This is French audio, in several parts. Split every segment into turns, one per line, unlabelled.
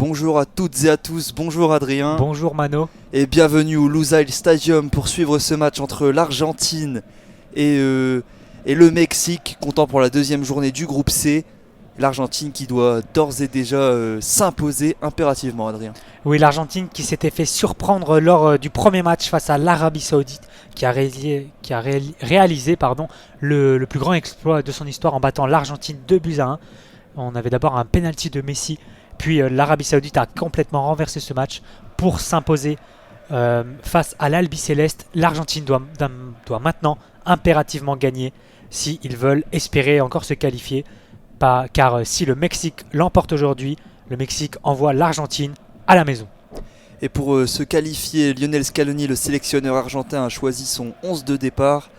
bonjour à toutes et à tous, bonjour Adrien,
Bonjour Mano.
et bienvenue au Lusail Stadium pour suivre ce match entre l'Argentine et le Mexique, comptant pour la deuxième journée du groupe C. L'Argentine qui doit d'ores et déjà s'imposer impérativement, Adrien.
Oui, l'Argentine qui s'était fait surprendre lors du premier match face à l'Arabie Saoudite, réalisé le plus grand exploit de son histoire en battant l'Argentine 2-1. On avait d'abord un penalty de Messi, puis l'Arabie Saoudite a complètement renversé ce match pour s'imposer face à l'Albi Céleste. L'Argentine doit maintenant impérativement gagner s'ils veulent espérer encore se qualifier. Car si le Mexique l'emporte aujourd'hui, le Mexique envoie l'Argentine à la maison.
Et pour se qualifier, Lionel Scaloni, le sélectionneur argentin, a choisi son 11 de départ.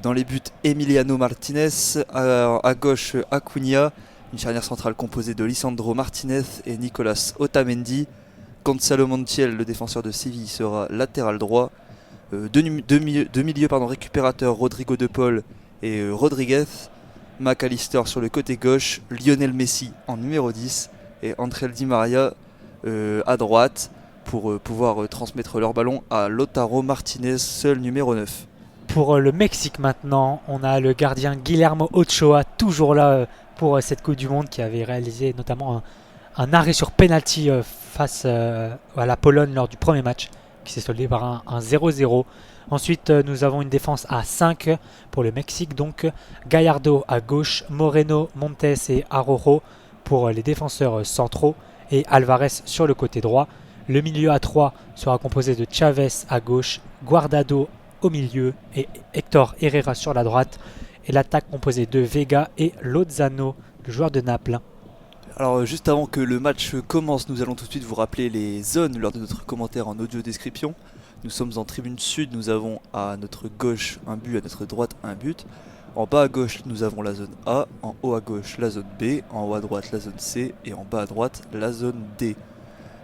Dans les buts, Emiliano Martinez, à gauche Acuna, une charnière centrale composée de Lisandro Martinez et Nicolas Otamendi. Gonzalo Montiel, le défenseur de Séville, sera latéral droit. Deux milieux récupérateurs, Rodrigo de Paul et Rodriguez. McAllister sur le côté gauche, Lionel Messi en numéro 10 et Angel Di Maria à droite pour pouvoir transmettre leur ballon à Lautaro Martinez, seul numéro 9.
Pour le Mexique maintenant, on a le gardien Guillermo Ochoa, toujours là pour cette Coupe du Monde, qui avait réalisé notamment un arrêt sur penalty face à la Pologne lors du premier match, qui s'est soldé par un 0-0. Ensuite, nous avons une défense à 5 pour le Mexique, donc Gallardo à gauche, Moreno, Montes et Araujo pour les défenseurs centraux et Alvarez sur le côté droit. Le milieu à 3 sera composé de Chavez à gauche, Guardado au milieu et Héctor Herrera sur la droite. Et l'attaque composée de Vega et Lozano, le joueur de Naples.
Alors juste avant que le match commence, nous allons tout de suite vous rappeler les zones lors de notre commentaire en audio description. Nous sommes en tribune sud, nous avons à notre gauche un but, à notre droite un but. En bas à gauche, nous avons la zone A, en haut à gauche la zone B, en haut à droite la zone C et en bas à droite la zone D.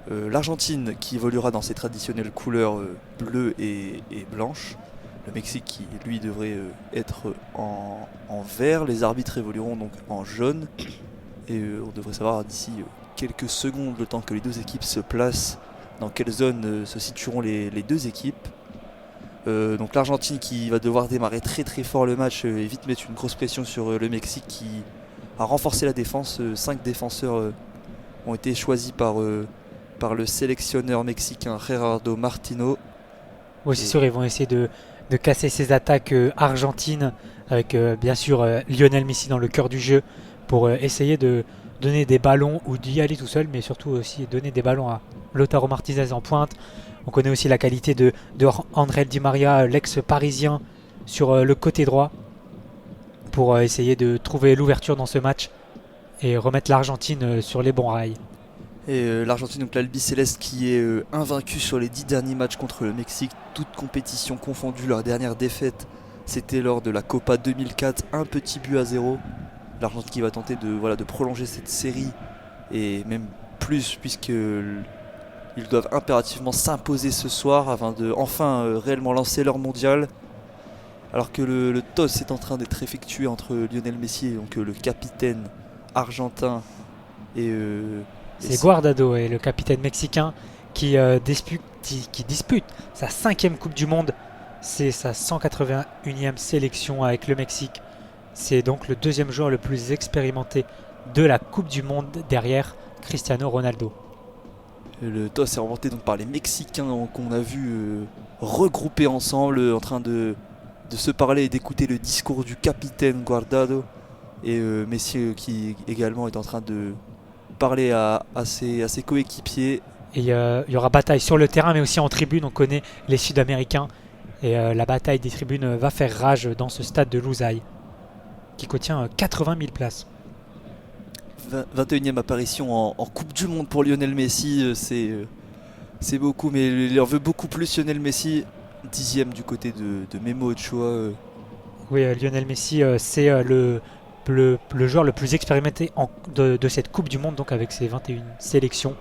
L'Argentine qui évoluera dans ses traditionnelles couleurs bleues et blanches. Le Mexique qui lui devrait être en vert. Les arbitres évolueront donc en jaune. Et on devrait savoir d'ici quelques secondes, le temps que les deux équipes se placent, dans quelle zone se situeront les deux équipes. Donc l'Argentine qui va devoir démarrer très très fort le match et vite mettre une grosse pression sur le Mexique qui a renforcé la défense. 5 défenseurs ont été choisis par le sélectionneur mexicain Gerardo Martino.
Oui, c'est sûr, ils vont essayer de casser ces attaques argentines avec bien sûr Lionel Messi dans le cœur du jeu pour essayer de donner des ballons ou d'y aller tout seul, mais surtout aussi donner des ballons à Lautaro Martinez en pointe. On connaît aussi la qualité de Angel Di Maria, l'ex-parisien, sur le côté droit pour essayer de trouver l'ouverture dans ce match et remettre l'Argentine sur les bons rails.
Et l'Argentine, donc l'Albi Céleste qui est invaincue sur les 10 derniers matchs contre le Mexique, toutes compétitions confondues. Leur dernière défaite, c'était lors de la Copa 2004, un petit but à 0. L'Argentine qui va tenter de prolonger cette série et même plus puisqu'ils doivent impérativement s'imposer ce soir afin de enfin réellement lancer leur mondial. Alors que le toss est en train d'être effectué entre Lionel Messi, donc le capitaine argentin,
c'est Guardado, et le capitaine mexicain qui dispute sa 5e Coupe du Monde. C'est sa 181e sélection avec le Mexique. C'est donc le deuxième joueur le plus expérimenté de la Coupe du Monde derrière Cristiano Ronaldo.
Le toss est remporté donc par les Mexicains qu'on a vu regroupés ensemble en train de se parler et d'écouter le discours du capitaine Guardado. Et Messi qui également est en train de parler à ses coéquipiers.
Et il y aura bataille sur le terrain mais aussi en tribune. On connaît les Sud-Américains et la bataille des tribunes va faire rage dans ce stade de Lusail qui contient 80 000 places.
21e apparition en Coupe du Monde pour Lionel Messi, c'est beaucoup, mais il en veut beaucoup plus Lionel Messi. 10e du côté de Memo Ochoa.
Oui, Lionel Messi, c'est le joueur le plus expérimenté de cette Coupe du Monde, donc avec ses 21 sélections.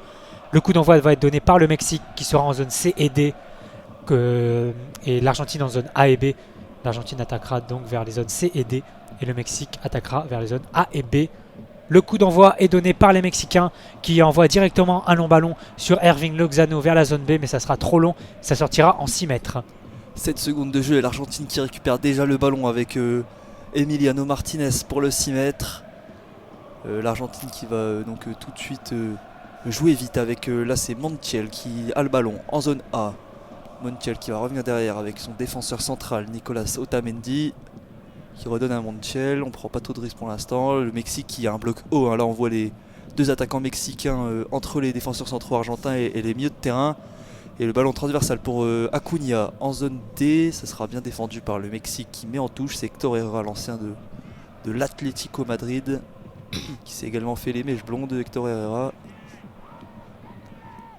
Le coup d'envoi va être donné par le Mexique qui sera en zone C et D et l'Argentine en zone A et B. L'Argentine attaquera donc vers les zones C et D et le Mexique attaquera vers les zones A et B. Le coup d'envoi est donné par les Mexicains qui envoient directement un long ballon sur Erving Lozano vers la zone B, mais ça sera trop long, ça sortira en 6 mètres.
7 secondes de jeu et l'Argentine qui récupère déjà le ballon avec Emiliano Martinez pour le 6 mètres. L'Argentine qui va donc tout de suite jouer vite avec là c'est Montiel qui a le ballon en zone A. Montiel qui va revenir derrière avec son défenseur central Nicolas Otamendi qui redonne à Montiel. On prend pas trop de risques pour l'instant. Le Mexique qui a un bloc haut, hein. Là on voit les deux attaquants mexicains entre les défenseurs centraux argentins et les milieux de terrain. Et le ballon transversal pour Acuna en zone D. Ça sera bien défendu par le Mexique qui met en touche. C'est Héctor Herrera, l'ancien de l'Atlético Madrid, qui s'est également fait les mèches blondes. Héctor Herrera.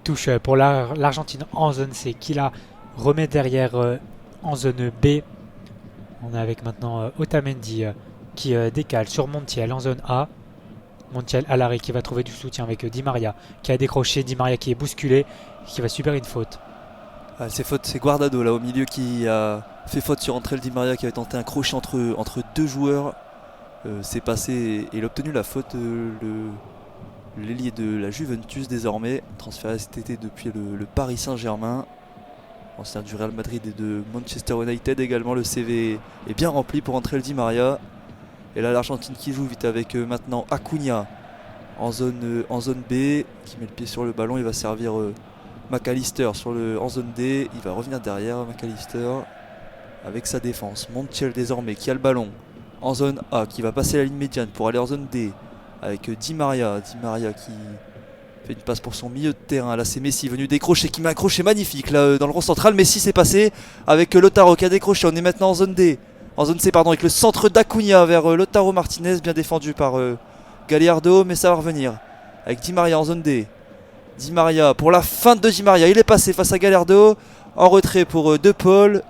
Touche pour l'Argentine en zone C qui la remet derrière en zone B. On est avec maintenant Otamendi qui décale sur Montiel en zone A. Montiel à l'arrêt qui va trouver du soutien avec Di Maria qui a décroché, Di Maria qui est bousculé, qui va subir une faute.
C'est Guardado là au milieu qui a fait faute sur André Di Maria qui avait tenté un crochet entre deux joueurs. C'est passé et il a obtenu la faute. L'ailier de la Juventus désormais, transféré cet été depuis le Paris Saint-Germain, ancien du Real Madrid et de Manchester United également. Le CV est bien rempli pour André Di Maria. Et là l'Argentine qui joue vite avec maintenant Acuna en zone B, qui met le pied sur le ballon. Il va servir McAllister en zone D. Il va revenir derrière McAllister avec sa défense. Montiel désormais qui a le ballon en zone A, qui va passer la ligne médiane pour aller en zone D avec Di Maria qui fait une passe pour son milieu de terrain. Là c'est Messi venu décrocher, qui met un crochet magnifique là dans le rond central. Messi s'est passé avec Lautaro qui a décroché. On est maintenant en zone D, en zone C pardon, avec le centre d'Acuna vers Lautaro Martinez, bien défendu par Gallardo, mais ça va revenir avec Di Maria en zone D. Di Maria pour la fin de Di Maria, il est passé face à Gallardo, en retrait pour De Paul.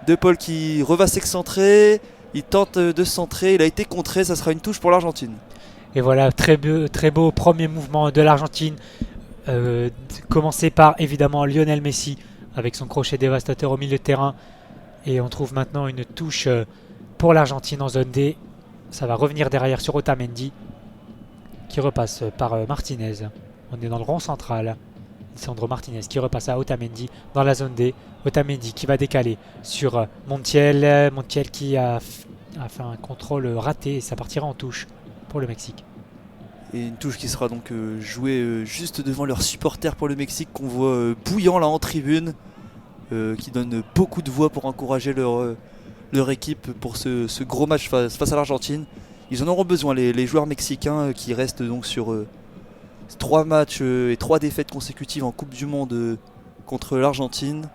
De Paul qui va s'excentrer, il tente de centrer, il a été contré, ça sera une touche pour l'Argentine.
Et voilà, très beau premier mouvement de l'Argentine, commencé par évidemment Lionel Messi avec son crochet dévastateur au milieu de terrain. Et on trouve maintenant une touche pour l'Argentine en zone D. Ça va revenir derrière sur Otamendi qui repasse par Martinez. On est dans le rond central. Lisandro Martinez qui repasse à Otamendi dans la zone D. Otamendi qui va décaler sur Montiel. Montiel qui a fait un contrôle raté et ça partira en touche pour le Mexique.
Et une touche qui sera donc jouée juste devant leurs supporters pour le Mexique, qu'on voit bouillant là en tribune, qui donne beaucoup de voix pour encourager leur équipe pour ce gros match face à l'Argentine. Ils en auront besoin, les joueurs mexicains qui restent donc sur 3 matchs et 3 défaites consécutives en Coupe du Monde contre l'Argentine.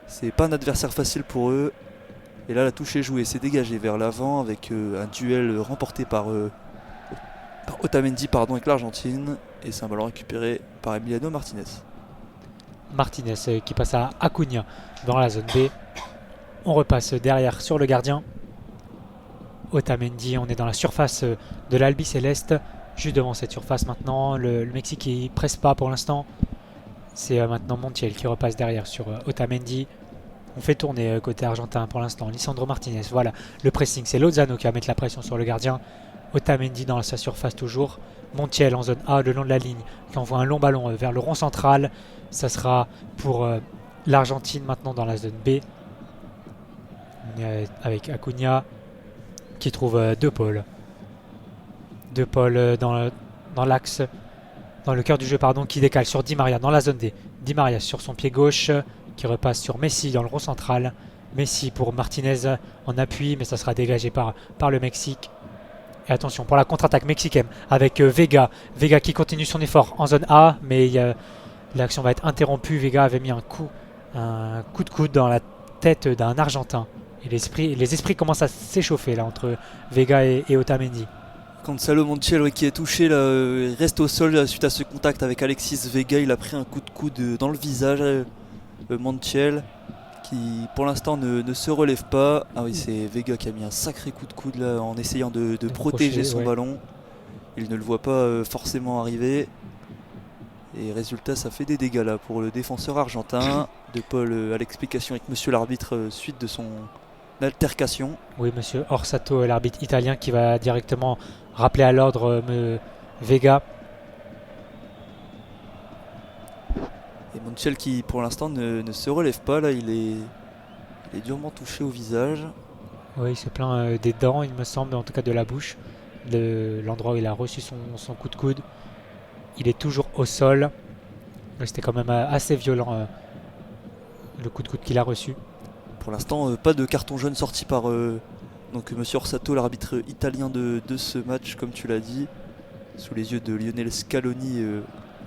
C'est pas un adversaire facile pour eux. Et là la touche est jouée, c'est dégagé vers l'avant avec un duel remporté par Otamendi avec l'Argentine. Et c'est un ballon récupéré par Emiliano Martinez.
Martinez qui passe à Acuna dans la zone B. On repasse derrière sur le gardien. Otamendi, on est dans la surface de l'Albi Céleste. Juste devant cette surface maintenant, le Mexique ne presse pas pour l'instant. C'est maintenant Montiel qui repasse derrière sur Otamendi. On fait tourner côté argentin pour l'instant. Lisandro Martinez, voilà. Le pressing, c'est Lozano qui va mettre la pression sur le gardien. Otamendi dans sa surface toujours. Montiel en zone A le long de la ligne qui envoie un long ballon vers le rond central. Ça sera pour l'Argentine maintenant dans la zone B. Avec Acuna qui trouve De Paul. De Paul dans l'axe, dans le cœur du jeu pardon, qui décale sur Di Maria dans la zone D. Di Maria sur son pied gauche qui repasse sur Messi dans le rond central. Messi pour Martinez en appui, mais ça sera dégagé par le Mexique. Et attention pour la contre-attaque mexicaine avec Vega. Vega qui continue son effort en zone A, mais l'action va être interrompue. Vega avait mis un coup de coude dans la tête d'un Argentin. Et les esprits commencent à s'échauffer là entre Vega et Otamendi.
Gonzalo Montiel qui est touché là, il reste au sol suite à ce contact avec Alexis Vega. Il a pris un coup de coude dans le visage. Montiel qui pour l'instant ne se relève pas. Ah oui, c'est Vega qui a mis un sacré coup de coude là, en essayant de protéger son ballon. Il ne le voit pas forcément arriver. Et résultat, ça fait des dégâts là pour le défenseur argentin. De Paul à l'explication avec monsieur l'arbitre suite de altercation.
Oui, monsieur Orsato, l'arbitre italien, qui va directement rappeler à l'ordre Vega.
Et Montiel qui pour l'instant ne se relève pas, là il est durement touché au visage.
Oui, il se plaint des dents, il me semble, en tout cas de la bouche, de l'endroit où il a reçu son coup de coude. Il est toujours au sol. C'était quand même assez violent le coup de coude qu'il a reçu.
Pour l'instant, pas de carton jaune sorti par donc Monsieur Orsato, l'arbitre italien de ce match, comme tu l'as dit, sous les yeux de Lionel Scaloni,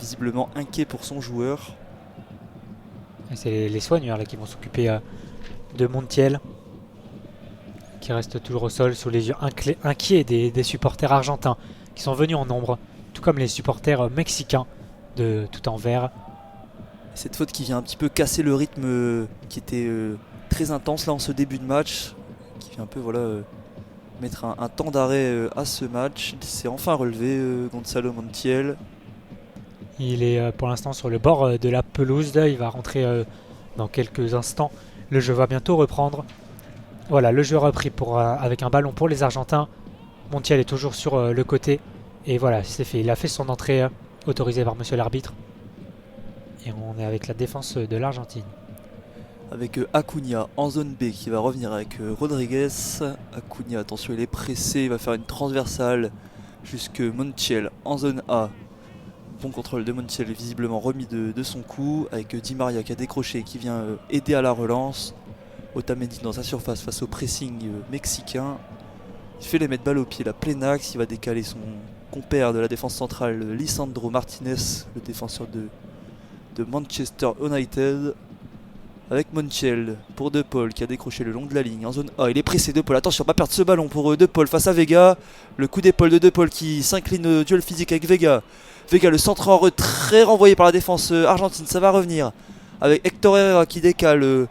visiblement inquiet pour son joueur.
Et c'est les soigneurs là, qui vont s'occuper de Montiel, qui reste toujours au sol sous les yeux inquiets des supporters argentins, qui sont venus en nombre, tout comme les supporters mexicains de tout en vert.
Cette faute qui vient un petit peu casser le rythme qui était très intense là en ce début de match, qui vient un peu mettre un temps d'arrêt à ce match. Il s'est enfin relevé, Gonzalo Montiel.
Il est pour l'instant sur le bord de la pelouse, là. Il va rentrer dans quelques instants. Le jeu va bientôt reprendre. Voilà, le jeu repris avec un ballon pour les Argentins. Montiel est toujours sur le côté. Et voilà, c'est fait. Il a fait son entrée autorisée par monsieur l'arbitre. Et on est avec la défense de l'Argentine.
Avec Acuna en zone B qui va revenir avec Rodriguez. Acuna, attention, il est pressé, il va faire une transversale jusque Montiel en zone A. Bon contrôle de Montiel, visiblement remis de son coup, avec Di Maria qui a décroché, qui vient aider à la relance. Otamendi dans sa surface face au pressing mexicain. Il fait les mettre balle au pied, la pleine axe, il va décaler son compère de la défense centrale, Lisandro Martinez, le défenseur de Manchester United. Avec Montiel pour De Paul qui a décroché le long de la ligne en zone A. Il est pressé, De Paul, attention, pas perdre ce ballon pour De Paul face à Vega. Le coup d'épaule de Paul qui s'incline au duel physique avec Vega. Vega, le centre en retrait renvoyé par la défense argentine, ça va revenir. Avec Héctor Herrera qui décale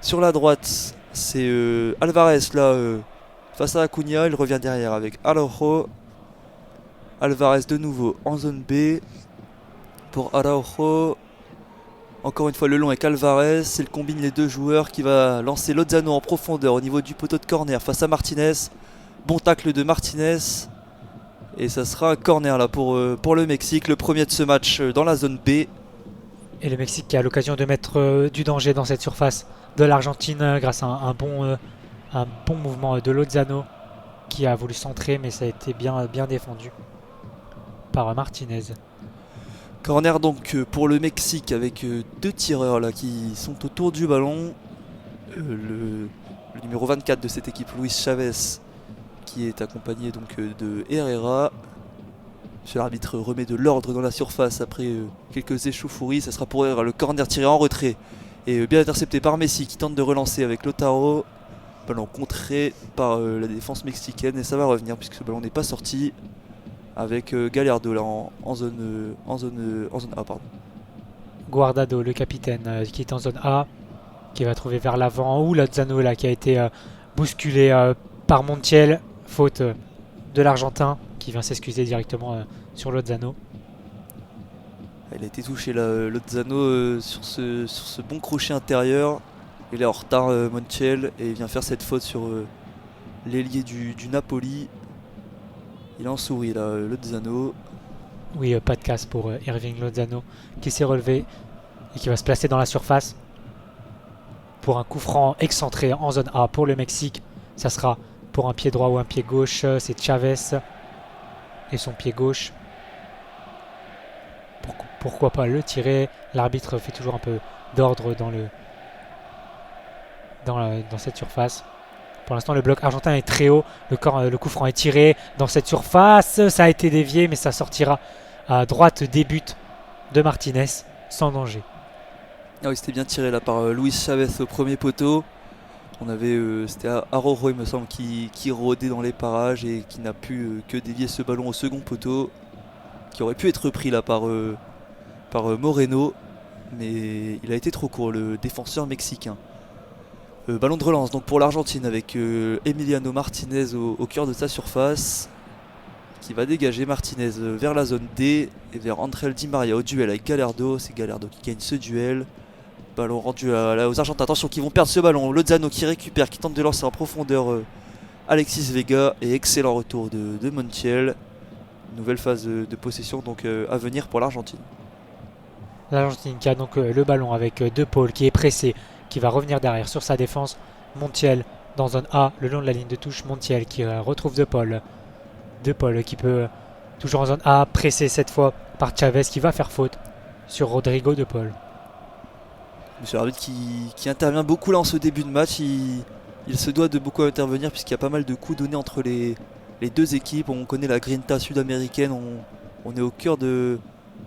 sur la droite. C'est Alvarez là face à Acuna. Il revient derrière avec Araujo. Alvarez de nouveau en zone B pour Araujo. Encore une fois le long avec Alvarez, il combine les deux joueurs qui va lancer Lozano en profondeur au niveau du poteau de corner face à Martinez. Bon tacle de Martinez. Et ça sera un corner là pour le Mexique, le premier de ce match dans la zone B.
Et le Mexique qui a l'occasion de mettre du danger dans cette surface de l'Argentine grâce à un bon mouvement de Lozano qui a voulu centrer, mais ça a été bien défendu par Martinez.
Corner donc pour le Mexique avec deux tireurs là qui sont autour du ballon. Le numéro 24 de cette équipe, Luis Chavez, qui est accompagné donc de Herrera. Monsieur l'arbitre remet de l'ordre dans la surface après quelques échauffourées. Ça sera pour Herrera, le corner tiré en retrait et bien intercepté par Messi qui tente de relancer avec Lautaro. Ballon contré par la défense mexicaine et ça va revenir puisque ce ballon n'est pas sorti. Avec Gallardo là en zone A. Pardon.
Guardado, le capitaine, qui est en zone A, qui va trouver vers l'avant, ou Lozano là, qui a été bousculé par Montiel, faute de l'Argentin, qui vient s'excuser directement sur Lozano.
Il a été touché là, Lozano sur ce bon crochet intérieur. Il est en retard Montiel et il vient faire cette faute sur l'ailier du Napoli. Il en sourit là, Lozano.
Oui, pas de casse pour Irving Lozano qui s'est relevé et qui va se placer dans la surface pour un coup franc excentré en zone A pour le Mexique. Ça sera pour un pied droit ou un pied gauche. C'est Chavez et son pied gauche. Pourquoi pas le tirer? L'arbitre fait toujours un peu d'ordre dans cette surface. Pour l'instant, le bloc argentin est très haut. Le coup franc est tiré dans cette surface. Ça a été dévié, mais ça sortira à droite des buts de Martinez sans danger.
Ah oui, c'était bien tiré là par Luis Chavez au premier poteau. On avait, c'était Araujo, il me semble, qui rôdait dans les parages et qui n'a pu que dévier ce ballon au second poteau, qui aurait pu être pris là par Moreno, mais il a été trop court, le défenseur mexicain. Ballon de relance donc pour l'Argentine avec Emiliano Martinez au cœur de sa surface, qui va dégager Martinez vers la zone D et vers André Di Maria au duel avec Gallardo. C'est Gallardo qui gagne ce duel. Ballon rendu aux Argentins. Attention qu'ils vont perdre ce ballon. Lozano qui récupère, qui tente de lancer en profondeur Alexis Vega. Et excellent retour de Montiel. Nouvelle phase de possession donc à venir pour l'Argentine.
L'Argentine qui a donc le ballon avec De Paul qui est pressé, qui va revenir derrière sur sa défense. Montiel dans zone A, le long de la ligne de touche. Montiel qui retrouve De Paul. De Paul qui peut, toujours en zone A, pressé cette fois par Chavez qui va faire faute sur Rodrigo De Paul.
Monsieur l'arbitre qui intervient beaucoup là en ce début de match. Il se doit de beaucoup intervenir puisqu'il y a pas mal de coups donnés entre les deux équipes. On connaît la grinta sud-américaine. On est au cœur de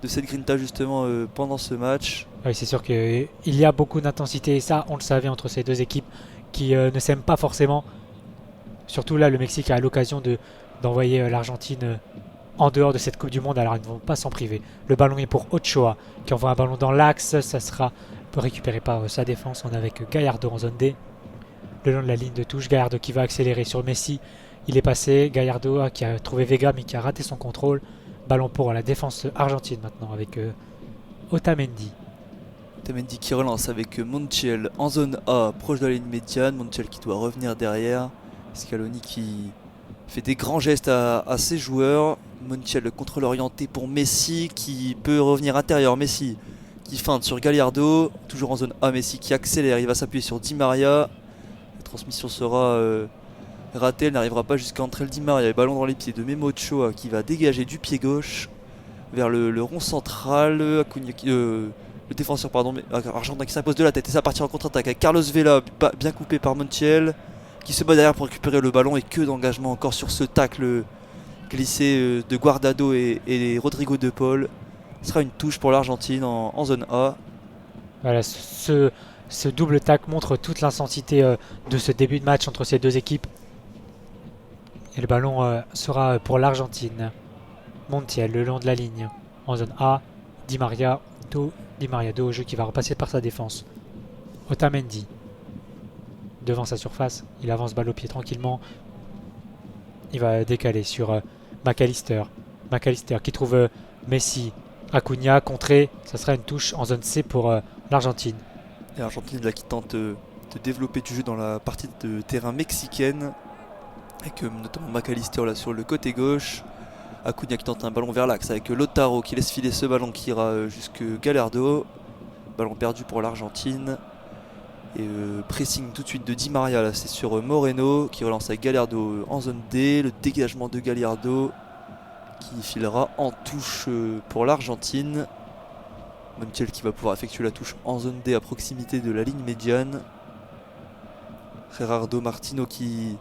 cette grinta justement pendant ce match.
Oui, c'est sûr qu'il y a beaucoup d'intensité et ça, on le savait entre ces deux équipes qui ne s'aiment pas forcément. Surtout là, le Mexique a l'occasion d'envoyer l'Argentine en dehors de cette Coupe du Monde, alors ils ne vont pas s'en priver. Le ballon est pour Ochoa qui envoie un ballon dans l'axe, ça sera récupéré par sa défense. On est avec Gallardo en zone D. Le long de la ligne de touche, Gallardo qui va accélérer sur Messi. Il est passé, Gallardo qui a trouvé Vega mais qui a raté son contrôle. Ballon pour la défense argentine maintenant avec Otamendi.
Otamendi qui relance avec Montiel en zone A, proche de la ligne médiane. Montiel qui doit revenir derrière. Scaloni qui fait des grands gestes à ses joueurs. Montiel, le contrôle orienté pour Messi qui peut revenir intérieur. Messi qui feinte sur Gallardo, toujours en zone A. Messi qui accélère, il va s'appuyer sur Di Maria. La transmission sera ratée, elle n'arrivera pas jusqu'à entrer le Di Maria. Le ballon dans les pieds de Memo Ochoa qui va dégager du pied gauche vers le rond central. Le défenseur argentin qui s'impose de la tête et ça partir en contre-attaque avec Carlos Vela, bien coupé par Montiel, qui se bat derrière pour récupérer le ballon. Et que d'engagement encore sur ce tacle glissé de Guardado et Rodrigo De Paul. Ce sera une touche pour l'Argentine en zone A.
Voilà, ce double tac montre toute l'intensité de ce début de match entre ces deux équipes. Et le ballon sera pour l'Argentine. Montiel le long de la ligne en zone A. Di Maria dos au jeu qui va repasser par sa défense. Otamendi devant sa surface, il avance balle au pied tranquillement. Il va décaler sur McAllister. McAllister qui trouve Messi. Acuna contré, ça sera une touche en zone C pour l'Argentine.
Et l'Argentine là qui tente de développer du jeu dans la partie de terrain mexicaine. Avec notamment McAllister là sur le côté gauche. Acuna qui tente un ballon vers l'axe avec Lautaro qui laisse filer ce ballon qui ira jusque Gallardo. Ballon perdu pour l'Argentine. Et pressing tout de suite de Di Maria là, c'est sur Moreno qui relance avec Gallardo en zone D. Le dégagement de Gallardo qui filera en touche pour l'Argentine. Montiel qui va pouvoir effectuer la touche en zone D à proximité de la ligne médiane. Gerardo Martino qui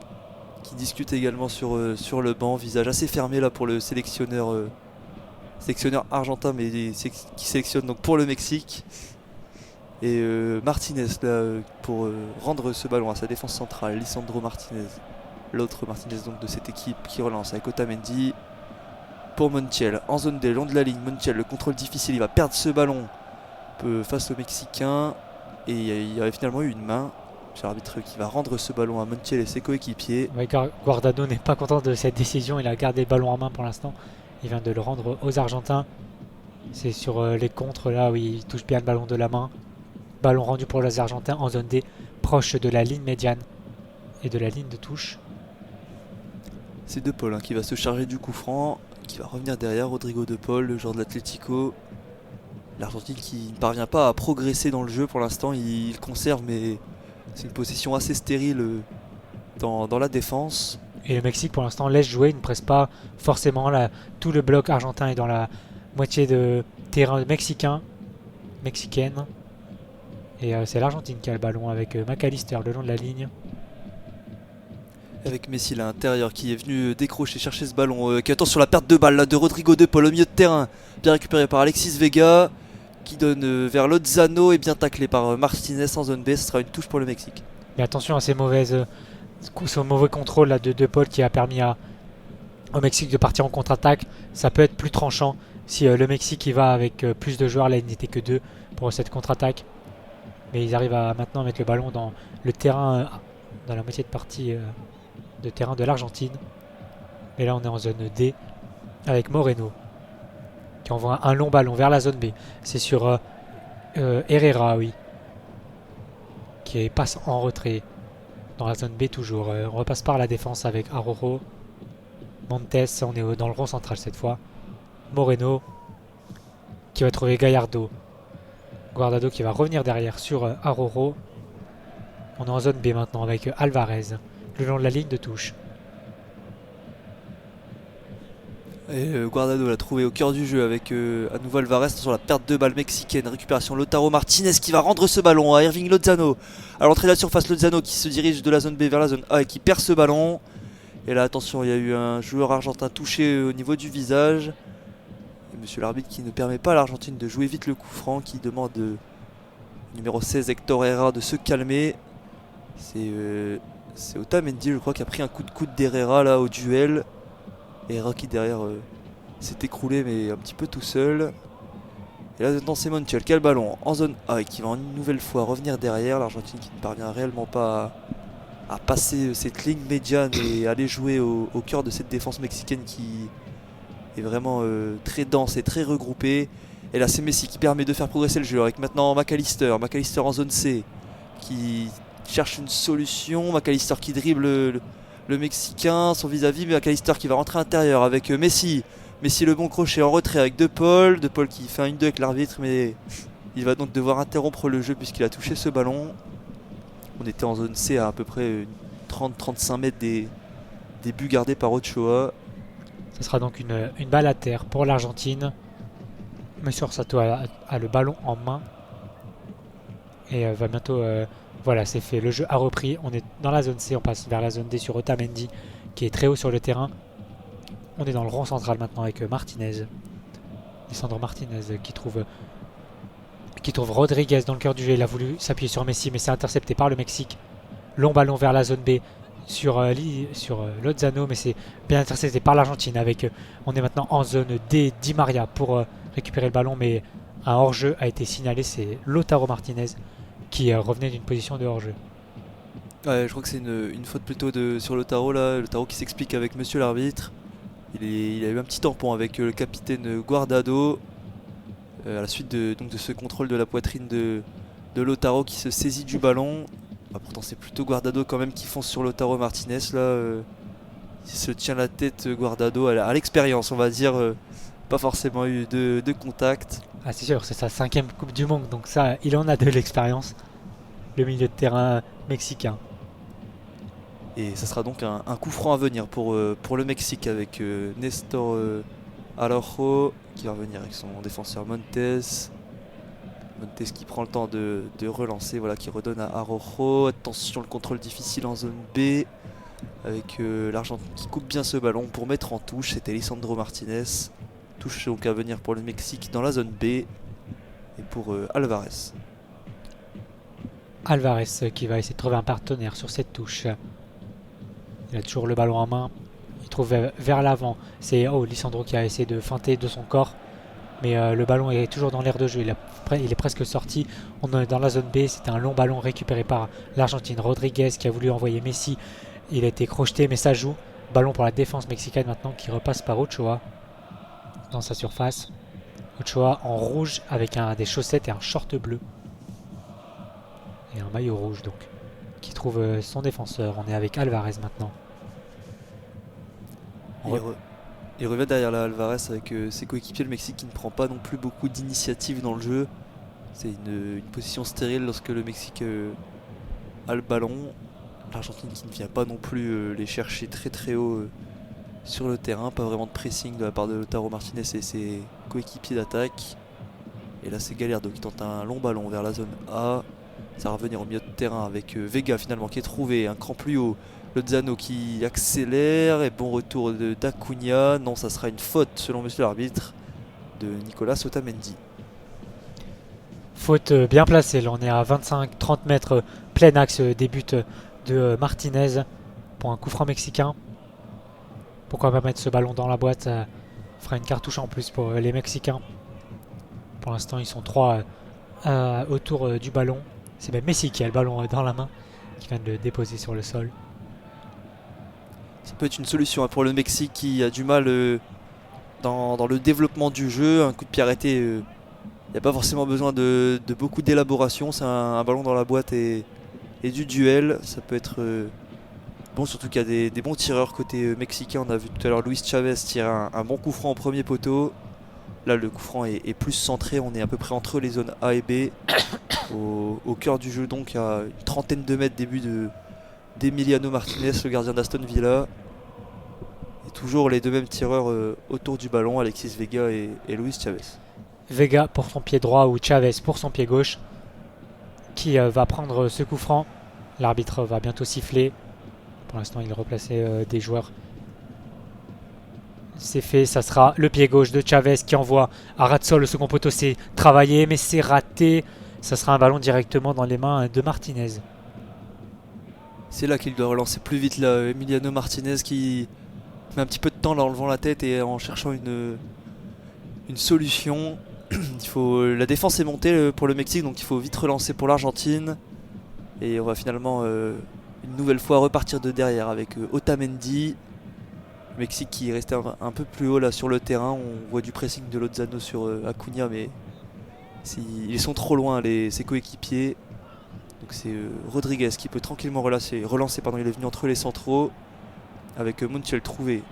discute également sur le banc, visage assez fermé là pour le sélectionneur argentin mais qui sélectionne donc pour le Mexique. Et Martinez là pour rendre ce ballon à sa défense centrale, Lisandro Martinez, l'autre Martinez donc de cette équipe qui relance avec Otamendi. Pour Montiel en zone D, long de la ligne. Montiel, le contrôle difficile, il va perdre ce ballon face au Mexicain. Et il y avait finalement eu une main. C'est l'arbitre qui va rendre ce ballon à Montiel et ses coéquipiers.
Ouais, Guardado n'est pas content de cette décision, il a gardé le ballon en main pour l'instant. Il vient de le rendre aux Argentins. C'est sur les contres là où il touche bien le ballon de la main. Ballon rendu pour les Argentins en zone D, proche de la ligne médiane et de la ligne de touche.
C'est De Paul qui va se charger du coup franc, qui va revenir derrière. Rodrigo De Paul, le joueur de l'Atlético. L'Argentine qui ne parvient pas à progresser dans le jeu pour l'instant, il conserve mais c'est une possession assez stérile dans la défense.
Et le Mexique pour l'instant laisse jouer, il ne presse pas forcément. Tout le bloc argentin est dans la moitié de terrain mexicaine. Et c'est l'Argentine qui a le ballon avec McAllister le long de la ligne.
Avec Messi à l'intérieur qui est venu décrocher, chercher ce ballon, qui attend sur la perte de balle là, de Rodrigo De Paul au milieu de terrain. Bien récupéré par Alexis Vega qui donne vers Lozano et bien taclé par Martinez en zone B. Ce sera une touche pour le Mexique.
Mais attention à ce mauvais contrôle là, de De Paul qui a permis au Mexique de partir en contre-attaque. Ça peut être plus tranchant si le Mexique y va avec plus de joueurs. Là, il n'était que 2 pour cette contre-attaque. Mais ils arrivent à maintenant mettre le ballon dans le terrain, dans la moitié de partie de terrain de l'Argentine. Et là, on est en zone D avec Moreno qui envoie un long ballon vers la zone B. C'est sur Herrera, oui. qui passe en retrait dans la zone B toujours. On repasse par la défense avec Aroro, Montes, on est dans le rond central cette fois. Moreno qui va trouver Gallardo. Guardado qui va revenir derrière sur Aroro. On est en zone B maintenant avec Alvarez le long de la ligne de touche.
Et Guardado l'a trouvé au cœur du jeu avec à nouveau Alvarez sur la perte de balle mexicaine. Récupération Lautaro Martinez qui va rendre ce ballon à Irving Lozano. À l'entrée de la surface, Lozano qui se dirige de la zone B vers la zone A et qui perd ce ballon. Et là attention, il y a eu un joueur argentin touché au niveau du visage. Et monsieur l'arbitre qui ne permet pas à l'Argentine de jouer vite le coup franc, qui demande numéro 16 Hector Herrera de se calmer. C'est Otamendi je crois qui a pris un coup de coude d'Herrera là au duel. Herrera qui derrière s'est écroulé mais un petit peu tout seul. Et là maintenant c'est Montiel qui a le ballon en zone A et qui va une nouvelle fois revenir derrière. L'Argentine qui ne parvient réellement pas à passer cette ligne médiane et aller jouer au cœur de cette défense mexicaine qui est vraiment très dense et très regroupée. Et là c'est Messi qui permet de faire progresser le jeu avec maintenant McAllister en zone C qui cherche une solution. McAllister qui dribble le Mexicain, son vis-à-vis, mais McAllister qui va rentrer à l'intérieur avec Messi. Messi le bon crochet en retrait avec De Paul. De Paul qui fait un 1-2 avec l'arbitre, mais il va donc devoir interrompre le jeu puisqu'il a touché ce ballon. On était en zone C à peu près 30-35 mètres des buts gardés par Ochoa.
Ce sera donc une balle à terre pour l'Argentine. Monsieur Sato a le ballon en main et va bientôt... voilà, c'est fait. Le jeu a repris. On est dans la zone C. On passe vers la zone D sur Otamendi qui est très haut sur le terrain. On est dans le rond central maintenant avec Martinez. Lisandro Martinez qui trouve Rodriguez dans le cœur du jeu. Il a voulu s'appuyer sur Messi, mais c'est intercepté par le Mexique. Long ballon vers la zone B sur Lozano, mais c'est bien intercepté par l'Argentine. On est maintenant en zone D. Di Maria pour récupérer le ballon, mais un hors-jeu a été signalé. C'est Lautaro Martinez qui revenait d'une position de hors-jeu.
Ouais, je crois que c'est une faute plutôt sur Lautaro là. Lautaro qui s'explique avec monsieur l'arbitre. Il a eu un petit tampon avec le capitaine Guardado à la suite de ce contrôle de la poitrine de Lautaro qui se saisit du ballon. Pourtant c'est plutôt Guardado quand même qui fonce sur Lautaro Martinez là. Il se tient la tête Guardado à l'expérience on va dire. Pas forcément eu de contact.
Ah c'est sûr, c'est sa 5e Coupe du Monde, donc ça il en a de l'expérience. Le milieu de terrain mexicain.
Et ça sera donc un coup franc à venir pour le Mexique avec Nestor Araujo qui va revenir avec son défenseur Montes. Montes qui prend le temps de relancer, voilà, qui redonne à Araujo. Attention, le contrôle difficile en zone B avec l'Argentine qui coupe bien ce ballon pour mettre en touche. C'était Lisandro Martinez. Touche donc à venir pour le Mexique dans la zone B et pour Alvarez.
Alvarez qui va essayer de trouver un partenaire sur cette touche. Il a toujours le ballon en main. Il trouve vers l'avant. C'est Lisandro qui a essayé de feinter de son corps. Mais le ballon est toujours dans l'aire de jeu. Il est presque sorti. On est dans la zone B. C'était un long ballon récupéré par l'Argentine. Rodriguez qui a voulu envoyer Messi. Il a été crocheté mais ça joue. Ballon pour la défense mexicaine maintenant qui repasse par Ochoa dans sa surface. Ochoa en rouge avec des chaussettes et un short bleu. Et un maillot rouge donc. Qui trouve son défenseur. On est avec Alvarez maintenant.
Il revient derrière là, Alvarez avec ses coéquipiers. Le Mexique qui ne prend pas non plus beaucoup d'initiative dans le jeu. C'est une position stérile lorsque le Mexique a le ballon. L'Argentine qui ne vient pas non plus les chercher très très haut sur le terrain. Pas vraiment de pressing de la part de Lautaro Martinez et ses coéquipiers d'attaque. Et là c'est Gallardo qui tente un long ballon vers la zone A. Ça va revenir au milieu de terrain avec Vega finalement qui est trouvé un cran plus haut. Lozano qui accélère et bon retour d'Acuna. Non, ça sera une faute selon monsieur l'arbitre de Nicolas Otamendi.
Faute bien placée, là on est à 25-30 mètres plein axe des buts de Martinez pour un coup franc mexicain. Pourquoi pas mettre ce ballon dans la boîte, ça fera une cartouche en plus pour les Mexicains. Pour l'instant ils sont 3 autour du ballon. C'est même Messi qui a le ballon dans la main, qui vient de le déposer sur le sol.
Ça peut être une solution pour le Mexique qui a du mal dans le développement du jeu. Un coup de pied arrêté, il n'y a pas forcément besoin de beaucoup d'élaboration. C'est un ballon dans la boîte et et du duel. Ça peut être bon, surtout qu'il y a des bons tireurs côté mexicain. On a vu tout à l'heure Luis Chavez tirer un bon coup franc au premier poteau. Là, le coup franc est plus centré. On est à peu près entre les zones A et B. Au cœur du jeu, donc, à une trentaine de mètres, début d'Emiliano Martinez, le gardien d'Aston Villa. Et toujours les deux mêmes tireurs autour du ballon, Alexis Vega et Luis Chavez.
Vega pour son pied droit ou Chavez pour son pied gauche qui va prendre ce coup franc. L'arbitre va bientôt siffler. Pour l'instant, il replaçait des joueurs. C'est fait, ça sera le pied gauche de Chavez qui envoie à Ratsol. Le second poteau, c'est travaillé, mais c'est raté. Ça sera un ballon directement dans les mains de Martinez.
C'est là qu'il doit relancer plus vite là, Emiliano Martinez qui met un petit peu de temps là, en levant la tête et en cherchant une solution. La défense est montée pour le Mexique, donc il faut vite relancer pour l'Argentine. Et on va finalement une nouvelle fois repartir de derrière avec Otamendi. Le Mexique qui est resté un peu plus haut là sur le terrain. On voit du pressing de Lozano sur Acuna, mais ils sont trop loin ses coéquipiers. Donc c'est Rodriguez qui peut tranquillement relancer. Il est venu entre les centraux avec Montiel trouvé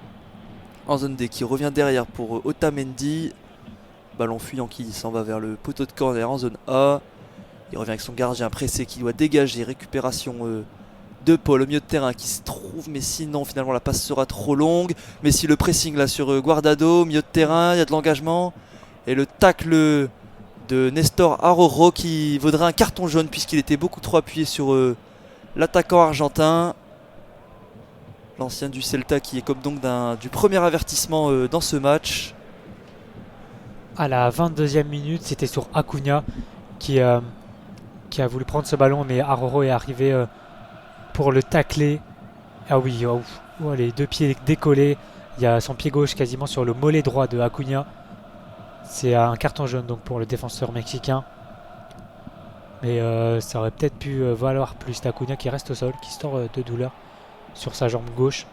en zone D qui revient derrière pour Otamendi. Ballon fuyant qui s'en va vers le poteau de corner en zone A. Il revient avec son gardien pressé qui doit dégager. Récupération de Paul au milieu de terrain qui se trouve, mais sinon finalement la passe sera trop longue. Mais si le pressing là sur Guardado au milieu de terrain, il y a de l'engagement. Et le tacle de Nestor Arrojo qui vaudrait un carton jaune puisqu'il était beaucoup trop appuyé sur l'attaquant argentin. L'ancien du Celta qui est comme donc du premier avertissement dans ce match.
À la 22e minute, c'était sur Acuna qui a voulu prendre ce ballon, mais Arrojo est arrivé pour le tacler. Ah oui, les deux pieds décollés. Il y a son pied gauche quasiment sur le mollet droit de Acuna. C'est un carton jaune donc pour le défenseur mexicain. Mais ça aurait peut-être pu valoir plus d'Acuna qui reste au sol, qui sort de douleur sur sa jambe gauche.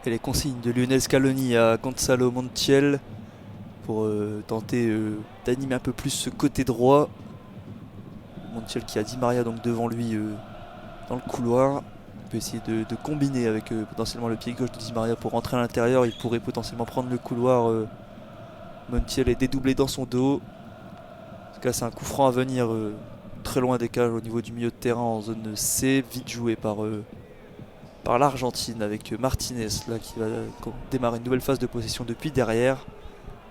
Et les consignes de Lionel Scaloni à Gonzalo Montiel pour tenter d'animer un peu plus ce côté droit. Montiel qui a Di Maria donc devant lui dans le couloir. On peut essayer de combiner avec potentiellement le pied gauche de Di Maria pour rentrer à l'intérieur. Il pourrait potentiellement prendre le couloir. Montiel est dédoublé dans son dos. En tout cas, c'est un coup franc à venir très loin des cages au niveau du milieu de terrain en zone C. Vite joué par l'Argentine avec Martinez là, qui va démarrer une nouvelle phase de possession depuis derrière.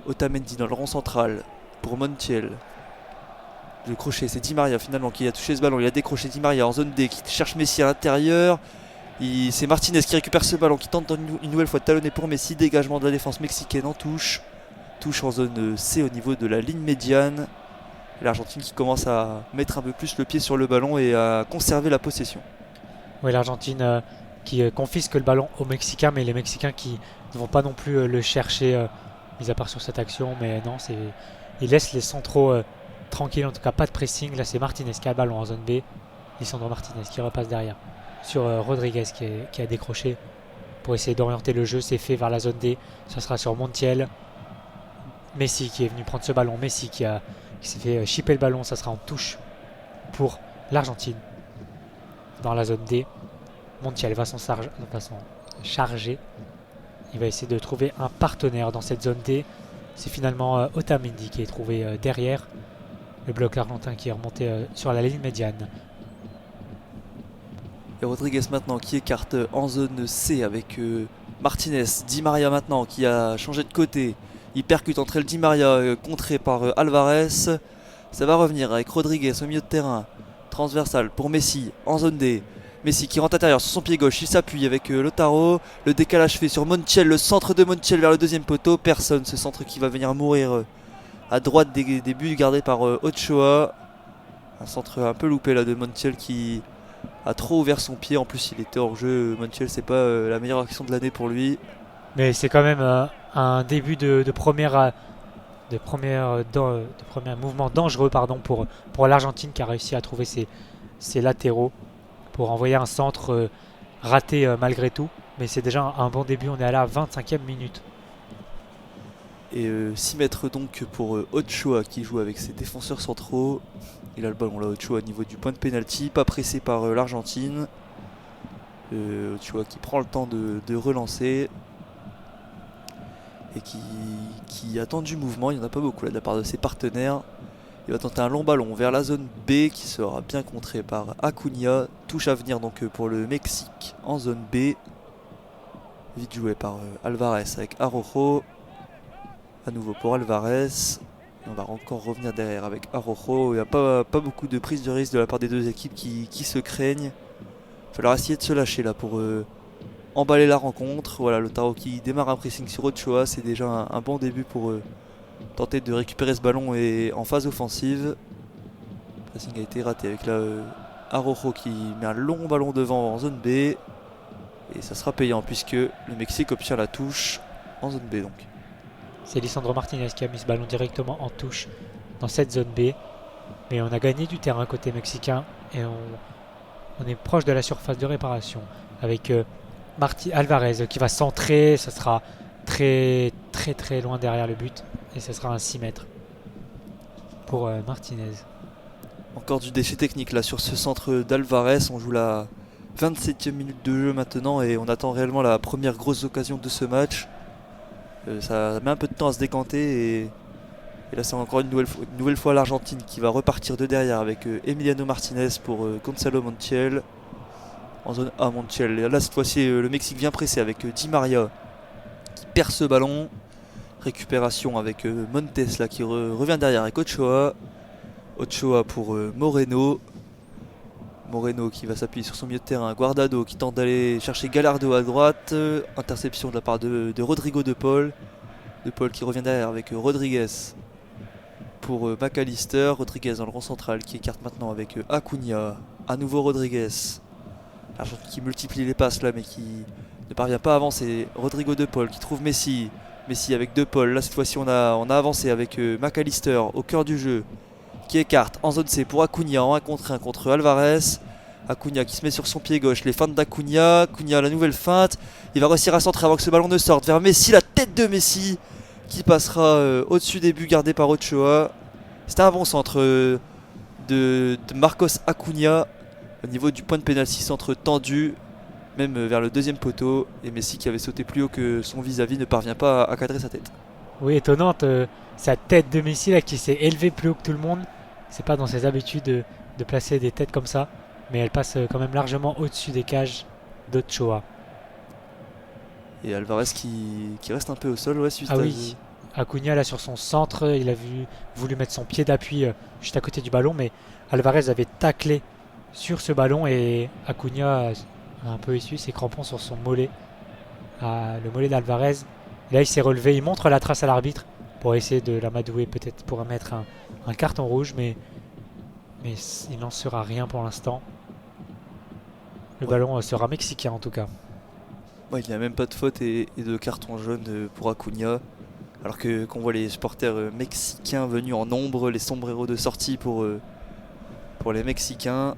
Otamendi dans le rond central pour Montiel. Le crochet, c'est Di Maria finalement qui a touché ce ballon. Il a décroché Di Maria en zone D qui cherche Messi à l'intérieur. C'est Martinez qui récupère ce ballon, qui tente une nouvelle fois de talonner pour Messi. Dégagement de la défense mexicaine en touche. Touche en zone C au niveau de la ligne médiane. L'Argentine qui commence à mettre un peu plus le pied sur le ballon et à conserver la possession.
Oui, l'Argentine qui confisque le ballon aux Mexicains, mais les Mexicains qui ne vont pas non plus le chercher, mis à part sur cette action. Mais non, ils laissent les centraux tranquilles, en tout cas pas de pressing. Là, c'est Martinez qui a le ballon en zone B. Lisandro Martinez qui repasse derrière sur Rodriguez qui a décroché pour essayer d'orienter le jeu. C'est fait vers la zone D. Ça sera sur Montiel. Messi qui est venu prendre ce ballon. Messi qui s'est fait chipper le ballon. Ça sera en touche pour l'Argentine dans la zone D. Montiel va s'en charger. Il va essayer de trouver un partenaire dans cette zone D. C'est finalement Otamendi qui est trouvé derrière. Le bloc argentin qui est remonté sur la ligne médiane.
Et Rodriguez maintenant qui écarte en zone C avec Martinez. Di Maria maintenant qui a changé de côté. Il percute entre el Di Maria contré par Alvarez. Ça va revenir avec Rodriguez au milieu de terrain. Transversal pour Messi en zone D. Messi qui rentre intérieur sur son pied gauche. Il s'appuie avec Lautaro. Le décalage fait sur Montiel. Le centre de Montiel vers le deuxième poteau. Personne. Ce centre qui va venir mourir à droite des buts gardés par Ochoa. Un centre un peu loupé là de Montiel qui a trop ouvert son pied. En plus il était hors jeu. Montiel c'est pas la meilleure action de l'année pour lui.
Mais c'est quand même un début de premier mouvement dangereux pour l'Argentine qui a réussi à trouver ses latéraux pour envoyer un centre raté malgré tout. Mais c'est déjà un bon début. On est à la 25e minute.
Et 6 mètres donc pour Ochoa qui joue avec ses défenseurs centraux. Il a le ballon là, Ochoa au niveau du point de pénalty, pas pressé par l'Argentine. Ochoa qui prend le temps de relancer et qui attend du mouvement. Il n'y en a pas beaucoup là de la part de ses partenaires. Il va tenter un long ballon vers la zone B qui sera bien contré par Acuna. Touche à venir donc pour le Mexique en zone B. Vite joué par Alvarez avec Araujo. À nouveau pour Alvarez. Et on va encore revenir derrière avec Araujo. Il n'y a pas beaucoup de prise de risque de la part des deux équipes qui se craignent. Il va falloir essayer de se lâcher là pour emballer la rencontre. Voilà, Lautaro qui démarre un pressing sur Ochoa. C'est déjà un bon début pour tenter de récupérer ce ballon et en phase offensive. Le pressing a été raté avec là Araujo qui met un long ballon devant en zone B. Et ça sera payant puisque le Mexique obtient la touche en zone B donc.
C'est Lisandro Martinez qui a mis ce ballon directement en touche dans cette zone B. Mais on a gagné du terrain côté mexicain et on est proche de la surface de réparation. Avec Alvarez qui va centrer, ça sera très loin derrière le but. Et ça sera un 6 mètres pour Martinez.
Encore du déchet technique là sur ce centre d'Alvarez. On joue la 27e minute de jeu maintenant et on attend réellement la première grosse occasion de ce match. Ça met un peu de temps à se décanter et là c'est encore une nouvelle fois l'Argentine qui va repartir de derrière avec Emiliano Martinez pour Gonzalo Montiel en zone A. Montiel. Et là cette fois-ci le Mexique vient presser avec Di Maria qui perd ce ballon. Récupération avec Montes là qui revient derrière avec Ochoa. Ochoa pour Moreno. Moreno qui va s'appuyer sur son milieu de terrain. Guardado qui tente d'aller chercher Gallardo à droite. Interception de la part de Rodrigo de Paul. De Paul qui revient derrière avec Rodriguez pour McAllister. Rodriguez dans le rond central qui écarte maintenant avec Acuna. À nouveau Rodriguez. L'Argentine qui multiplie les passes là mais qui ne parvient pas à avancer. Rodrigo de Paul qui trouve Messi. Messi avec De Paul. Là cette fois-ci on a avancé avec McAllister au cœur du jeu. Qui écarte en zone C pour Acuna en 1 contre 1 contre Alvarez. Acuna qui se met sur son pied gauche, les feintes d'Acuna. Acuna la nouvelle feinte. Il va réussir à centrer avant que ce ballon ne sorte vers Messi. La tête de Messi qui passera au-dessus des buts gardés par Ochoa. C'était un bon centre de Marcos Acuna au niveau du point de pénalty, centre tendu même vers le deuxième poteau. Et Messi qui avait sauté plus haut que son vis-à-vis ne parvient pas à cadrer sa tête.
Oui, étonnante sa tête de Messi là qui s'est élevée plus haut que tout le monde. C'est pas dans ses habitudes de placer des têtes comme ça, mais elle passe quand même largement au-dessus des cages d'Ochoa.
Et Alvarez qui reste un peu au sol, ouais, suite
Ah oui, Acuna là sur son centre, il a voulu mettre son pied d'appui juste à côté du ballon, mais Alvarez avait taclé sur ce ballon et Acuna a un peu essuie ses crampons sur son mollet, le mollet d'Alvarez. Là il s'est relevé, il montre la trace à l'arbitre pour essayer de l'amadouer peut-être pour mettre un carton rouge, mais il n'en sera rien pour l'instant. Le ballon sera mexicain en tout cas.
Ouais, il n'y a même pas de faute et de carton jaune pour Acuna. Alors qu'on voit les supporters mexicains venus en nombre, les sombreros de sortie pour les Mexicains.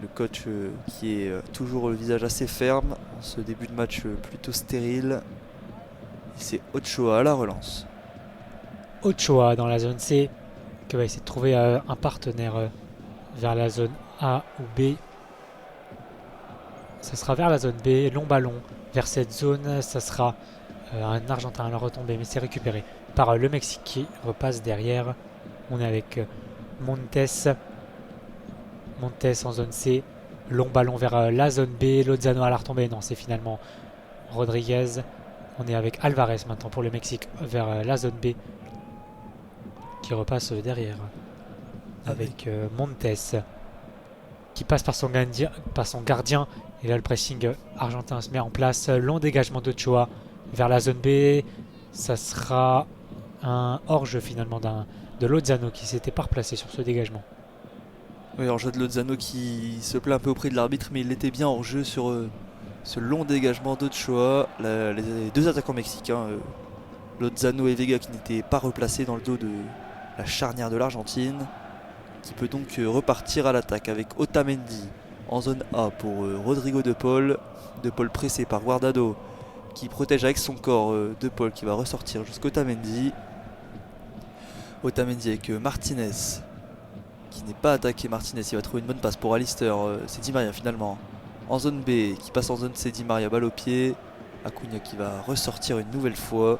Le coach qui est toujours le visage assez ferme en ce début de match plutôt stérile. C'est Ochoa à la relance.
Ochoa dans la zone C qui va essayer de trouver un partenaire vers la zone A ou B. Ça sera vers la zone B, long ballon vers cette zone. Ça sera un Argentin à la retombée, mais c'est récupéré par le Mexique qui repasse derrière. On est avec Montes en zone C. Long ballon vers la zone B. Lozano à la retombée. Non, c'est finalement Rodriguez. On est avec Alvarez maintenant pour le Mexique vers la zone B qui repasse derrière avec Montes qui passe par son gardien. Et là le pressing argentin se met en place. Long dégagement d'Ochoa vers la zone B. Ça sera un hors-jeu finalement de Lozano qui s'était pas replacé sur ce dégagement.
Oui, hors-jeu de Lozano qui se plaint un peu auprès de l'arbitre, mais il était bien hors-jeu sur ce long dégagement d'Ochoa. Les deux attaquants mexicains, Lozano et Vega, qui n'étaient pas replacés dans le dos de la charnière de l'Argentine, qui peut donc repartir à l'attaque avec Otamendi en zone A pour Rodrigo de Paul. De Paul pressé par Guardado qui protège avec son corps De Paul qui va ressortir jusqu'à Otamendi. Otamendi avec Martinez qui n'est pas attaqué. Martinez, il va trouver une bonne passe pour Alistair. C'est Di Maria finalement. En zone B, qui passe en zone C, Di Maria, balle au pied. Acuna qui va ressortir une nouvelle fois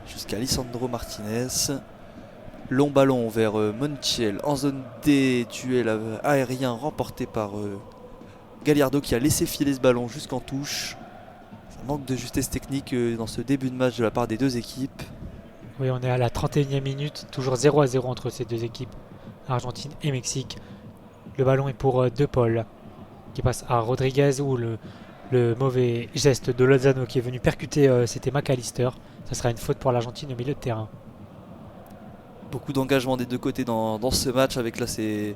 jusqu'à Lisandro Martinez. Long ballon vers Montiel en zone D, duel aérien remporté par Gallardo qui a laissé filer ce ballon jusqu'en touche. Ça manque de justesse technique dans ce début de match de la part des deux équipes.
Oui, on est à la 31e minute, toujours 0-0 entre ces deux équipes, Argentine et Mexique. Le ballon est pour De Paul qui passe à Rodriguez, où le mauvais geste de Lozano qui est venu percuter, c'était McAllister. Ça sera une faute pour l'Argentine au milieu de terrain.
Beaucoup d'engagement des deux côtés dans ce match. Avec là, c'est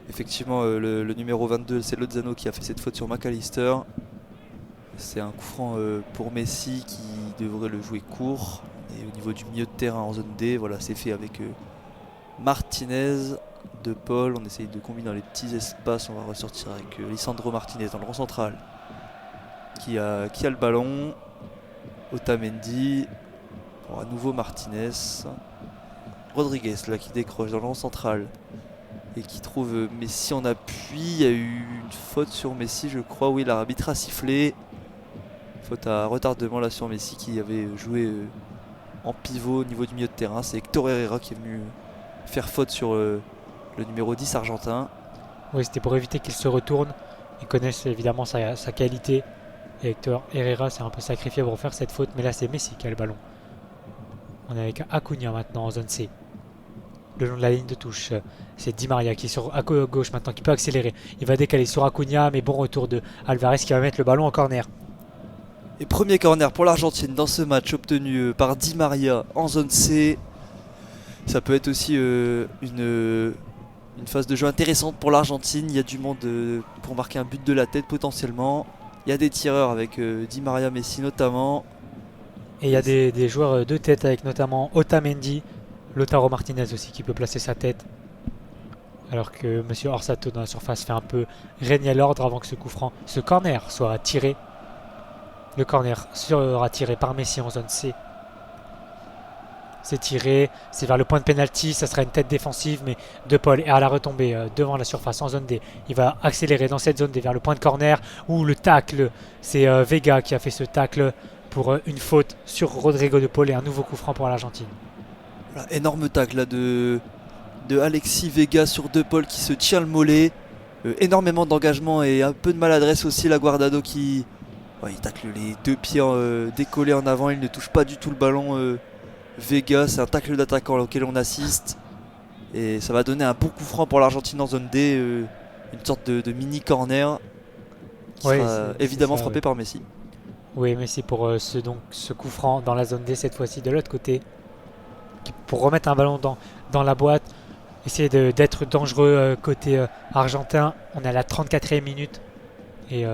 effectivement le numéro 22, c'est Lozano qui a fait cette faute sur McAllister. C'est un coup franc pour Messi qui devrait le jouer court. Et au niveau du milieu de terrain en zone D, voilà, c'est fait avec Martinez, De Paul. On essaye de combiner dans les petits espaces. On va ressortir avec Lisandro Martinez dans le rond central qui a le ballon. Otamendi pour à nouveau Martinez. Rodriguez là qui décroche dans le rond central et qui trouve Messi en appui. Il y a eu une faute sur Messi, je crois. Oui, l'arbitre a sifflé. Faute à retardement là sur Messi qui avait joué en pivot au niveau du milieu de terrain. C'est Héctor Herrera qui est venu faire faute sur le numéro 10 argentin.
Oui, c'était pour éviter qu'il se retourne. Ils connaissent évidemment sa qualité. Et Héctor Herrera s'est un peu sacrifié pour faire cette faute. Mais là, c'est Messi qui a le ballon. On est avec Acuna maintenant en zone C. Le long de la ligne de touche, c'est Di Maria qui est sur à gauche maintenant, qui peut accélérer. Il va décaler sur Acuna, mais bon retour de Alvarez qui va mettre le ballon en corner.
Et premier corner pour l'Argentine dans ce match obtenu par Di Maria en zone C. Ça peut être aussi une phase de jeu intéressante pour l'Argentine. Il y a du monde pour marquer un but de la tête potentiellement. Il y a des tireurs avec Di Maria, Messi notamment.
Et il y a des joueurs de tête avec notamment Otamendi, Lautaro Martinez aussi qui peut placer sa tête. Alors que Monsieur Orsato dans la surface fait un peu régner l'ordre avant que ce corner soit tiré. Le corner sera tiré par Messi en zone C. C'est tiré, c'est vers le point de pénalty, ça sera une tête défensive, mais De Paul est à la retombée devant la surface en zone D. Il va accélérer dans cette zone D vers le point de corner où le tacle, c'est Vega qui a fait ce tacle pour une faute sur Rodrigo De Paul et un nouveau coup franc pour l'Argentine.
Voilà, énorme tacle là de Alexis Vega sur De Paul qui se tient le mollet. Énormément d'engagement et un peu de maladresse aussi. La Guardado qui il tacle les deux pieds décollés en avant. Il ne touche pas du tout le ballon. Vega, c'est un tacle d'attaquant auquel on assiste. Et ça va donner un bon coup franc pour l'Argentine en zone D. Une sorte de mini corner qui sera évidemment frappé par Messi.
Oui, Messi pour ce coup franc dans la zone D cette fois-ci de l'autre côté. Pour remettre un ballon dans la boîte. Essayer d'être dangereux côté argentin. On est à la 34e minute. Et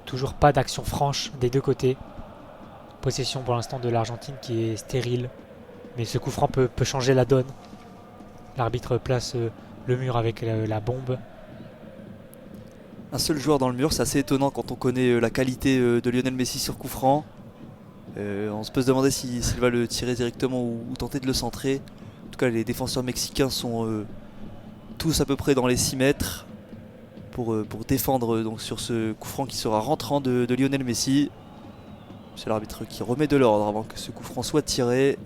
toujours pas d'action franche des deux côtés. Possession pour l'instant de l'Argentine qui est stérile. Mais ce coup franc peut changer la donne. L'arbitre place le mur avec la bombe.
Un seul joueur dans le mur, c'est assez étonnant quand on connaît la qualité de Lionel Messi sur coup franc. On se peut se demander s'il va le tirer directement ou tenter de le centrer. En tout cas, les défenseurs mexicains sont tous à peu près dans les 6 mètres pour défendre donc, sur ce coup franc qui sera rentrant de Lionel Messi. C'est l'arbitre qui remet de l'ordre avant que ce coup franc soit tiré.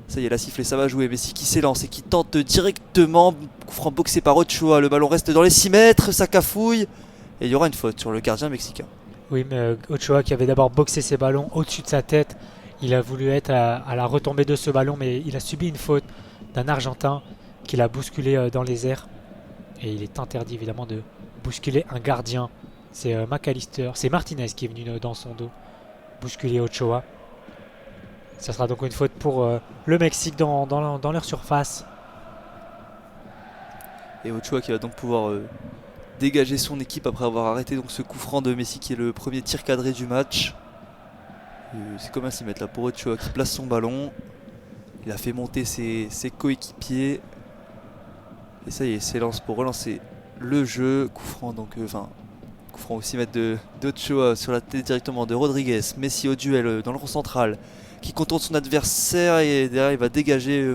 Ça y est, la sifflet, ça va jouer. Messi qui s'élance et qui tente directement. Coup franc boxé par Ochoa. Le ballon reste dans les 6 mètres. Ça cafouille. Et il y aura une faute sur le gardien mexicain.
Oui, mais Ochoa qui avait d'abord boxé ses ballons au-dessus de sa tête. Il a voulu être à la retombée de ce ballon, mais il a subi une faute d'un Argentin qui l'a bousculé dans les airs. Et il est interdit évidemment de bousculer un gardien. C'est McAllister, c'est Martinez qui est venu dans son dos bousculer Ochoa. Ça sera donc une faute pour le Mexique dans leur surface.
Et Ochoa qui va donc pouvoir dégager son équipe après avoir arrêté donc ce coup franc de Messi qui est le premier tir cadré du match. C'est comme un 6 mètres là pour Ochoa qui place son ballon. Il a fait monter ses coéquipiers. Et ça y est, s'élance pour relancer le jeu. Coup franc donc coup franc au 6 mètres d'Ochoa sur la tête directement de Rodriguez. Messi au duel dans le rond central qui contourne son adversaire et derrière il va dégager.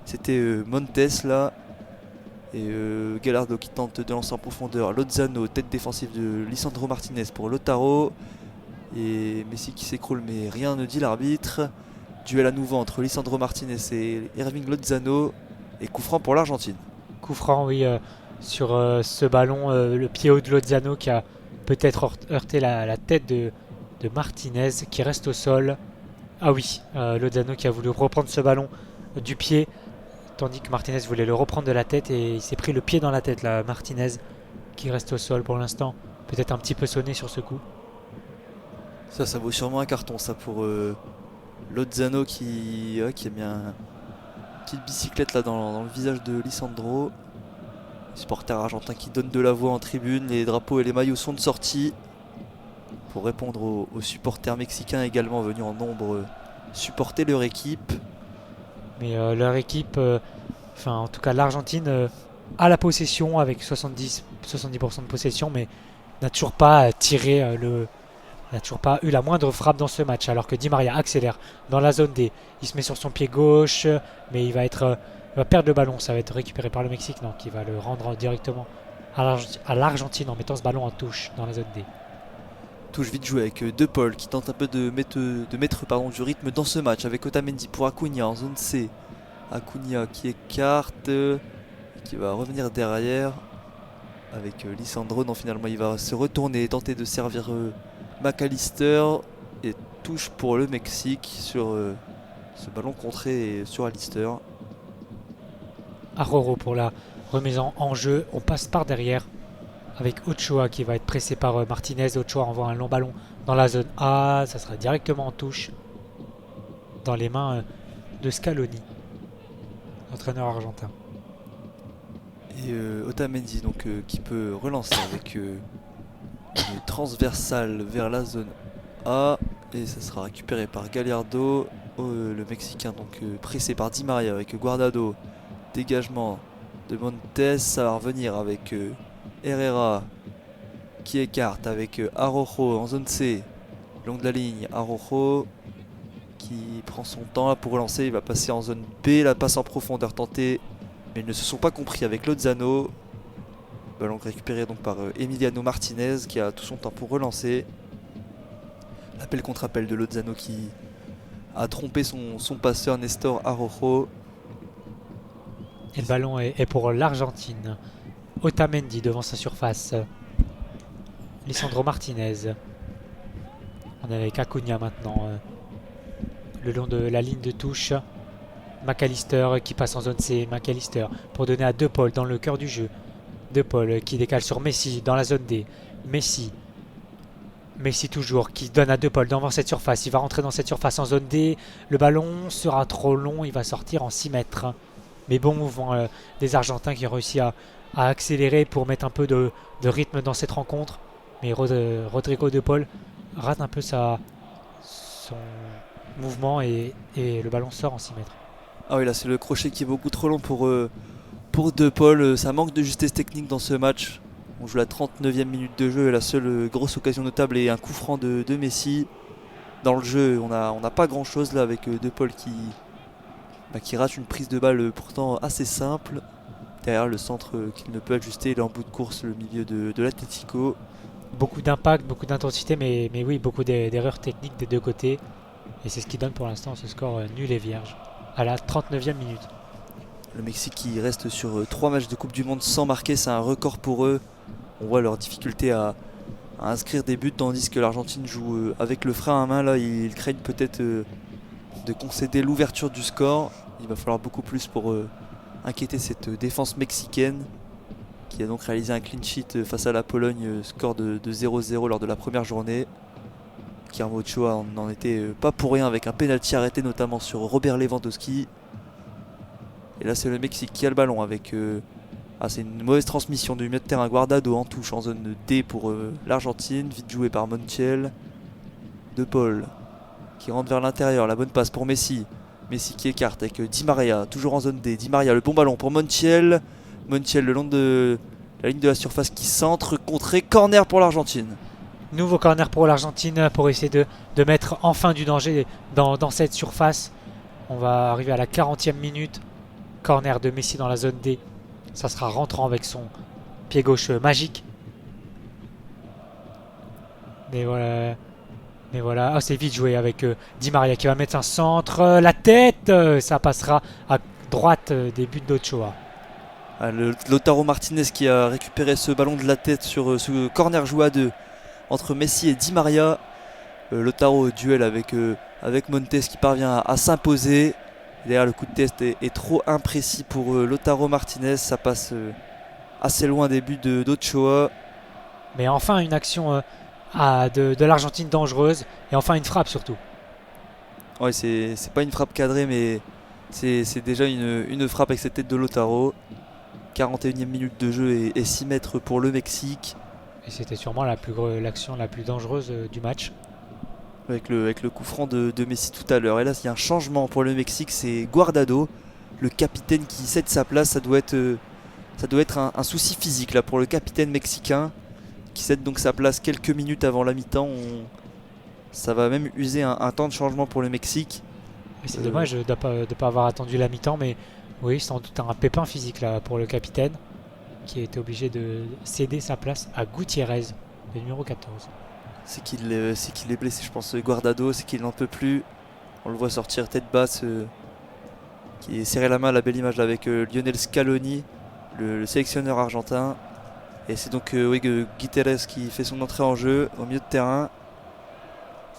C'était Montes là. Et Gallardo qui tente de lancer en profondeur. Lozano, tête défensive de Lisandro Martinez pour Lautaro. Et Messi qui s'écroule, mais rien ne dit l'arbitre. Duel à nouveau entre Lisandro Martinez et Irving Lozano. Et coup franc pour l'Argentine.
Coup franc, oui, sur ce ballon, le pied haut de Lozano qui a peut-être heurté la tête de Martinez qui reste au sol. Ah oui, Lozano qui a voulu reprendre ce ballon du pied, tandis que Martinez voulait le reprendre de la tête et il s'est pris le pied dans la tête là. Martinez qui reste au sol pour l'instant, peut-être un petit peu sonné sur ce coup.
Ça vaut sûrement un carton, ça, pour Lozano qui a mis une petite bicyclette là dans le visage de Lisandro. Supporters argentins qui donnent de la voix en tribune, les drapeaux et les maillots sont de sortie pour répondre aux supporters mexicains également venus en nombre supporter leur équipe.
Mais leur équipe, en tout cas l'Argentine, a la possession avec 70% de possession, mais n'a toujours pas tiré n'a toujours pas eu la moindre frappe dans ce match, alors que Di Maria accélère dans la zone D. Il se met sur son pied gauche, mais il va perdre le ballon. Ça va être récupéré par le Mexique, donc il va le rendre directement à l'Argentine en mettant ce ballon en touche dans la zone D.
Touche vite jouée avec De Paul qui tente un peu de mettre du rythme dans ce match avec Otamendi pour Acuna en zone C. Acuna qui écarte, qui va revenir derrière avec Lisandro. Non, finalement il va se retourner et tenter de servir McAllister, et touche pour le Mexique sur ce ballon contré sur Allister.
Aroro pour la remise en jeu. On passe par derrière avec Ochoa qui va être pressé par Martinez. Ochoa envoie un long ballon dans la zone A. Ça sera directement en touche dans les mains de Scaloni, entraîneur argentin.
Et Otamendi donc, qui peut relancer avec une transversale vers la zone A. Et ça sera récupéré par Gallardo. Le Mexicain donc pressé par Di Maria avec Guardado. Dégagement de Montes. Ça va revenir avec Herrera qui écarte avec Araujo en zone C. Long de la ligne, Araujo qui prend son temps là pour relancer. Il va passer en zone B. La passe en profondeur tentée, mais ils ne se sont pas compris avec Lozano. Ballon récupéré donc par Emiliano Martinez qui a tout son temps pour relancer. L'appel contre appel de Lozano qui a trompé son passeur Nestor Araujo.
Et le ballon est pour l'Argentine. Otamendi devant sa surface. Lisandro Martinez. On est avec Acuna maintenant. Le long de la ligne de touche. McAllister qui passe en zone C. McAllister pour donner à De Paul dans le cœur du jeu. De Paul qui décale sur Messi dans la zone D. Messi toujours qui donne à De Paul devant cette surface. Il va rentrer dans cette surface en zone D. Le ballon sera trop long. Il va sortir en 6 mètres. Mais bon mouvement des Argentins qui ont réussi à accélérer pour mettre un peu de rythme dans cette rencontre. Mais Rodrigo De Paul rate un peu son mouvement et le ballon sort en 6 mètres.
Ah oui, là c'est le crochet qui est beaucoup trop long pour De Paul. Ça manque de justesse technique dans ce match. On joue la 39e minute de jeu et la seule grosse occasion notable est un coup franc de Messi. Dans le jeu, on n'a pas grand chose là avec De Paul qui rate une prise de balle pourtant assez simple. Derrière le centre qu'il ne peut ajuster, il est en bout de course, le milieu de l'Atlético.
Beaucoup d'impact, beaucoup d'intensité, mais oui, beaucoup d'erreurs techniques des deux côtés. Et c'est ce qui donne pour l'instant ce score nul et vierge à la 39e minute.
Le Mexique qui reste sur 3 matchs de Coupe du Monde sans marquer, c'est un record pour eux. On voit leur difficulté à inscrire des buts, tandis que l'Argentine joue avec le frein à main. Là, ils craignent peut-être de concéder l'ouverture du score. Il va falloir beaucoup plus pour inquiéter cette défense mexicaine qui a donc réalisé un clean sheet face à la Pologne, score de 0-0 lors de la première journée. Guillermo Ochoa n'en était pas pour rien avec un penalty arrêté notamment sur Robert Lewandowski. Et là c'est le Mexique qui a le ballon avec c'est une mauvaise transmission du milieu de terrain. Guardado en touche en zone D pour l'Argentine, vite joué par Montiel. De Paul qui rentre vers l'intérieur, la bonne passe pour Messi. Messi qui écarte avec Di Maria, toujours en zone D. Di Maria, le bon ballon pour Montiel. Montiel le long de la ligne de la surface qui centre, contré, corner pour l'Argentine.
Nouveau corner pour l'Argentine pour essayer de mettre enfin du danger dans cette surface. On va arriver à la 40e minute. Corner de Messi dans la zone D. Ça sera rentrant avec son pied gauche magique. Mais voilà. Mais voilà. Ah, c'est vite joué avec Di Maria qui va mettre un centre. La tête, ça passera à droite des buts d'Ochoa.
Lautaro Martinez qui a récupéré ce ballon de la tête sur ce corner joué à deux entre Messi et Di Maria. Lautaro duel avec Montes qui parvient à s'imposer. Derrière, le coup de test est trop imprécis pour Lautaro Martinez. Ça passe assez loin des buts d'Ochoa.
Mais enfin une action de l'Argentine dangereuse. Et enfin une frappe surtout.
Ouais, c'est pas une frappe cadrée, mais c'est déjà une frappe avec cette tête de Lautaro. 41e minute de jeu et 6 mètres pour le Mexique.
Et c'était sûrement l'action la plus dangereuse du match.
Avec le coup franc de Messi tout à l'heure. Et là, il y a un changement pour le Mexique, c'est Guardado, le capitaine qui cède sa place. Ça doit être un souci physique là pour le capitaine mexicain qui cède donc sa place quelques minutes avant la mi-temps. Ça va même user un temps de changement pour le Mexique.
Et c'est dommage de ne pas avoir attendu la mi-temps, mais oui, sans doute un pépin physique là pour le capitaine qui a été obligé de céder sa place à Gutiérrez, le numéro 14.
C'est qu'il est blessé, je pense, Guardado, c'est qu'il n'en peut plus. On le voit sortir tête basse, qui est serré la main à la belle image là, avec Lionel Scaloni, le sélectionneur argentin. Et c'est donc Gutiérrez qui fait son entrée en jeu au milieu de terrain.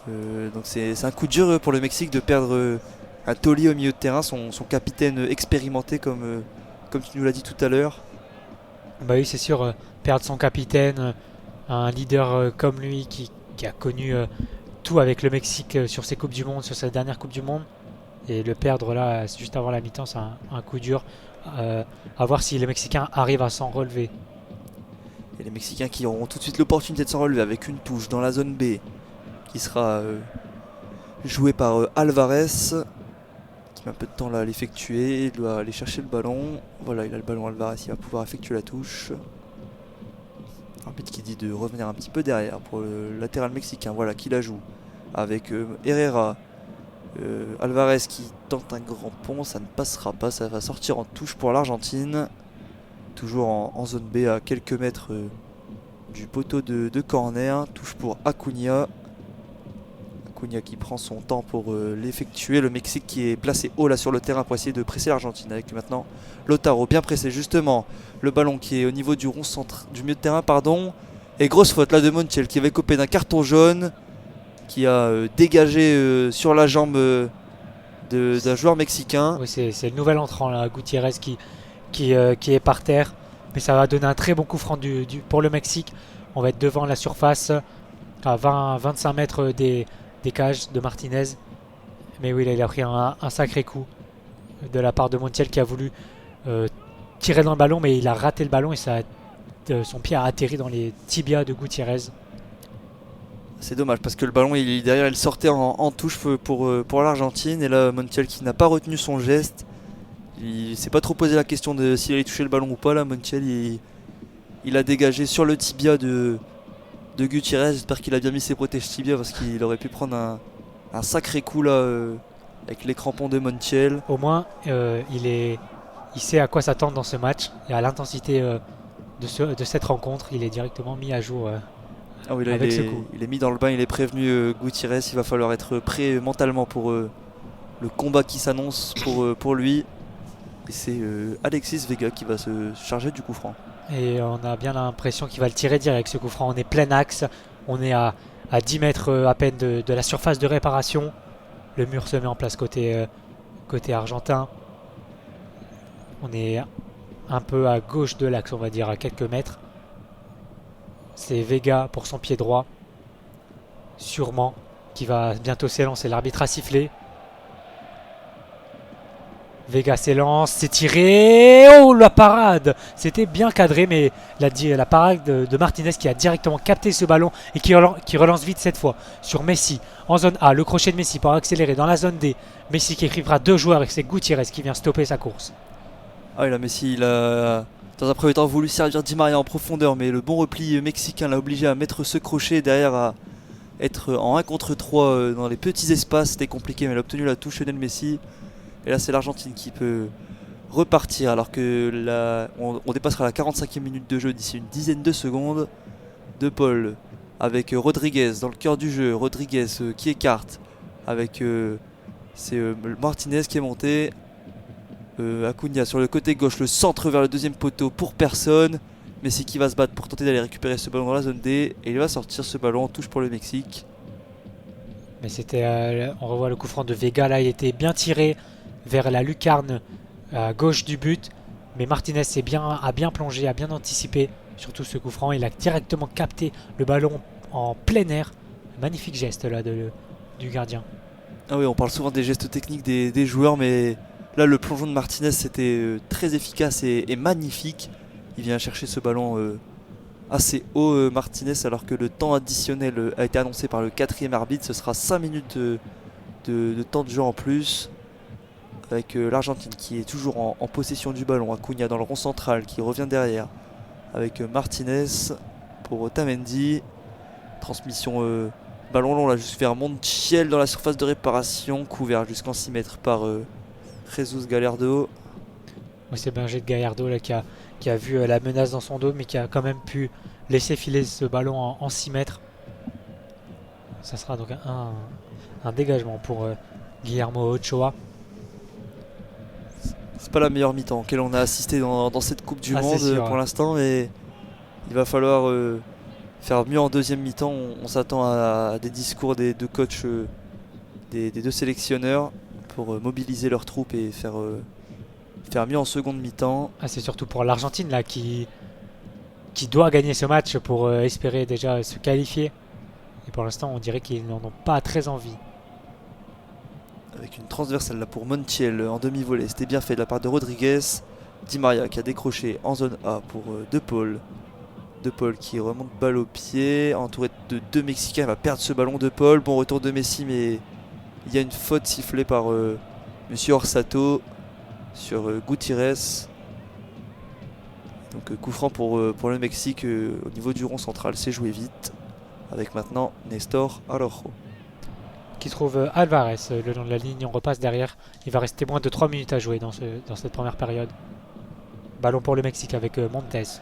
Donc c'est un coup dur pour le Mexique de perdre un Toli au milieu de terrain, son capitaine expérimenté comme tu nous l'as dit tout à l'heure.
Bah oui, c'est sûr, perdre son capitaine, un leader comme lui qui a connu tout avec le Mexique sur ses Coupes du Monde, sur sa dernière Coupe du Monde, et le perdre là juste avant la mi-temps, c'est un coup dur. À voir si les Mexicains arrivent à s'en relever.
Et les Mexicains qui auront tout de suite l'opportunité de s'en relever avec une touche dans la zone B qui sera jouée par Alvarez, qui met un peu de temps là à l'effectuer. Il doit aller chercher le ballon. Voilà, il a le ballon, Alvarez, il va pouvoir effectuer la touche. Arbitre qui dit de revenir un petit peu derrière pour le latéral mexicain. Voilà, qui la joue avec Herrera. Alvarez qui tente un grand pont, ça ne passera pas, ça va sortir en touche pour l'Argentine. Toujours en zone B à quelques mètres du poteau de corner. Touche pour Acuna. Acuna qui prend son temps pour l'effectuer. Le Mexique qui est placé haut là sur le terrain pour essayer de presser l'Argentine. Avec maintenant Lautaro bien pressé justement. Le ballon qui est au niveau du rond centre du milieu de terrain, pardon. Et grosse faute là de Montiel qui avait copé d'un carton jaune, qui a dégagé sur la jambe d'un joueur mexicain.
Oui, c'est le nouvel entrant là, Gutiérrez qui est par terre. Mais ça va donner un très bon coup franc pour le Mexique. On va être devant la surface à 20-25 mètres des cages de Martinez. Mais oui, là, il a pris un sacré coup de la part de Montiel qui a voulu tirer dans le ballon, mais il a raté le ballon et son pied a atterri dans les tibias de Gutiérrez.
C'est dommage parce que le ballon derrière il sortait en touche pour l'Argentine. Et là Montiel qui n'a pas retenu son geste. Il s'est pas trop posé la question de s'il allait toucher le ballon ou pas. Là Montiel il a dégagé sur le tibia de Gutiérrez. J'espère qu'il a bien mis ses protèges tibia parce qu'il aurait pu prendre un sacré coup là avec les crampons de Montiel.
Au moins il sait à quoi s'attendre dans ce match et à l'intensité de cette rencontre. Il est directement mis à jour.
Ah oui, là,
avec ce coup.
Il est mis dans le bain, il est prévenu Gutiérrez, il va falloir être prêt mentalement pour le combat qui s'annonce pour lui. Et c'est Alexis Vega qui va se charger du coup franc.
Et on a bien l'impression qu'il va le tirer direct ce coup franc. On est plein axe, on est à 10 mètres à peine de la surface de réparation. Le mur se met en place côté argentin. On est un peu à gauche de l'axe, on va dire, à quelques mètres. C'est Vega pour son pied droit, sûrement, qui va bientôt s'élancer. L'arbitre a sifflé. Vega s'élance, c'est tiré. Oh, la parade! C'était bien cadré, mais la parade de Martinez qui a directement capté ce ballon et qui relance vite cette fois sur Messi. En zone A, le crochet de Messi pour accélérer dans la zone D. Messi qui écrivera deux joueurs et c'est Gutiérrez qui vient stopper sa course.
Ah oui, là Messi, il a dans un premier temps voulu servir Di Maria en profondeur, mais le bon repli mexicain l'a obligé à mettre ce crochet derrière, à être en 1 contre 3 dans les petits espaces. C'était compliqué, mais il a obtenu la touche Lionel Messi. Et là c'est l'Argentine qui peut repartir alors que on dépassera la 45e minute de jeu d'ici une dizaine de secondes. De Paul avec Rodriguez dans le cœur du jeu. Rodriguez qui écarte avec c'est Martinez qui est monté. Acuna sur le côté gauche, le centre vers le deuxième poteau pour personne. Messi qui va se battre pour tenter d'aller récupérer ce ballon dans la zone D. Et il va sortir ce ballon en touche pour le Mexique.
Mais c'était, on revoit le coup franc de Vega. Là, il était bien tiré vers la lucarne à gauche du but. Mais Martinez a bien plongé, a bien anticipé. Surtout ce coup franc. Il a directement capté le ballon en plein air. Magnifique geste là du gardien.
Ah oui, on parle souvent des gestes techniques des joueurs, mais là le plongeon de Martinez c'était très efficace et magnifique. Il vient chercher ce ballon assez haut Martinez, alors que le temps additionnel a été annoncé par le 4e arbitre. Ce sera 5 minutes de temps de jeu en plus. Avec l'Argentine qui est toujours en possession du ballon. Acuna dans le rond central qui revient derrière. Avec Martinez pour Otamendi. Transmission ballon long là juste vers Montiel dans la surface de réparation. Couvert jusqu'en 6 mètres par Jesus Gallardo.
Oui, c'est Berger de Gallardo là, qui a vu la menace dans son dos, mais qui a quand même pu laisser filer ce ballon en 6 mètres. Ça sera donc un dégagement pour Guillermo Ochoa.
C'est pas la meilleure mi-temps auquel on a assisté dans cette Coupe du Monde
sûr,
pour l'instant, mais il va falloir faire mieux en deuxième mi-temps. On s'attend à des discours des deux coachs, des deux sélectionneurs pour mobiliser leurs troupes et faire mieux en seconde mi-temps.
C'est surtout pour l'Argentine là qui doit gagner ce match pour espérer déjà se qualifier. Et pour l'instant, on dirait qu'ils n'en ont pas très envie.
Avec une transversale là pour Montiel en demi-volée. C'était bien fait de la part de Rodriguez. Di Maria qui a décroché en zone A pour De Paul. De Paul qui remonte balle au pied. Entouré de deux Mexicains. Il va perdre ce ballon. De Paul. Bon retour de Messi, mais il y a une faute sifflée par Monsieur Orsato sur Gutiérrez. Donc coup franc pour le Mexique au niveau du rond central. C'est joué vite. Avec maintenant Nestor Araujo.
Qui trouve Alvarez le long de la ligne. On repasse derrière. Il va rester moins de 3 minutes à jouer dans cette première période. Ballon pour le Mexique avec Montes.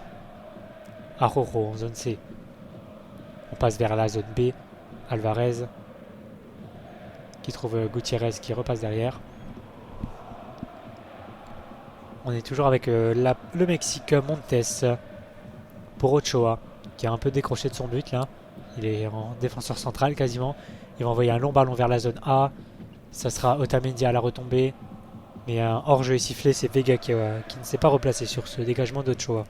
Araujo en zone C. On passe vers la zone B. Alvarez qui trouve Gutiérrez qui repasse derrière. On est toujours avec le Mexique. Montes pour Ochoa qui a un peu décroché de son but là. Il est en défenseur central quasiment. Il va envoyer un long ballon vers la zone A. Ça sera Otamendi à la retombée. Mais un hors-jeu est sifflé. C'est Vega qui ne s'est pas replacé sur ce dégagement d'Ochoa.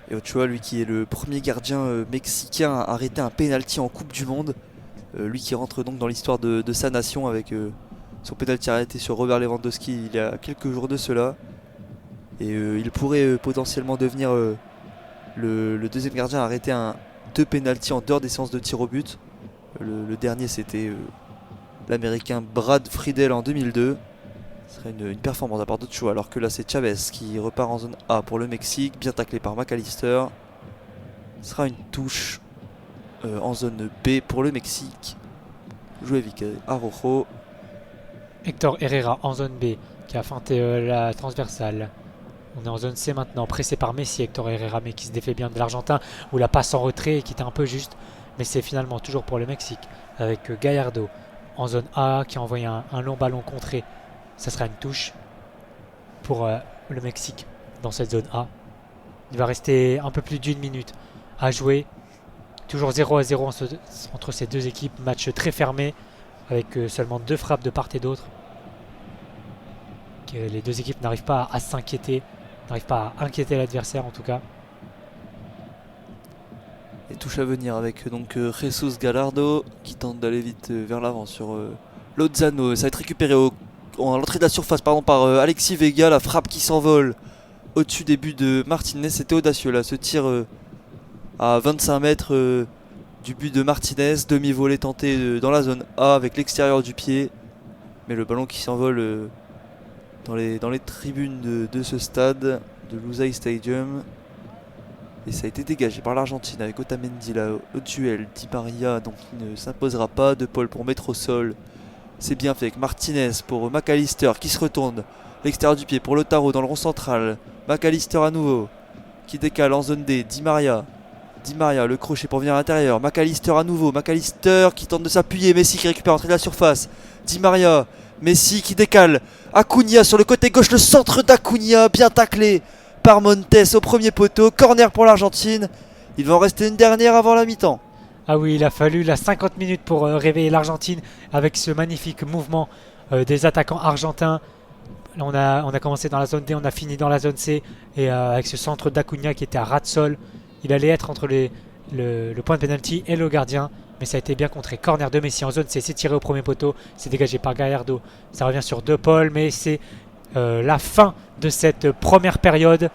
Et Ochoa, lui qui est le premier gardien mexicain à arrêter un penalty en Coupe du Monde. Lui qui rentre donc dans l'histoire de sa nation avec son penalty arrêté sur Robert Lewandowski il y a quelques jours de cela. Et il pourrait potentiellement devenir le deuxième gardien à arrêter deux penaltys en dehors des séances de tir au but. Le dernier c'était l'américain Brad Friedel en 2002. Ce serait une performance à part d'Ochoa, alors que là c'est Chavez qui repart en zone A pour le Mexique, bien taclé par McAllister. Ce sera une touche en zone B pour le Mexique. Joué avec Araujo.
Héctor Herrera en zone B qui a feinté la transversale. On est en zone C maintenant, pressé par Messi, Héctor Herrera, mais qui se défait bien de l'Argentin, ou la passe en retrait qui était un peu juste. Mais c'est finalement toujours pour le Mexique avec Gallardo en zone A qui a envoyé un long ballon contré. Ça sera une touche pour le Mexique dans cette zone A. Il va rester un peu plus d'1 minute à jouer. Toujours 0-0 entre ces deux équipes. Match très fermé avec seulement 2 frappes de part et d'autre. Les deux équipes n'arrivent pas à s'inquiéter, n'arrivent pas à inquiéter l'adversaire en tout cas.
Et touche à venir avec donc Jesus Gallardo qui tente d'aller vite vers l'avant sur Lozano. Ça va être récupéré à l'entrée de la surface par Alexis Vega. La frappe qui s'envole au-dessus des buts de Martinez. C'était audacieux là, ce tir à 25 mètres du but de Martinez. Demi-volée tentée dans la zone A avec l'extérieur du pied. Mais le ballon qui s'envole dans les tribunes de ce stade, de Lusail Stadium. Et ça a été dégagé par l'Argentine avec Otamendi là au duel. Di Maria donc il ne s'imposera pas. De Paul pour mettre au sol. C'est bien fait avec Martinez pour McAllister qui se retourne L'extérieur du pied pour Lautaro dans le rond central. McAllister à nouveau. Qui décale en zone D. Di Maria. Di Maria, le crochet pour venir à l'intérieur. McAllister à nouveau. McAllister qui tente de s'appuyer. Messi qui récupère l'entrée de la surface. Di Maria. Messi qui décale. Acuna sur le côté gauche. Le centre d'Acuna. Bien taclé par Montes au premier poteau. Corner pour l'Argentine. Il va en rester une dernière avant la mi-temps.
Ah oui, il a fallu la 50 minutes pour réveiller l'Argentine avec ce magnifique mouvement des attaquants argentins. On a commencé dans la zone D, on a fini dans la zone C. Et avec ce centre d'Acuna qui était à ras de sol. Il allait être entre le point de pénalty et le gardien. Mais ça a été bien contré. Corner de Messi en zone C, c'est tiré au premier poteau. C'est dégagé par Gallardo. Ça revient sur De Paul, mais c'est la fin de cette première période.